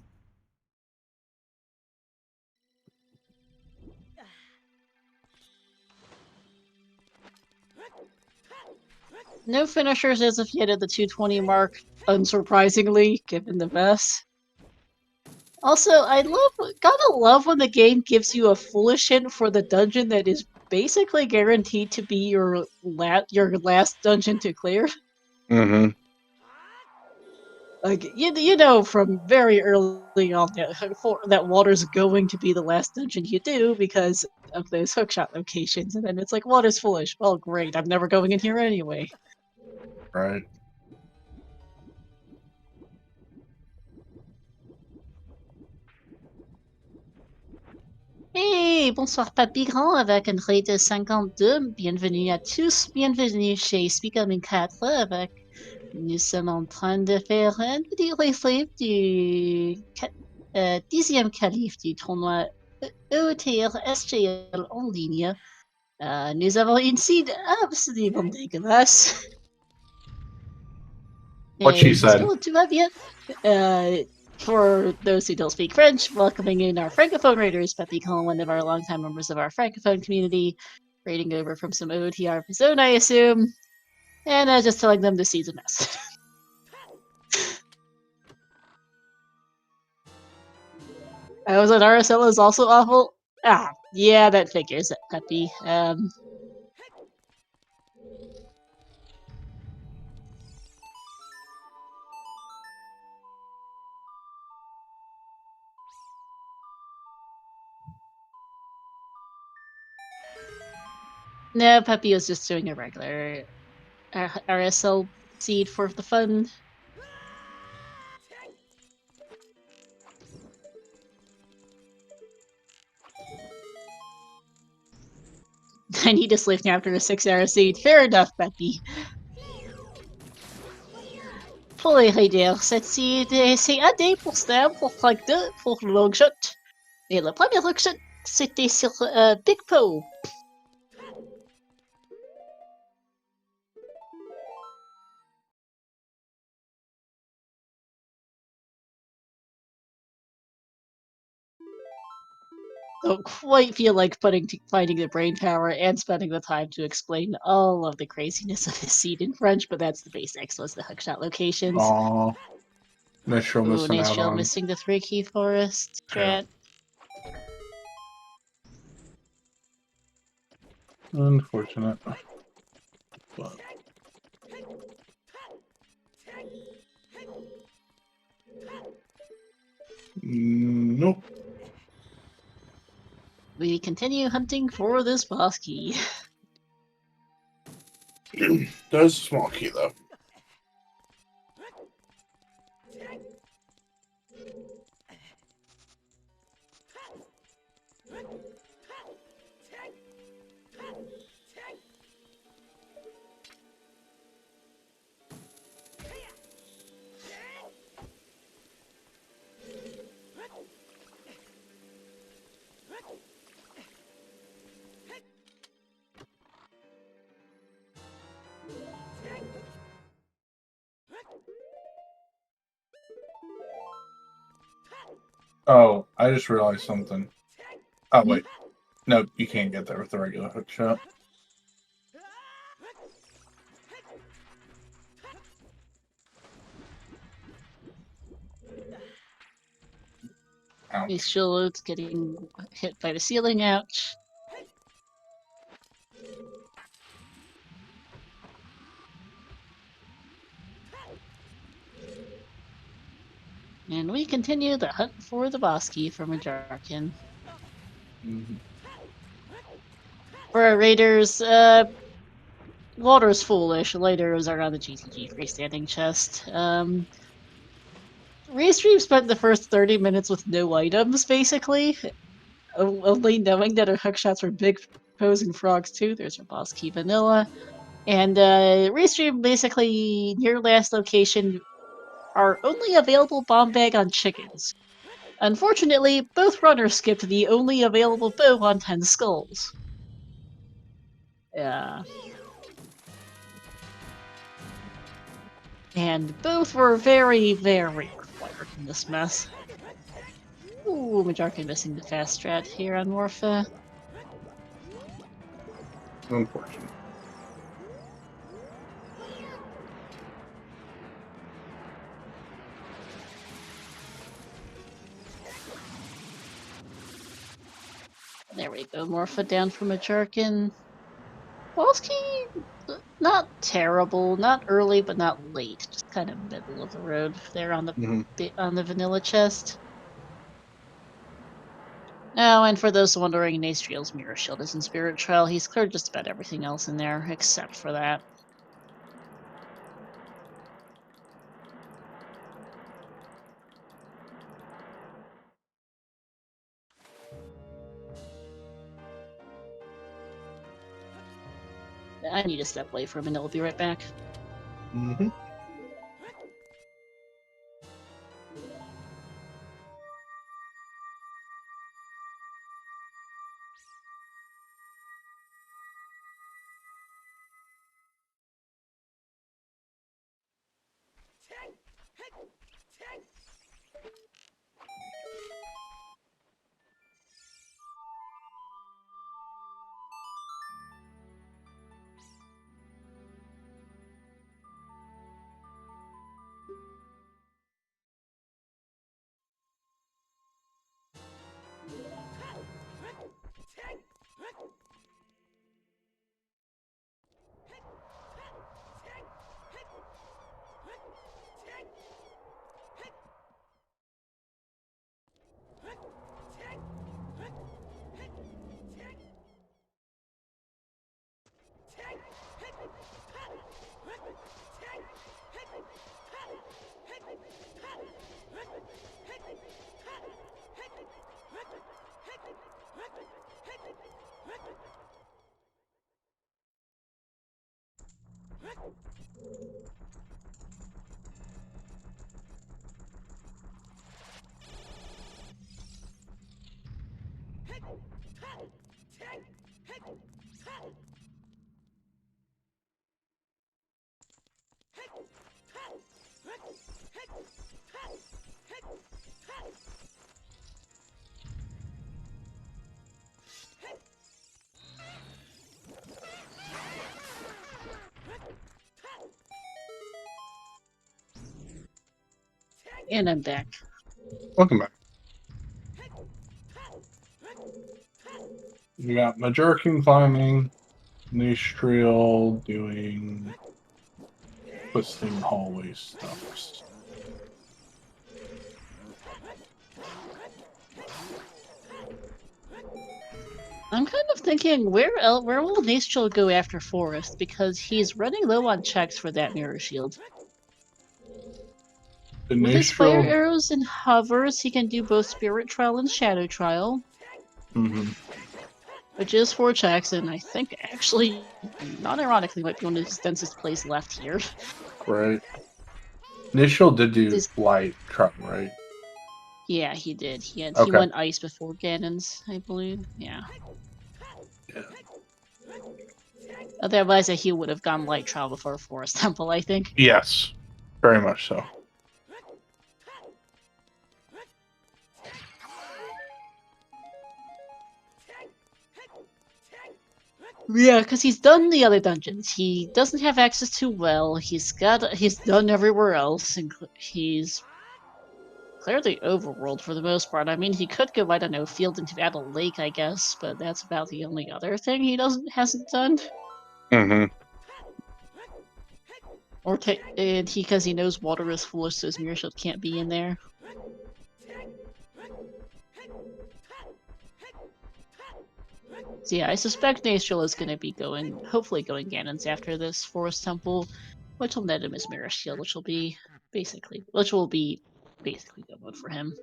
No finishers as of yet at the 220 mark, unsurprisingly, given the mess. Also, gotta love when the game gives you a foolish hint for the dungeon that is basically guaranteed to be your last dungeon to clear. Mm-hmm. Like, you know from very early on that water's going to be the last dungeon you do because of those hookshot locations, and then it's like, water's foolish. Well, great, I'm never going in here anyway. Right. Hey, bonsoir Papy Grand avec un rate de 52. Bienvenue à tous, bienvenue chez Speedgaming 4 avec... Nous sommes en train de faire un petit replay du 10e qualif du tournoi OOT SGL en ligne. Nous avons une seed absolument dégueulasse. What she Et said. sinon, tout va bien. For those who don't speak French, welcoming in our Francophone raiders, Pepe Con, one of our longtime members of our Francophone community, raiding over from some OOTR zone, I assume, and just telling them the seed's a mess. I was on RSL is also awful. Ah, yeah, that figures, Peppy. No, Peppy was just doing a regular RSL seed for the fun. I need to sleep after a 6-hour seed. Fair enough, Peppy. Pour les raiders, cette seed, c'est AD pour Stab, pour Flag 2, pour Longshot. Et le premier Longshot, c'était sur Big Po. Don't quite feel like finding the brain power and spending the time to explain all of the craziness of this seed in French, but that's the basics, was the hookshot locations. Aw. Nitro Ooh, missing out Nitro on. missing the 3 key forest strat. Unfortunate. But... Nope. We continue hunting for this boss key. There's a small key, though. Oh, I just realized something. Oh, wait. No, you can't get there with the regular hook shot. Ouch. These shields getting hit by the ceiling, ouch. And we continue the hunt for the boss key for Majarkin. Mm-hmm. For our raiders, water's foolish. Later are on the GTG freestanding chest. Restream spent the first 30 minutes with no items, basically. Only knowing that our hookshots were big posing frogs too. There's our boss key vanilla. And Restream basically, near last location, are only available bomb bag on chickens. Unfortunately, both runners skipped the only available bow on 10 skulls. Yeah. And both were very, very required in this mess. Ooh, Majarkin missing the fast strat here on Morpha. Unfortunate. There we go, Morpha down for Majarkin. Wolski, not terrible, not early, but not late. Just kind of middle of the road there on the Mm-hmm. vanilla chest. Oh, and for those wondering, Nastriel's Mirror Shield is in Spirit Trail. He's cleared just about everything else in there, except for that. I need to step away for a minute. I'll be right back. Mm-hmm. And I'm back. Welcome back. We got Majorcan climbing, Nastriel doing twisting hallway stuff. I'm kind of thinking, where will Nastriel go after Forest? Because he's running low on checks for that Mirror Shield. With his fire arrows and hovers, he can do both Spirit Trial and Shadow Trial. Mm-hmm. Which is 4 checks, and I think actually, not ironically, might be one of his densest plays left here. Right. Nastriel did do light truck, right? Yeah, he did. He Okay. went ice before Ganon's, I believe. Yeah. Otherwise, he would have gone light trial before Forest Temple, I think. Yes, very much so. Yeah, because he's done the other dungeons. He doesn't have access to well. He's done everywhere else, and he's cleared the overworld for the most part. I mean, he could go, I don't know, field into Battle Lake, I guess, but that's about the only other thing he hasn't done. Mm-hmm. Or and because he knows water is foolish, so his mirror shield can't be in there. So yeah, I suspect Nastriel is going to be hopefully going Ganon's after this Forest Temple, which will net him his mirror shield, which will be basically good for him.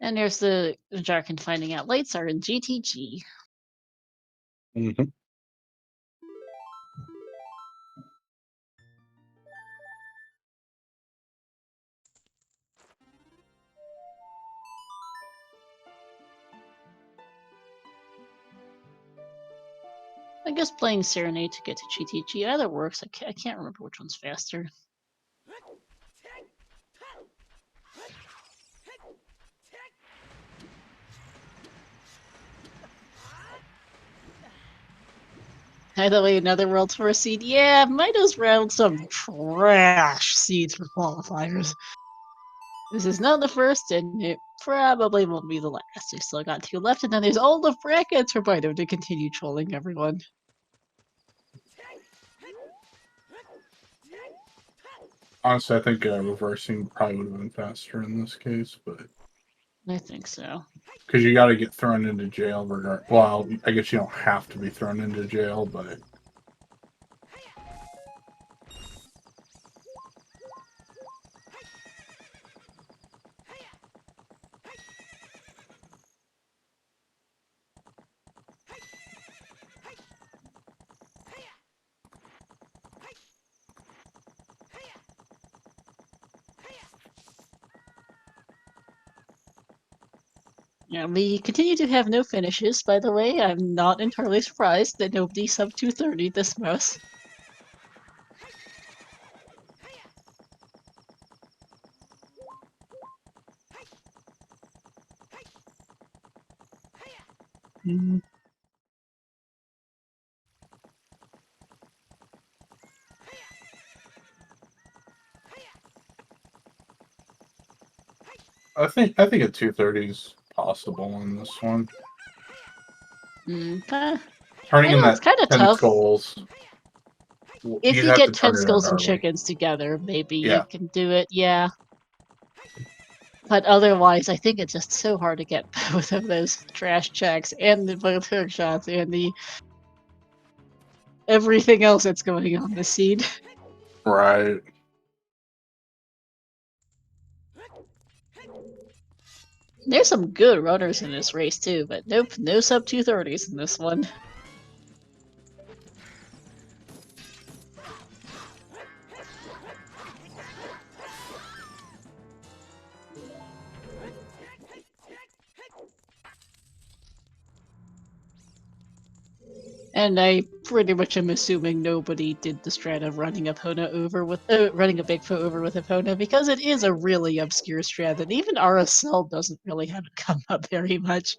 And there's the Jarkin finding out lights are in GTG. Mm-hmm. I guess playing Serenade to get to GTG either works. I can't remember which one's faster. Either way, another World Tour seed. Yeah, might as well some trash seeds for qualifiers. This is not the first, and it probably won't be the last. We've still got 2 left, and then there's all the brackets for Bido to continue trolling everyone. Honestly, I think reversing probably would have been faster in this case, but I think so. because you got to get thrown into jail. Well, I guess you don't have to be thrown into jail, but Yeah, we continue to have no finishes, by the way. I'm not entirely surprised that nobody sub 230 this mouse. I think a 230 is possible in this one. Turning I in know, it's that kind of 10 tough. skulls. If You'd you have to get 10 turn it in skulls and early. chickens together, maybe you Yeah. can do it, yeah. But otherwise, I think it's just so hard to get both of those trash checks and the both hook shots and the everything else that's going on this scene. Right. There's some good runners in this race too, but nope, no sub 230s in this one. And I pretty much am assuming nobody did the strat of running Epona over with running a Bigfoot over with Epona because it is a really obscure strat and even RSL doesn't really have it come up very much.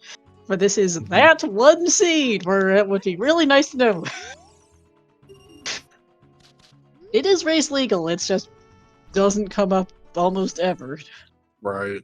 But this is that one seed where it would be really nice to know. It is race legal, it's just doesn't come up almost ever. Right.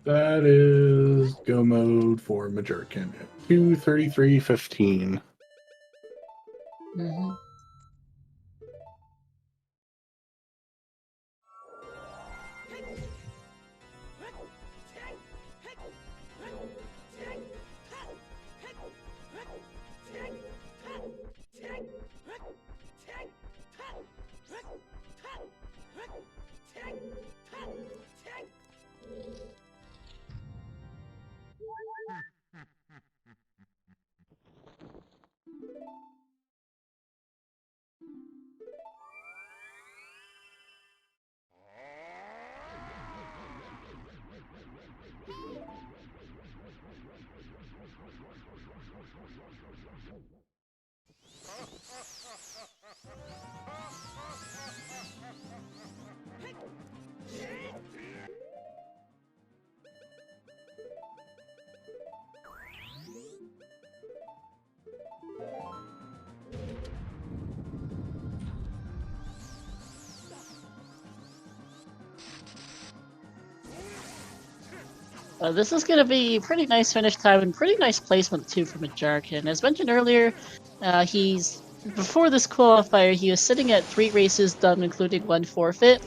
That is go mode for Majorcan at 2:33:15. Mm-hmm. This is going to be pretty nice finish time and pretty nice placement too from Majorcan. As mentioned earlier, before this qualifier, he was sitting at 3 races done, including 1 forfeit,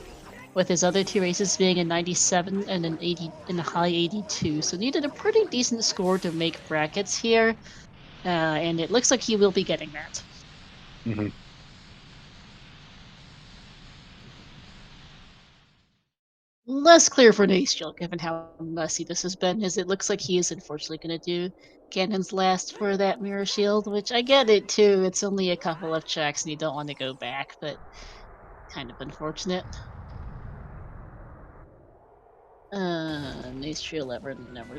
with his other 2 races being a 97 and an 80 and a high 82. So needed a pretty decent score to make brackets here, and it looks like he will be getting that. less clear for Nastiel, given how messy this has been, as it looks like he is unfortunately going to do Ganon's last for that Mirror Shield, which I get it too. It's only a couple of checks and you don't want to go back, but kind of unfortunate. Nastiel ever never.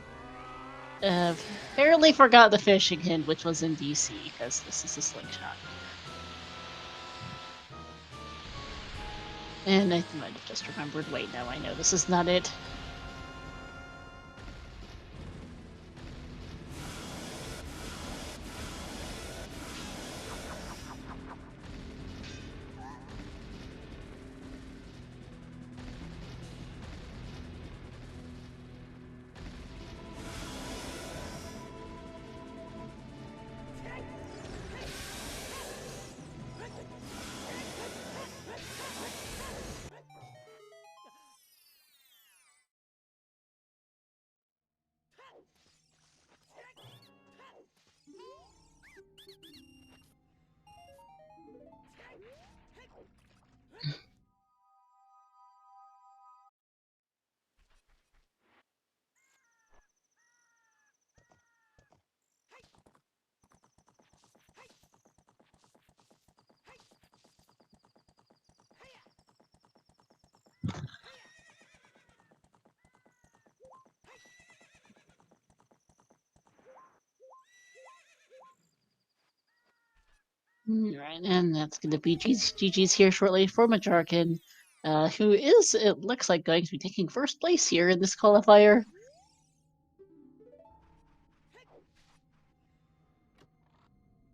Apparently forgot the fishing hint, which was in DC, because this is a slingshot. And I might have just remembered. Wait, no, I know this is not it. Right, and that's going to be GG's here shortly for Majarkin, who is, it looks like, going to be taking first place here in this qualifier.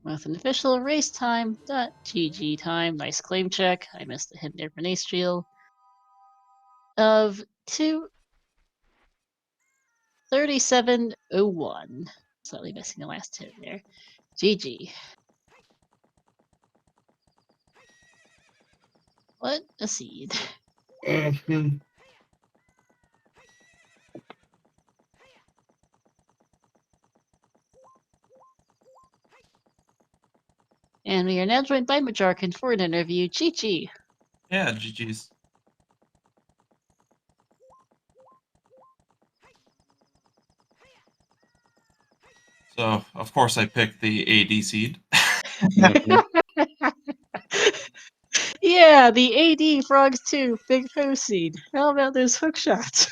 With an official race time, .gg time, nice claim check, I missed the hint there for Nastriel, of 2:37:01. Slightly missing the last hit there. GG. What a seed. And we are now joined by Majarkin for an interview. GG. Yeah, GG's. So, of course, I picked the AD seed. Yeah, the AD Frogs 2 Big Pro seed. How about those hook shots?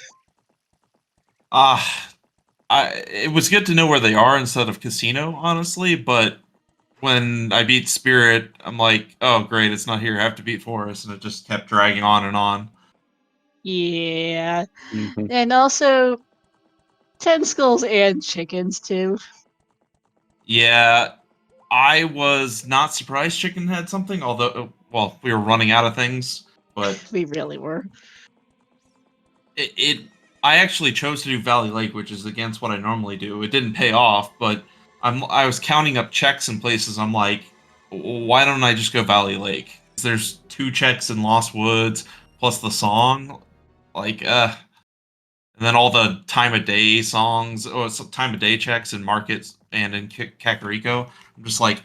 It was good to know where they are instead of Casino, honestly, but when I beat Spirit, I'm like, oh, great, it's not here. I have to beat Forest, and it just kept dragging on and on. Yeah. And also, 10 skulls and chickens, too. Yeah, I was not surprised Chicken had something, although, well, we were running out of things, but We really were. I actually chose to do Valley Lake, which is against what I normally do. It didn't pay off, but I was counting up checks in places. I'm like, why don't I just go Valley Lake? There's 2 checks in Lost Woods plus the song, and then all the time of day songs, time of day checks in Markets and in Kakariko. I'm just like,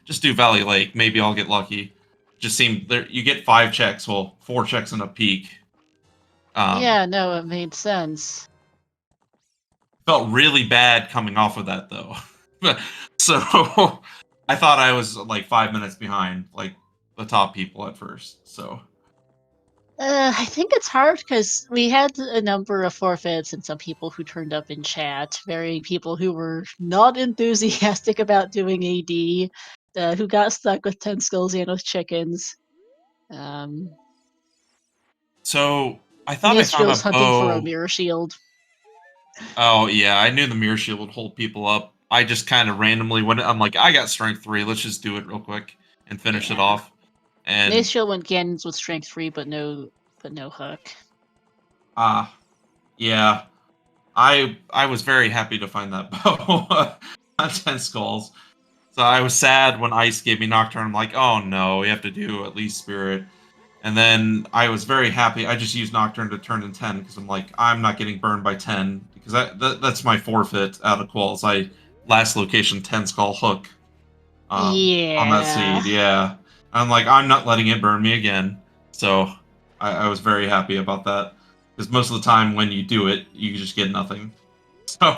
just do Valley Lake. Maybe I'll get lucky. Just seemed there. You get 5 checks, well, 4 checks in a peak. Yeah, no, it made sense. Felt really bad coming off of that though. So I thought I was like 5 minutes behind like the top people at first. So I think it's hard because we had a number of forfeits and some people who turned up in chat, very people who were not enthusiastic about doing AD, who got stuck with 10 skulls and with chickens. So I thought I found Nastriel's a hunting for a bow. mirror shield. Oh yeah, I knew the mirror shield would hold people up. I just kind of randomly went. I'm like, I got strength 3. Let's just do it real quick and finish it Yeah. off. And Nastriel went Ganon's with strength 3, but no hook. yeah, I was very happy to find that bow on 10 skulls. So I was sad when Ice gave me Nocturne. I'm like, oh no, we have to do at least Spirit. And then I was very happy. I just used Nocturne to turn in 10 because I'm like, I'm not getting burned by 10 because that's my forfeit out of Quals. Last location 10 skull hook on that Yeah. seed. Yeah. I'm like, I'm not letting it burn me again. So I was very happy about that. Because most of the time when you do it, you just get nothing. So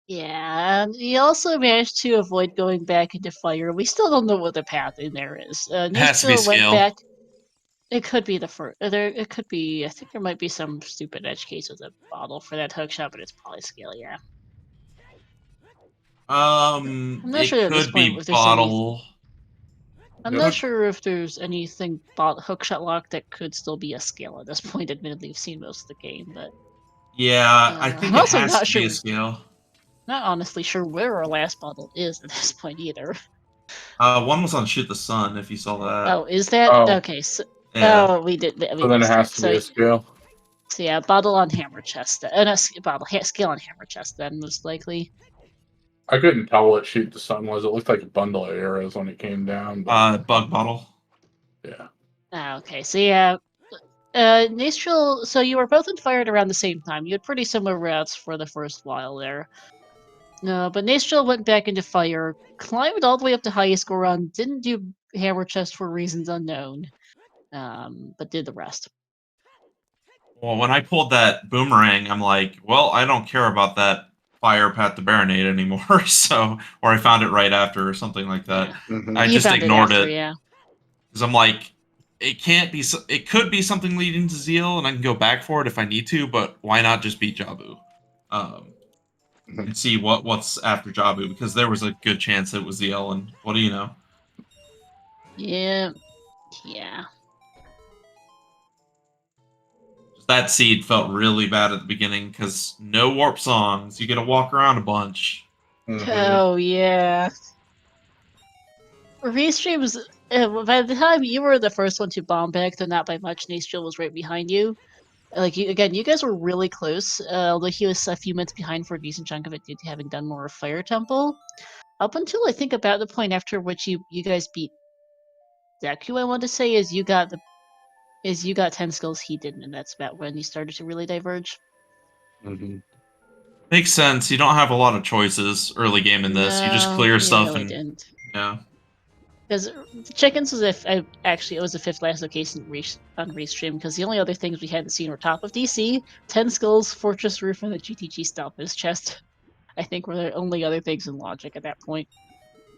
Yeah, and he also managed to avoid going back into fire. We still don't know what the path in there is. it has to be Nistral went scale. back. It could be the first. There, it could be. I think there might be some stupid edge case with a bottle for that hook shot, but it's probably scale. Yeah, I'm not It sure at this could point be if there's any. bottle. I'm not sure if there's anything hook shot lock that could still be a scale at this point. Admittedly, we've seen most of the game, but Yeah, I I'm think it also has not to be sure. a scale. Not honestly sure where our last bottle is at this point either. One was on Shoot the Sun, if you saw that. Oh, is that Oh. okay? So, Yeah. oh, we did. We So then it missed has it. to be a scale. So yeah, bottle on hammer chest. No, scale on hammer chest. Then most likely. I couldn't tell what Shoot the Sun was. It looked like a bundle of arrows when it came down. But, Bug bottle. yeah. Ah, okay. So yeah, Nastral. So you were both in fire at around the same time. You had pretty similar routes for the first while there. No, but Nastral went back into fire, climbed all the way up to highest score run, didn't do hammer chest for reasons unknown, but did the rest. Well, when I pulled that boomerang, I'm like, well, I don't care about that fire path to Baronade anymore. So, or I found it right after, or something like that. Yeah. I You just found it ignored after, it yeah. because I'm like, it can't be. It could be something leading to Zeal, and I can go back for it if I need to. But why not just beat Jabu, and see what's after Jabu? Because there was a good chance it was Zeal, and what do you know? Yeah. Yeah. That seed felt really bad at the beginning because no warp songs. You get to walk around a bunch. Oh yeah. Restreams. By the time you were the first one to bomb back, though not by much, Nastral was right behind you. Like you again, you guys were really close. Although he was a few minutes behind for a decent chunk of it due to having done more of Fire Temple. Up until I think about the point after which you guys beat Deku, I want to say you got 10 skills, he didn't, and that's about when you started to really diverge. Makes sense. You don't have a lot of choices early game in this. You just No, clear you stuff really and didn't. yeah. Because chickens was actually it was the fifth last location on Restream because the only other things we hadn't seen were top of DC, 10 skulls, Fortress Roof, and the GTG Stalpus chest. I think were the only other things in Logic at that point.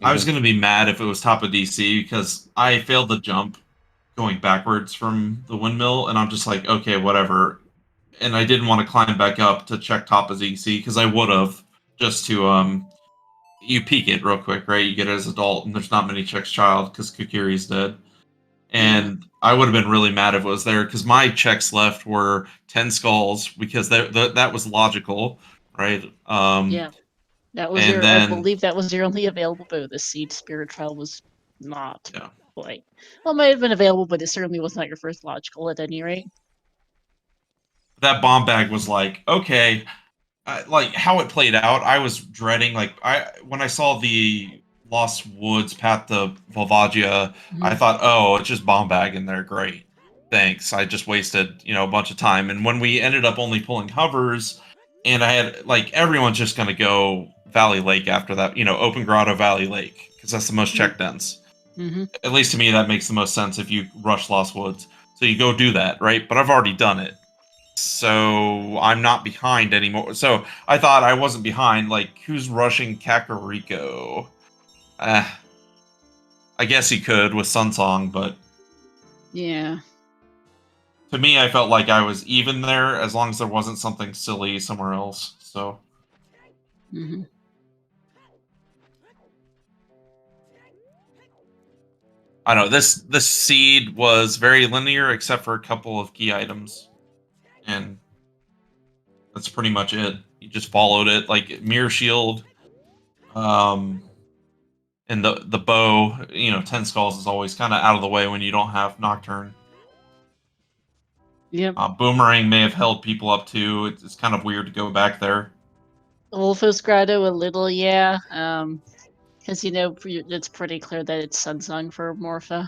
I was gonna be mad if it was top of DC because I failed the jump going backwards from the windmill, and I'm just like, okay, whatever. And I didn't want to climb back up to check top of DC because I would have just to you peek it real quick, right? You get it as adult, and there's not many checks child because Kokiri's dead. And I would have been really mad if it was there because my checks left were 10 skulls because that was logical, right? Yeah, that was And your. I then believe that was your only available bonus seed. Spirit Trial was not yeah, quite. Well, it might have been available, but it certainly was not your first logical at any rate. that bomb bag was like, okay, like how it played out. I was dreading like when I saw the Lost Woods path to Volvagia, I thought, oh, it's just bomb bag in there. Great, thanks. I just wasted a bunch of time. And when we ended up only pulling hovers, and I had like everyone's just gonna go Valley Lake after that, Open Grotto Valley Lake because that's the most check dense. At least to me, that makes the most sense if you rush Lost Woods. So you go do that, right? But I've already done it. So I'm not behind anymore. So I thought I wasn't behind. Like, who's rushing Kakariko? I guess he could with Sunsong, but Yeah. to me, I felt like I was even there as long as there wasn't something silly somewhere else. So I don't know. This seed was very linear except for a couple of key items, and that's pretty much it. You just followed it like Mirror Shield. And the bow, 10 skulls is always kind of out of the way when you don't have Nocturne. Yep. Boomerang may have held people up too. It's kind of weird to go back there. Wolfos Grotto a little, yeah. Because it's pretty clear that it's Sunsong for Morpha.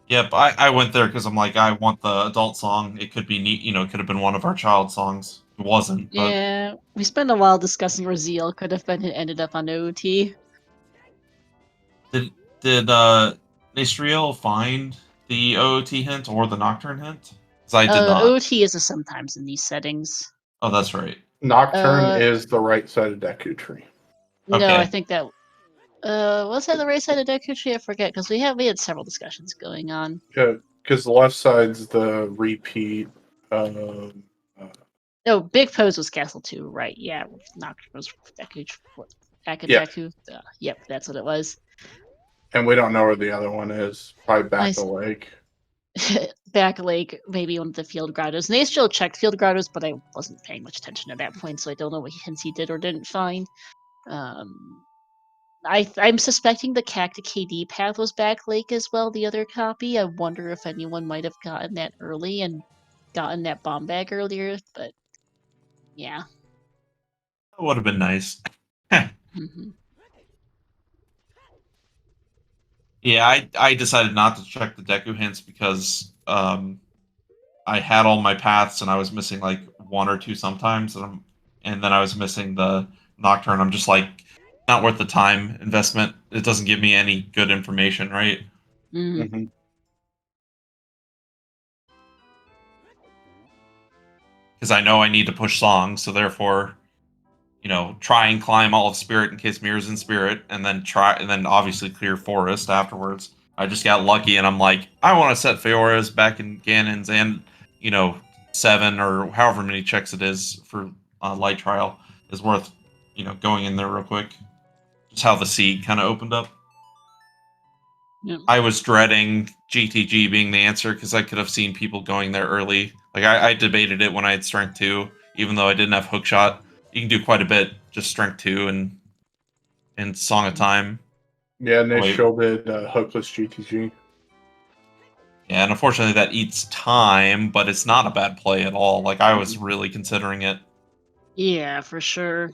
Yep, I went there because I'm like, I want the adult song. It could be neat, it could have been one of our child songs. It wasn't, but Yeah, we spent a while discussing where Zeal could have been and ended up on OOT. did Nastriel find the OOT hint or the Nocturne hint? Because I did not. OT is a sometimes in these settings. Oh, that's right. Nocturne is the right side of Deku Tree. No, I Okay. think that was that the right side of Deku Tree? I forget because we had several discussions going on. Because the left side's the repeat. No, Big Pose was Castle 2, right? Yeah, Nocturne was Deku. Yeah. Deku. Yep, that's what it was. And we don't know where the other one is. Probably back the lake. Back Lake, maybe one of the field grottos. And they still checked field grottos, but I wasn't paying much attention at that point, so I don't know what hints he did or didn't find. I'm suspecting the Cacti KD path was Back Lake as well, the other copy. I wonder if anyone might have gotten that early and gotten that bomb bag earlier, but yeah. That would have been nice. Mm-hmm. Yeah, I decided not to check the Deku hints because I had all my paths and I was missing like one or two sometimes, and then I was missing the Nocturne. I'm just like, not worth the time investment. It doesn't give me any good information, right? Mm-hmm. Because I know I need to push songs, so therefore, try and climb all of Spirit in case Mirror's in Spirit, and then obviously clear Forest afterwards. I just got lucky, and I'm like, I want to set Feora's back in Ganon's and 7 or however many checks it is for Light Trial is worth going in there real quick. Just how the seed kind of opened up. Yep. I was dreading GTG being the answer because I could have seen people going there early. Like I debated it when I had Strength 2, even though I didn't have Hookshot. You can do quite a bit just Strength 2 and Song of Time. Yeah, and they showed it hookless GTG. Yeah, and unfortunately that eats time, but it's not a bad play at all. Like I was really considering it. Yeah, for sure.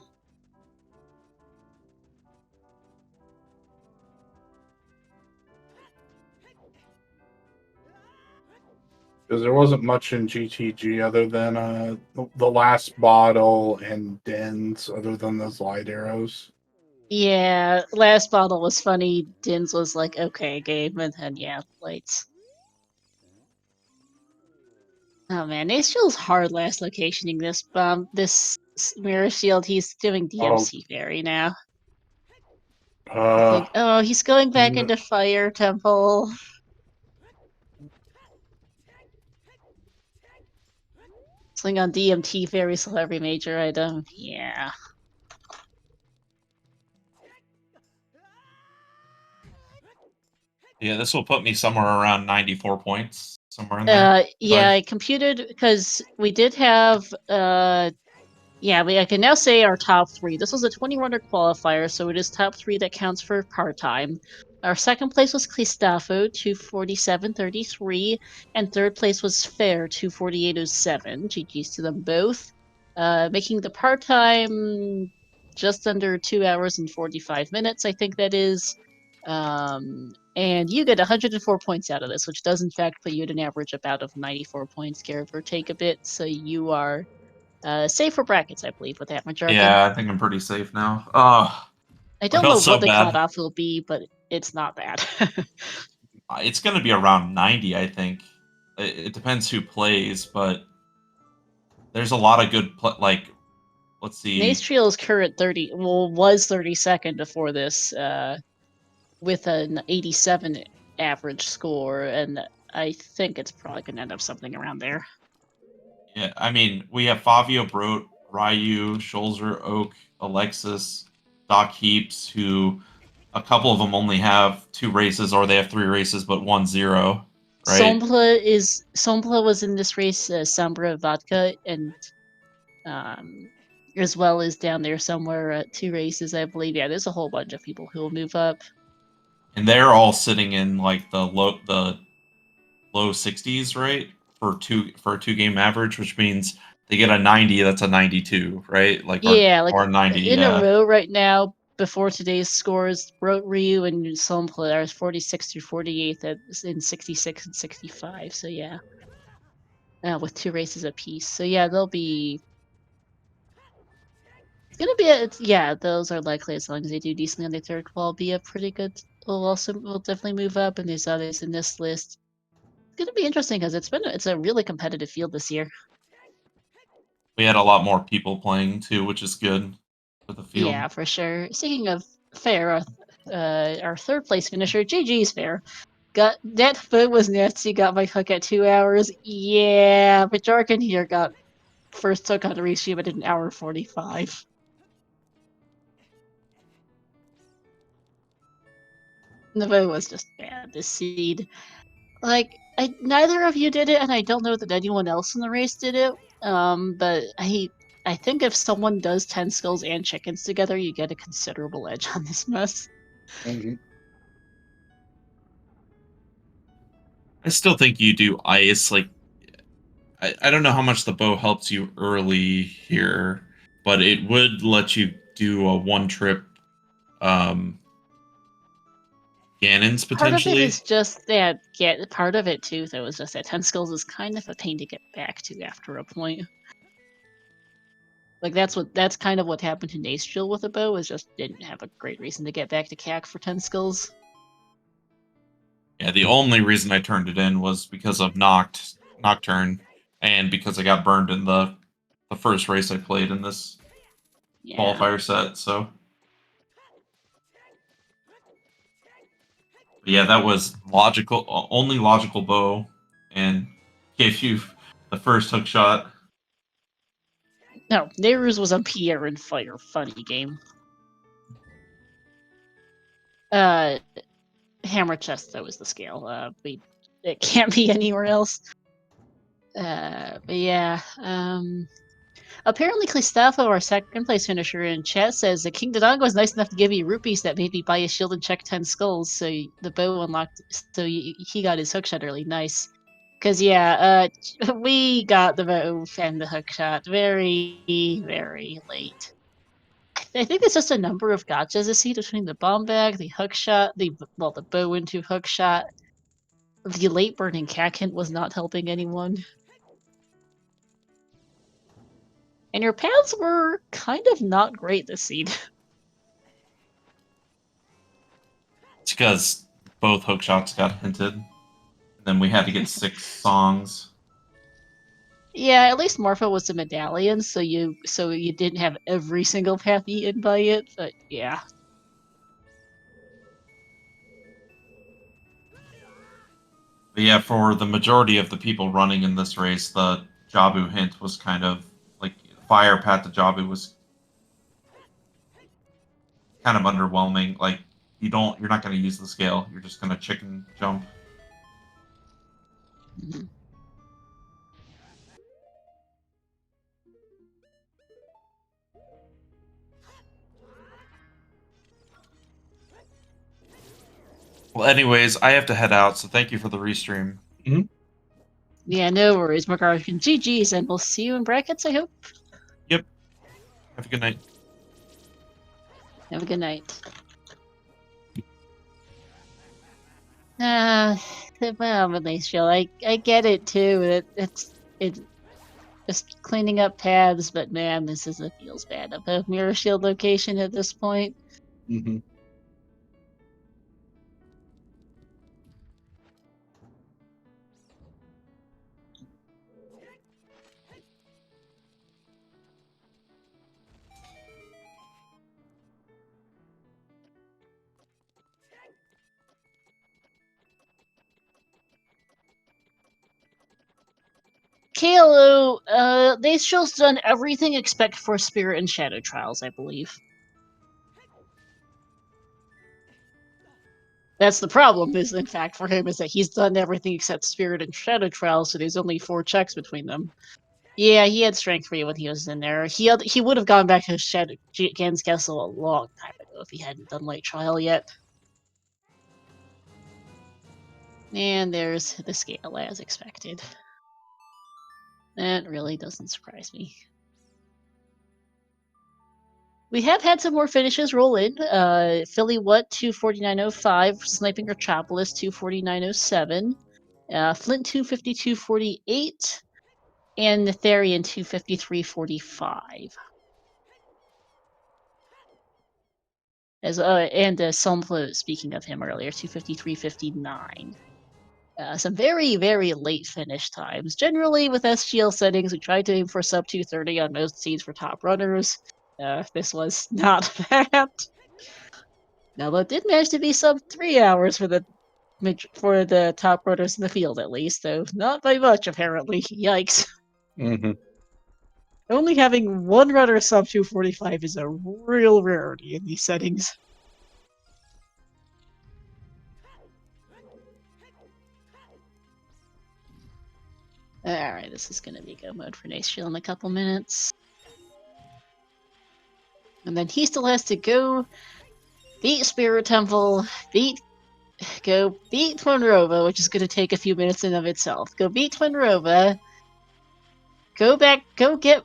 Because there wasn't much in GTG other than the last bottle and Dens, other than those light arrows. Yeah, last bottle was funny. Dins was like, okay, game, and then yeah, lights. Oh man, Ace feels hard last locationing this mirror shield. He's doing DMC Fairy now. I think, he's going back into Fire Temple. Sling on DMT Fairy, so every major item. Yeah. Yeah, this will put me somewhere around 94 points, somewhere in there. Yeah, I computed because we did have I can now say our top 3. This was a 20-runner qualifier, so it is top 3 that counts for part-time. Our second place was Clistafo, 247.33, and third place was Fair, 248.07. GG's to them both. Making the part-time just under 2 hours and 45 minutes, I think that is. And you get 104 points out of this, which does in fact put you at an average about of 94 points, give or take a bit. So you are safe for brackets, I believe, with that jargon. Yeah, I think I'm pretty safe now. I don't know what the cutoff will be, but it's not bad. It's going to be around 90, I think. It depends who plays, but there's a lot of good let's see. Nastriel's current was 32nd before this, with an 87 average score, and I think it's probably going to end up something around there. Yeah, I mean, we have Fabio Brote, Ryu, Scholzer, Oak, Alexis, Doc Heaps, who a couple of them only have 2 races, or they have 3 races, but 1-0. Right? Sombla was in this race, Sambra Vodka, and as well as down there somewhere 2 races, I believe. Yeah, there's a whole bunch of people who will move up. And they're all sitting in like the low 60s, right? For a 2-game average, which means they get a 90, that's a 92, right? Or 90 in a row right now. Before today's scores, Ryu and Sompla are 46 through 48 in 66 and 65. So yeah, with 2 races apiece. So yeah, they'll be. It's gonna be those are likely, as long as they do decently on their third qual, be a pretty good will definitely move up, and there's others in this list. It's gonna be interesting because it's a really competitive field this year. We had a lot more people playing too, which is good for the field. Yeah, for sure. Speaking of fair, our third place finisher, GG's fair. Got that vote was nasty. Got my hook at 2 hours. Yeah, but Jarkin here got first hook on the ratio, but in 1:45. The vote was just bad. This seed, like, neither of you did it, and I don't know that anyone else in the race did it. But I think if someone does 10 skulls and chickens together, you get a considerable edge on this mess. I still think you do ice. Like, I don't know how much the bow helps you early here, but it would let you do a one-trip Gannons Part of it potentially. is just that. Part of it too, though, is just that 10 skulls is kind of a pain to get back to after a point. Like that's kind of what happened to Nastriel with a bow, is just didn't have a great reason to get back to CAC for 10 skulls. Yeah, the only reason I turned it in was because of Nocturne, and because I got burned in the first race I played in this qualifier set. So, but yeah, that was logical, only logical bow, and gave you the first hook shot. No, Nehru's was a Pierre and Fire funny game. Hammer chest though is the scale. It can't be anywhere else. But yeah. Apparently Clistafo, our second place finisher in chat, says that King Dodongo was nice enough to give you rupees that made me buy a shield and check 10 skulls, so the bow unlocked. So he got his hookshot early. Nice. Cause yeah, we got the bow and the hookshot very, very late. I think it's just a number of gotchas this seed between the bomb bag, the hookshot, the bow into hookshot. The late burning cack hint was not helping anyone. And your paths were kind of not great this seed. It's because both hook shots got hinted. And then we had to get 6 songs. Yeah, at least Morpho was a medallion, so you didn't have every single path eaten by it, but yeah. But yeah, for the majority of the people running in this race, the Jabu hint was kind of like fire path to Jabu was kind of underwhelming. Like you're not going to use the scale. You're just going to chicken jump. Mhm. Well, anyways, I have to head out, so thank you for the restream. Yeah, no worries, McGarkin. GG's, and we'll see you in brackets, I hope. Yep. Have a good night. Have a good night. Well, Malaysia, I get it too. It's just cleaning up paths, but man, this feels bad of a mirror shield location at this point. KLO, they've just done everything except for Spirit and Shadow Trials, I believe. That's the problem, is in fact for him, is that he's done everything except Spirit and Shadow Trials, so there's only 4 checks between them. Yeah, he had strength 3 when he was in there. He would have gone back to Shadow Gan's Castle a long time ago if he hadn't done Light Trial yet. And there's the scale as expected. That really doesn't surprise me. We have had some more finishes roll in. Philly What 249.05, Sniping Retropolis 249.07, Flint 252.48, and Netherian 253.45. And Somflo, speaking of him earlier, 253.59. Some very, very late finish times. Generally, with SGL settings, we try to aim for sub 230 on most seeds for top runners. This was not that. Now, it did manage to be sub 3 hours for the top runners in the field, at least, though not by much, apparently. Yikes. Mm-hmm. Only having one runner sub 245 is a real rarity in these settings. Alright, this is gonna be go mode for Naciel in a couple minutes. And then he still has to go beat Spirit Temple, go beat Twinrova, which is gonna take a few minutes in of itself. Go beat Twinrova, go get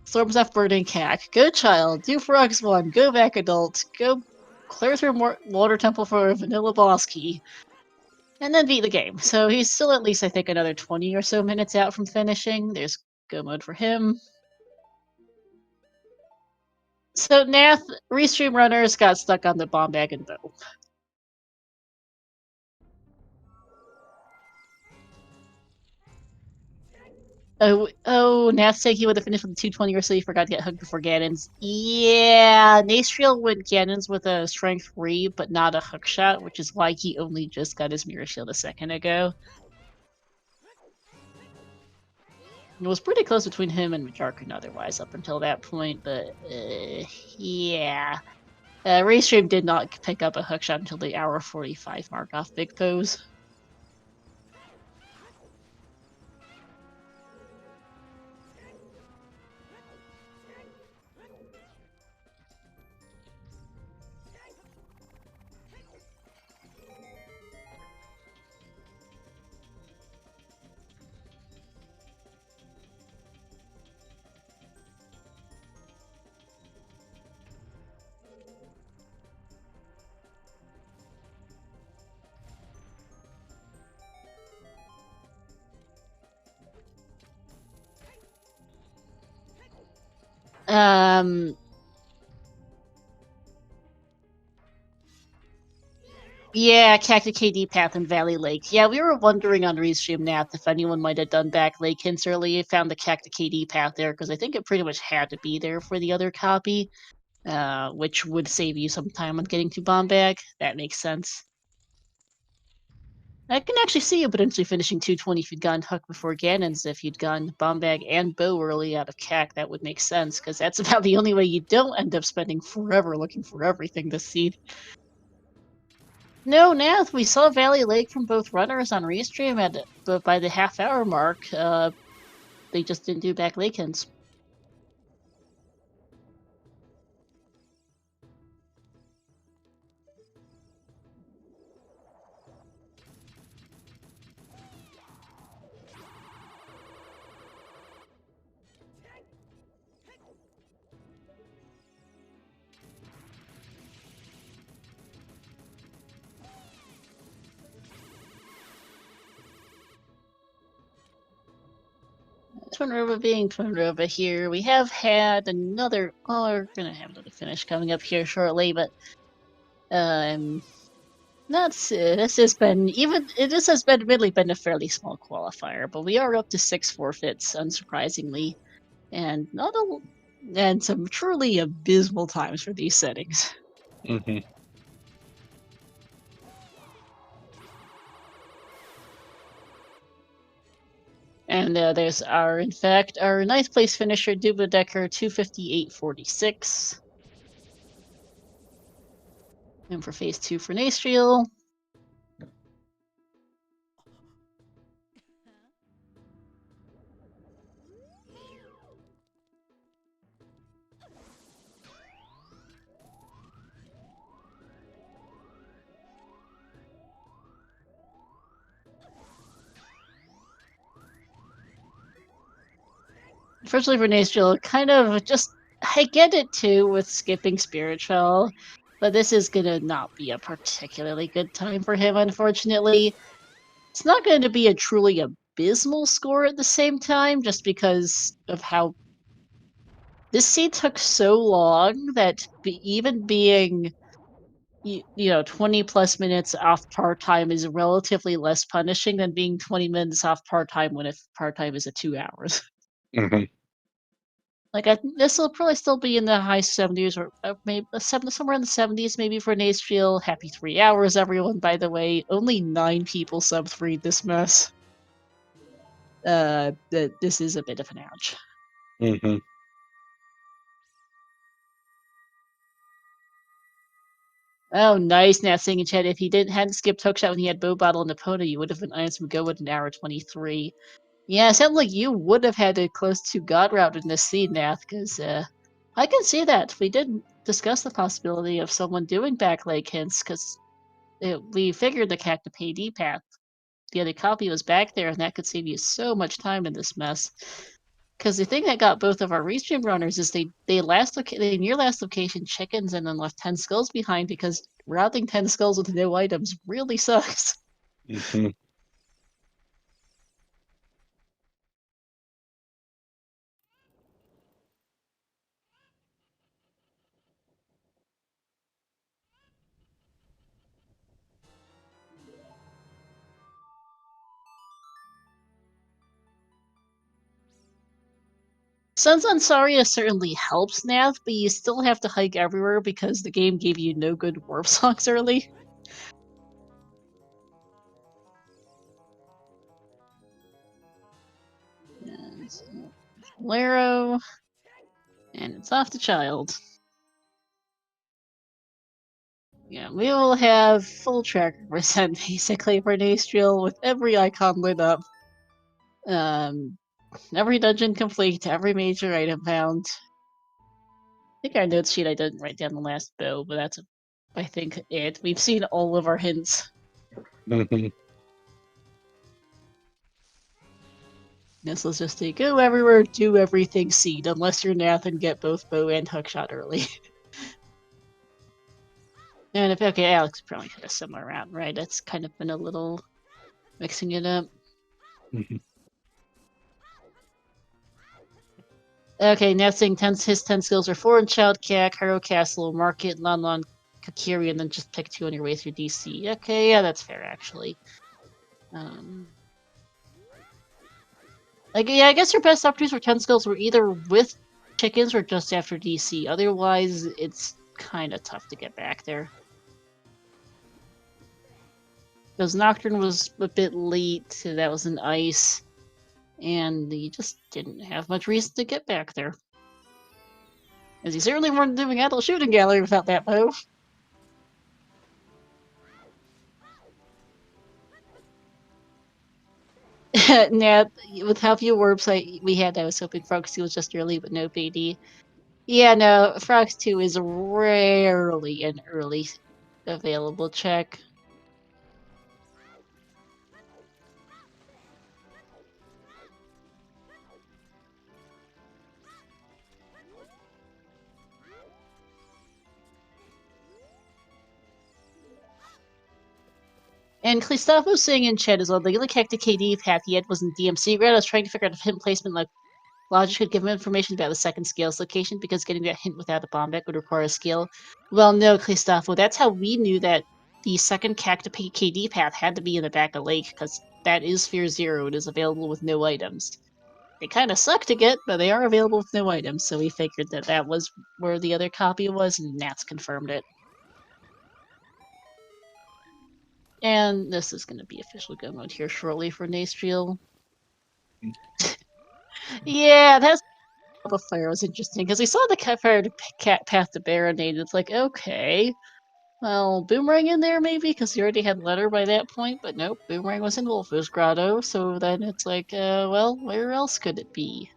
Storm's Burning Cack, go Child, do Frogs 1, go back Adult, go clear through Water Temple for Vanilla Boss Key, and then beat the game. So he's still at least, I think, another 20 or so minutes out from finishing. There's go mode for him. So Nath, Restream runners got stuck on the bomb bag and bow. Nath said he would have finished with the 220 or so. He forgot to get hooked before Ganon's. Yeah, Naciel went Ganon's with a strength 3, but not a hook shot, which is why he only just got his mirror shield a second ago. It was pretty close between him and Majarkun otherwise up until that point, but yeah. Raystream did not pick up a hook shot until the hour 45 mark off Big Pose. Yeah, Cactus KD Path and Valley Lake. Yeah, we were wondering on Restream Nath if anyone might have done back Lake hints early. Found the Cactus KD Path there because I think it pretty much had to be there for the other copy, which would save you some time on getting to Bomb Bag. That makes sense. I can actually see you potentially finishing 220 if you'd gone Huck before Ganon's. If you'd gone Bomb Bag and Bow early out of CAC, that would make sense, because that's about the only way you don't end up spending forever looking for everything this seed. No, Nath, we saw Valley Lake from both runners on Restream, but by the half-hour mark, they just didn't do back Lake hints. Twinrova being Twinrova here. We have had another. Oh, we're gonna have another finish coming up here shortly, but this has admittedly been a fairly small qualifier, but we are up to 6 forfeits, unsurprisingly, and some truly abysmal times for these settings. Mm-hmm. And there's our ninth place finisher, Dubadecker, 258.46. And for phase 2 for Nastriel. Unfortunately for Nastriel, kind of just, I get it too with skipping Spiritual, but this is gonna not be a particularly good time for him, unfortunately. It's not going to be a truly abysmal score at the same time, just because of how This scene took so long that even being, 20 plus minutes off part time is relatively less punishing than being 20 minutes off part time when if part time is at 2 hours. Hmm. Like, this will probably still be in the high 70s or maybe somewhere in the 70s, maybe for an HBO. Happy 3 hours, everyone, by the way. Only 9 people sub 3 this mess. This is a bit of an ouch. Hmm. Oh, nice, Nat saying in chat. If he hadn't skipped hookshot when he had bow bottle and Epona, you would have been honest would go at an hour 23. Yeah, it sounds like you would have had it close to God route in this scene, Nath, because I can see that. We did discuss the possibility of someone doing back leg hints, because we figured the Cacta PD path. The other copy was back there, and that could save you so much time in this mess. Because the thing that got both of our restream runners is they near last location chickens and then left 10 skulls behind because routing 10 skulls with no items really sucks. Hmm. Sun's Ansaria certainly helps Nath, but you still have to hike everywhere because the game gave you no good warp songs early. Laro, and it's off to Child. Yeah, we will have full tracker percent basically for Nastriel with every icon lit up. Every dungeon complete, every major item found. I think our notes sheet I didn't write down the last bow, but that's I think it. We've seen all of our hints. Hmm. This was just a go everywhere, do everything seed, unless you're Nath and get both bow and hookshot early. And if okay, Alex probably had a similar route, right? It's kind of been a little mixing it up. Hmm. Okay, Nath saying his 10 skills are 4 in Child Cac, Hero Castle, Market, Lon Kakiri, and then just pick 2 on your way through DC. Okay, yeah, that's fair actually. Yeah, I guess your best opportunities for 10 skills were either with chickens or just after DC. Otherwise, it's kind of tough to get back there. Because Nocturne was a bit late, so that was an ice, and you just didn't have much reason to get back there. As you certainly weren't doing adult shooting gallery without that bow. Nat, with how few warps we had, I was hoping Frogs 2 was just early, but no PD. Yeah, no, Frogs 2 is rarely an early available check. And Clistoffo saying in chat as well, the only Cacta KD path he had was in DMC Grad. I was trying to figure out if hint placement logic could give him information about the second scales location, because getting that hint without a bomb deck would require a skill. Well, no, Clistoffo, that's how we knew that the second Cacta KD path had to be in the back of Lake, because that is Sphere 0. It is available with no items. They kind of suck to get, but they are available with no items, so we figured that that was where the other copy was, and Nats confirmed it. And this is going to be official go mode here shortly for Nastriel. Yeah, that's Qualifier was interesting because we saw the cat path to Baronade. It's like, okay, well, Boomerang in there maybe because he already had Letter by that point, but nope, Boomerang was in Wolf's Grotto. So then it's like, well, where else could it be?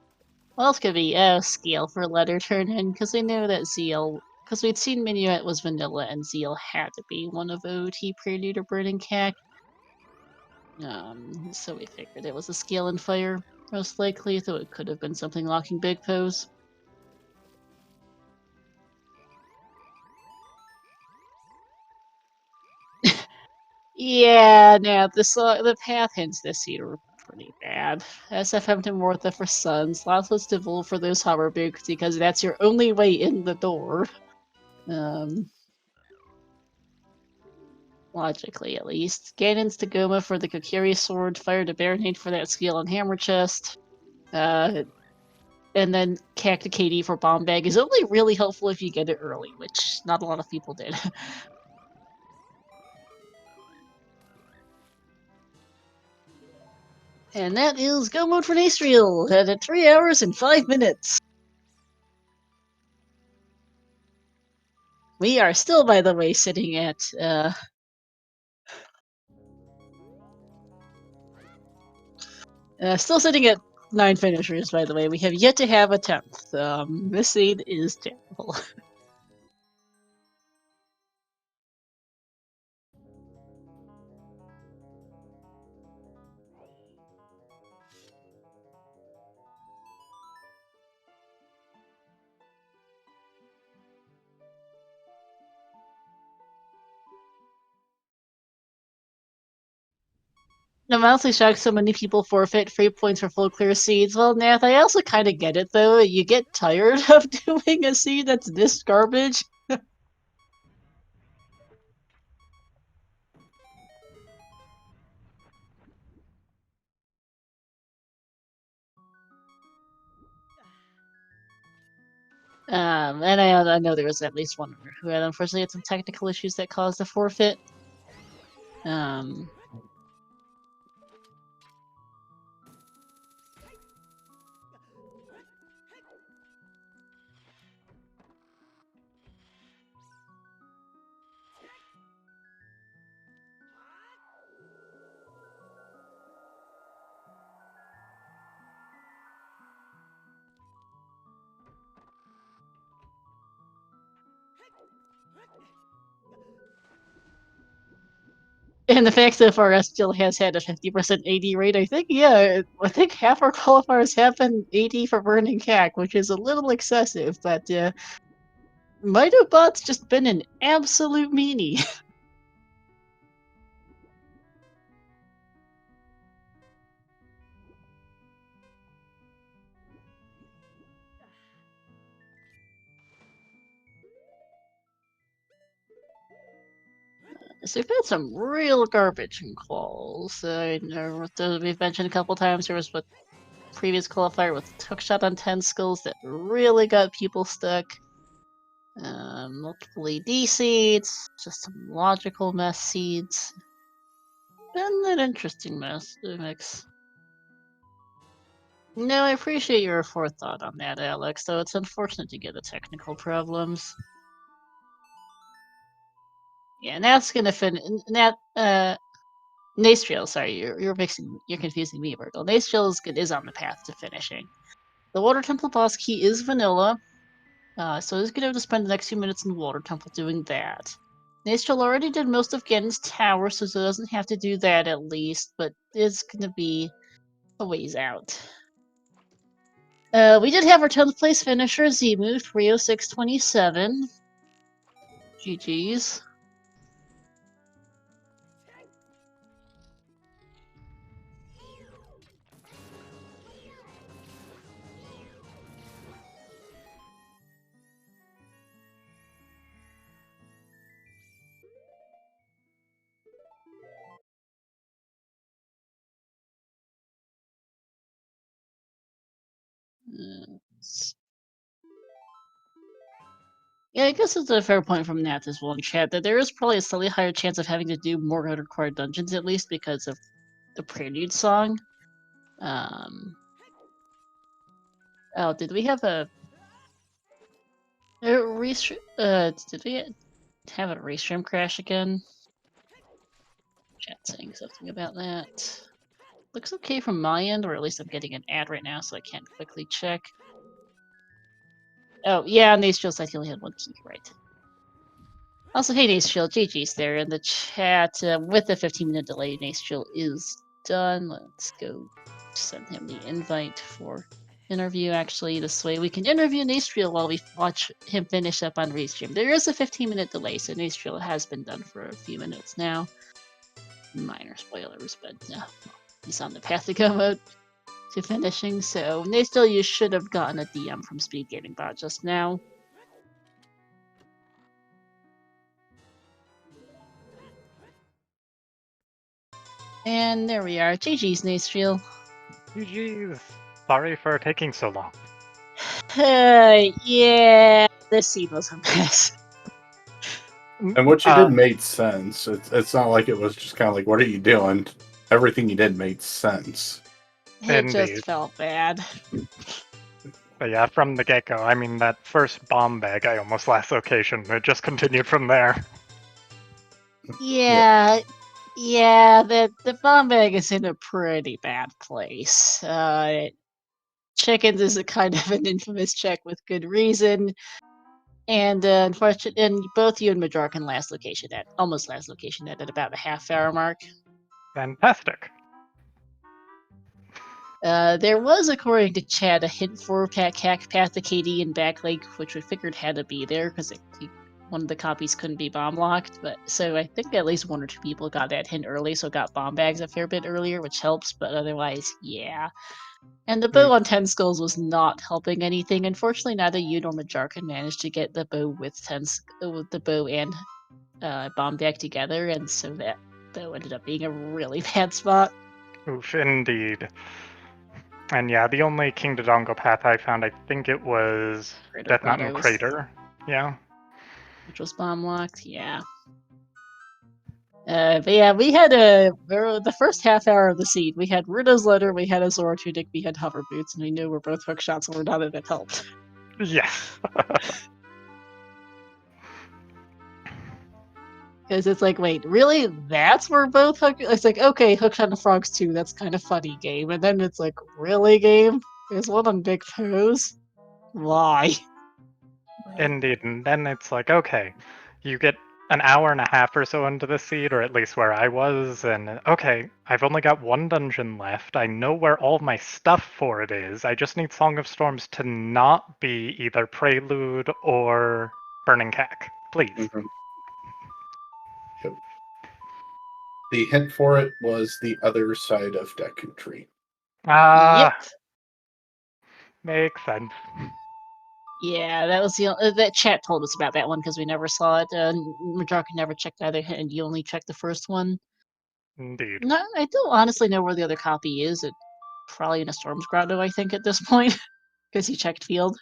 What else could it be? Scale for Letter turn in because we know that Zeal, because we'd seen Minuet was vanilla and Zeal had to be one of OT Prelude or Burning Cac. So we figured it was a Scale and Fire, most likely, though it could have been something locking Big Pose. Yeah, now the path hints this year were pretty bad. SFM to Mortha for Suns, Lossless to Vol for those hover boots because that's your only way in the door. Logically, at least. Ganon's to Goma for the Kokiri sword, Fire to Baronade for that skill on Hammer Chest. And then Cacti KD for Bomb Bag is only really helpful if you get it early, which not a lot of people did. And that is Go Mode for Nastriel at 3 hours and 5 minutes. We are still, by the way, sitting at still sitting at 9 finishers, by the way. We have yet to have a 10th. This seed is terrible. I'm honestly shocked so many people forfeit free points for full clear seeds. Well, Nath, I also kind of get it, though. You get tired of doing a seed that's this garbage. And I know there was at least one who had unfortunately had some technical issues that caused a forfeit. And the fact that FRS still has had a 50% AD rate, I think half our qualifiers have been AD for burning CAC, which is a little excessive, but Mitobot's just been an absolute meanie. So we've had some real garbage in quals. We've mentioned a couple times there was what previous qualifier with hookshot on 10 skills that really got people stuck. Multiple AD seeds, just some logical mess seeds, and an interesting mix. No, I appreciate your forethought on that, Alex, though it's unfortunate to get the technical problems. Yeah, Nat's gonna Nastriel, sorry, you're confusing me, Virgil. Nastriel is on the path to finishing. The Water Temple boss key is vanilla, so he's gonna have to spend the next few minutes in the Water Temple doing that. Nastriel already did most of Ganon's tower, so he doesn't have to do that at least, but it's gonna be a ways out. We did have our 10th place finisher, Zemu, 306.27. GG's. Yeah, I guess it's a fair point from Nat as well in chat that there is probably a slightly higher chance of having to do more hardcore dungeons at least because of the prelude song. Oh, did we have a did we have a restream crash again? Chat saying something about that. Looks okay from my end, or at least I'm getting an ad right now, so I can't quickly check. Oh, yeah, on these shields I only had one key, right. Also, hey, Nastriel, GG's there in the chat. With the 15-minute delay, Nastriel is done. Let's go send him the invite for interview, actually. This way we can interview Nastriel while we watch him finish up on Restream. There is a 15-minute delay, so Nastriel has been done for a few minutes now. Minor spoilers, but he's on the path to go out to finishing. So Nastiel, you should have gotten a DM from Speedgaming Bot just now. And there we are. GG's, Nastiel. GG's. Sorry for taking so long. Yeah, this seed was a mess. And what you did made sense. It's not like it was just kind of like, what are you doing? Everything you did made sense. It Indeed. just felt bad. But yeah, from the get-go, I mean, that first bomb bag, I almost last location. It just continued from there. Yeah, the bomb bag is in a pretty bad place. Chickens is a kind of an infamous check with good reason. And unfortunately, and both you and Majarkin almost last location at about a half-hour mark. Fantastic. There was, according to Chad, a hint for hack path to KD and Backlake, which we figured had to be there because one of the copies couldn't be bomb locked. But so I think at least 1 or 2 people got that hint early, so got bomb bags a fair bit earlier, which helps. But otherwise, yeah. And the bow on 10 skulls was not helping anything. Unfortunately, neither you nor Majarkin managed to get the bow with the bow and bomb bag together, and so that bow ended up being a really bad spot. Oof, indeed. And yeah, the only King Dodongo path I found, I think it was Death Mountain Crater. Yeah. Which was bomb locked, yeah. But yeah, we had the first half hour of the seed. We had Rudo's letter, we had a Zora tunic, we had hover boots, and we knew we're both hook shots, and we're none of it helped. Yes. Because it's like, wait, really? That's where both hook. It's like, okay, Hookshot and Frogs 2, that's kind of funny, game. And then it's like, really, game? There's one on Big Pose? Why? Indeed. And then it's like, okay, you get an hour and a half or so into the seed, or at least where I was, and okay, I've only got 1 dungeon left. I know where all my stuff for it is. I just need Song of Storms to not be either Prelude or Burning Cack, please. Mm-hmm. Yep. The hint for it was the other side of Deku Tree. Yep. Makes sense. Yeah, that was that chat told us about that one because we never saw it. Majarka never checked either hint, and you only checked the first one. Indeed. No, I don't honestly know where the other copy is. It's probably in a Storm's Grotto, I think, at this point, because he checked field.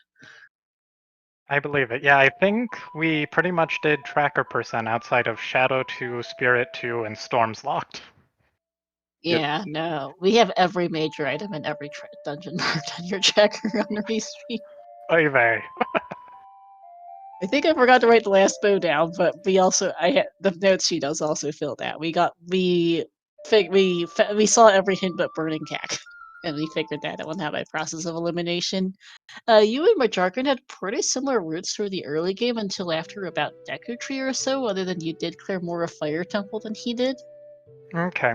I believe it. Yeah, I think we pretty much did Tracker percent outside of Shadow 2, Spirit 2, and Storms Locked. Yeah, yep. No. We have every major item in every dungeon marked on your checker on the stream. Oy vey. I think I forgot to write the last bow down, but we had the notes sheet was also filled out. We saw every hint but Burning Cack, and we figured that out now by process of elimination. You and Majarkin had pretty similar routes through the early game until after about Deku Tree or so, other than you did clear more of Fire Temple than he did. Okay.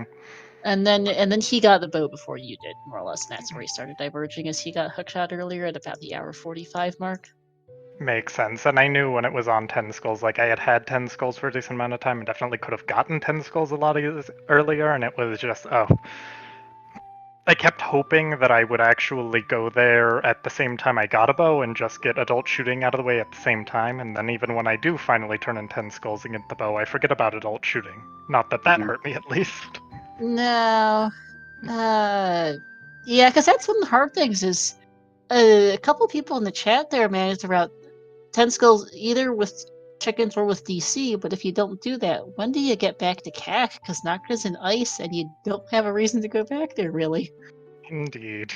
And then he got the bow before you did, more or less, and that's where he started diverging, as he got hookshot earlier at about the hour 45 mark. Makes sense, and I knew when it was on 10 skulls, like I had 10 skulls for a decent amount of time, and definitely could have gotten 10 skulls a lot earlier, and it was just, I kept hoping that I would actually go there at the same time I got a bow and just get adult shooting out of the way at the same time, and then even when I do finally turn in 10 skulls and get the bow, I forget about adult shooting. Not that that hurt me, at least. No. Yeah, because that's one of the hard things is a couple people in the chat there managed about 10 skulls either with chickens or with DC, but if you don't do that, when do you get back to CAC? Because Noctra's in ice and you don't have a reason to go back there, really. Indeed.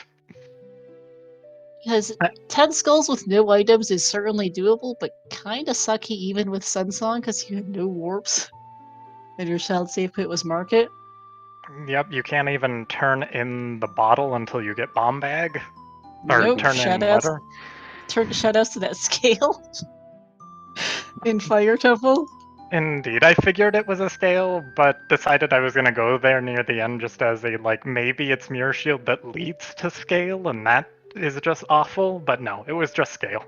Because 10 skulls with no items is certainly doable, but kinda sucky even with Sunsong because you had no warps. And your child safe put was Market. Yep, you can't even turn in the bottle until you get Bomb Bag. Or Nope, turn in letter. Shoutouts to that scale. In Fire Temple. Indeed. I figured it was a scale, but decided I was going to go there near the end just as a, maybe it's Mirror Shield that leads to scale, and that is just awful, but no, it was just scale.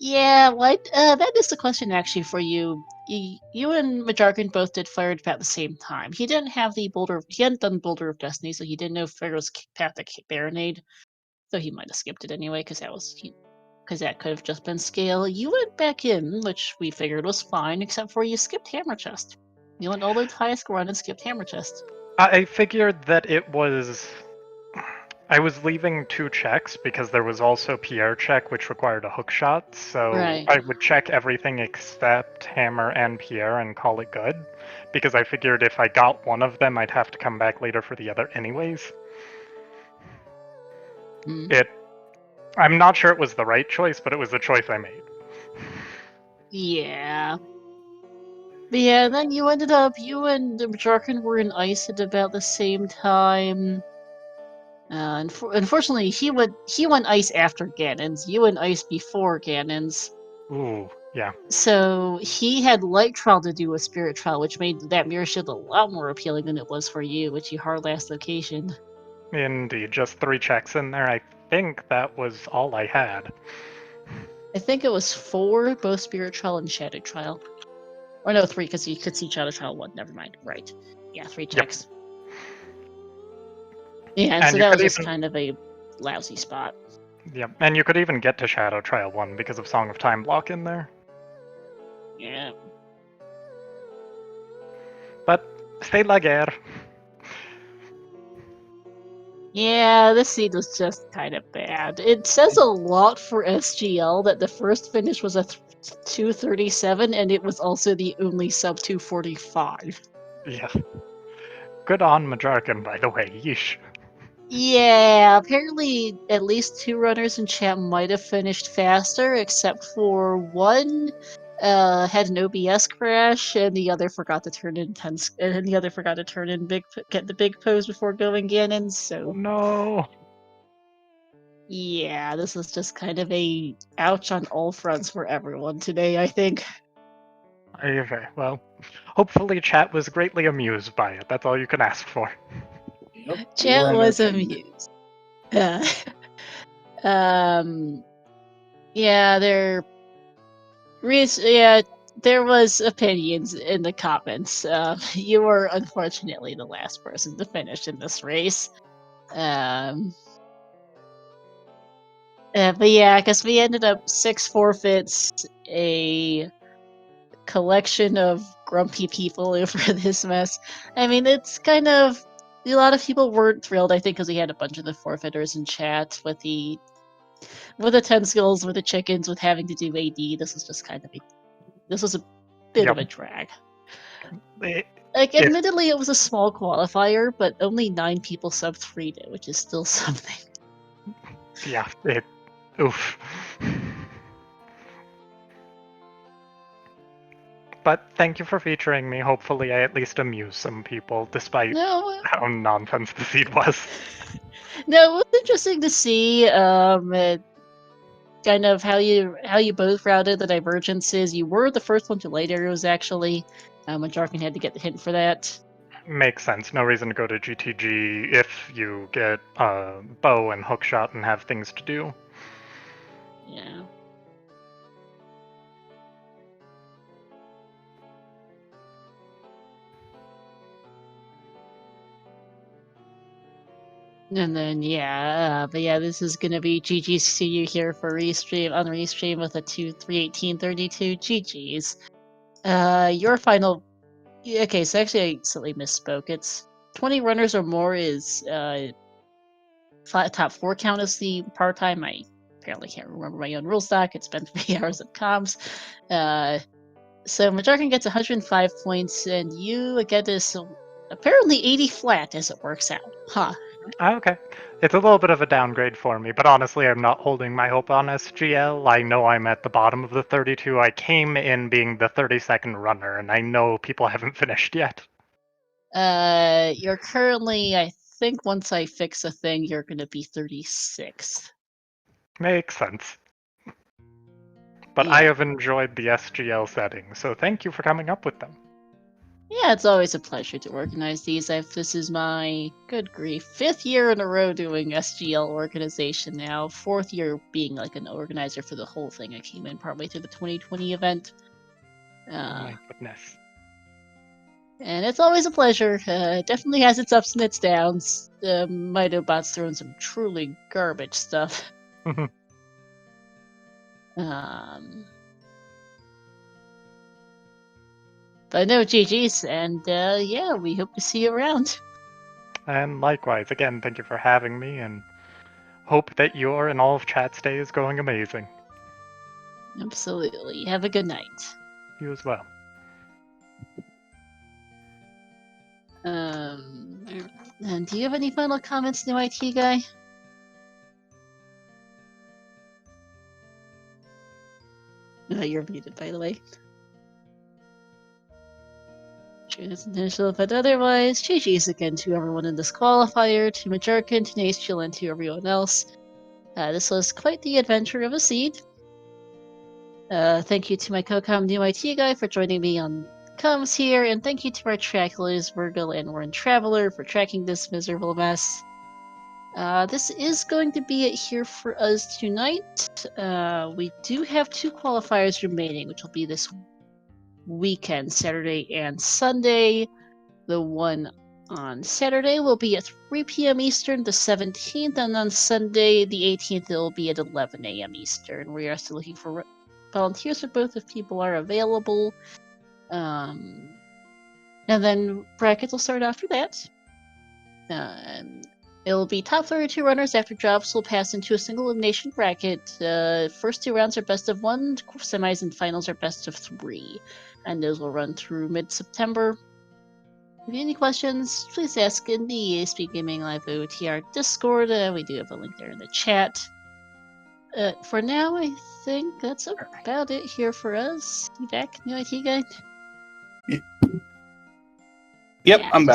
Yeah, that is the question actually for you. You and Majarkin both did Fire about the same time. He didn't have the Boulder. He hadn't done Boulder of Destiny, so he didn't know Pharaoh's path to Baronade. So he might have skipped it anyway, because that could have just been scale. You went back in, which we figured was fine, except for you skipped Hammer Chest. You went all the way to highest run and skipped Hammer Chest. I figured that it was... I was leaving 2 checks because there was also Pierre check, which required a hook shot, so Right. I would check everything except Hammer and Pierre and call it good, because I figured if I got one of them, I'd have to come back later for the other anyways. I'm not sure it was the right choice, but it was the choice I made. Yeah. But yeah, then you ended up, you and Majarkin were in ice at about the same time. Unfortunately, he went ice after Ganon's. You went ice before Ganon's. Ooh, yeah. So he had light trial to do with spirit trial, which made that mirror shield a lot more appealing than it was for you, which you hard last location. Indeed, just 3 checks in there. I think that was all I had. I think it was 4, both spirit trial and shadow trial. Or no, 3, because you could see shadow trial 1. Never mind. Right. Yeah, 3 checks. Yep. Yeah, and so that was just kind of a lousy spot. Yep, and you could even get to Shadow Trial 1 because of Song of Time block in there. Yeah. But, c'est la guerre. Yeah, this seed was just kind of bad. It says a lot for SGL that the first finish was a 237, and it was also the only sub 245. Yeah. Good on Majarkin, by the way. Yeesh. Yeah, apparently at least 2 runners in chat might have finished faster, except for one had an OBS crash, and the other forgot to turn in get the big pose before going Ganon. So no. Yeah, this is just kind of a ouch on all fronts for everyone today, I think. Okay, well, hopefully chat was greatly amused by it. That's all you can ask for. Yep, Chat we're was entertained. amused. Yeah, there was opinions in the comments. You were unfortunately the last person to finish in this race. But yeah, because we ended up 6 forfeits, a collection of grumpy people over this mess. I mean, it's kind of a lot of people weren't thrilled. I think because we had a bunch of the forfeiters in chat with the 10 skills, with the chickens, with having to do AD. This was just kind of a bit of a drag. Admittedly, it was a small qualifier, but only 9 people sub 3'd it, which is still something. Yeah, oof. But thank you for featuring me. Hopefully I at least amuse some people, despite how nonsense the seed was. No, it was interesting to see kind of how you both routed the divergences. You were the first one to light arrows, actually. Majarkin had to get the hint for that. Makes sense. No reason to go to GTG if you get bow and hookshot and have things to do. Yeah. And then but yeah, this is gonna be GG's. See you here for restream on restream with a 3:18:32. GG's. Your final. Okay, so actually I slightly misspoke. It's 20 runners or more is top 4 count as the part time. I apparently can't remember my own rule stock. It's been 3 hours of comms. So Majarkin gets 105 points, and you get this apparently 80 flat as it works out. Huh. Okay. It's a little bit of a downgrade for me, but honestly, I'm not holding my hope on SGL. I know I'm at the bottom of the 32. I came in being the 32nd runner, and I know people haven't finished yet. You're currently, I think once I fix a thing, you're going to be 36. Makes sense. But Yeah. I have enjoyed the SGL settings, so thank you for coming up with them. Yeah, it's always a pleasure to organize these. This is my, good grief, 5th year in a row doing SGL organization now. 4th year being like an organizer for the whole thing. I came in partway through the 2020 event. Oh my goodness. And it's always a pleasure. It definitely has its ups and its downs. Mitobot's throwing some truly garbage stuff. But no, GG's, and yeah, we hope to see you around. And likewise, again, thank you for having me, and hope that your and all of chat's day is going amazing. Absolutely. Have a good night. You as well. And do you have any final comments, new IT guy? You're muted, by the way. Intentional, but otherwise, GG's again to everyone in this qualifier, to Majerkin, to Nastiel, and to everyone else. This was quite the adventure of a seed. Thank you to my co-com new IT guy for joining me on comms here, and thank you to our trackers, Virgil and Warren Traveler, for tracking this miserable mess. This is going to be it here for us tonight. We do have 2 qualifiers remaining, which will be this weekend, Saturday and Sunday. The one on Saturday will be at 3 p.m. Eastern, the 17th, and on Sunday, the 18th, it will be at 11 a.m. Eastern. We are still looking for volunteers for both if people are available. And then brackets will start after that. It will be top 32 runners after drops will pass into a single elimination bracket. First 2 rounds are best of 1, semis and finals are best of 3. And those will run through mid-September. If you have any questions, please ask in the Speedgaming Live OTR Discord. We do have a link there in the chat. For now, I think that's about it here for us. You back, new IT guy? Yep, I'm back.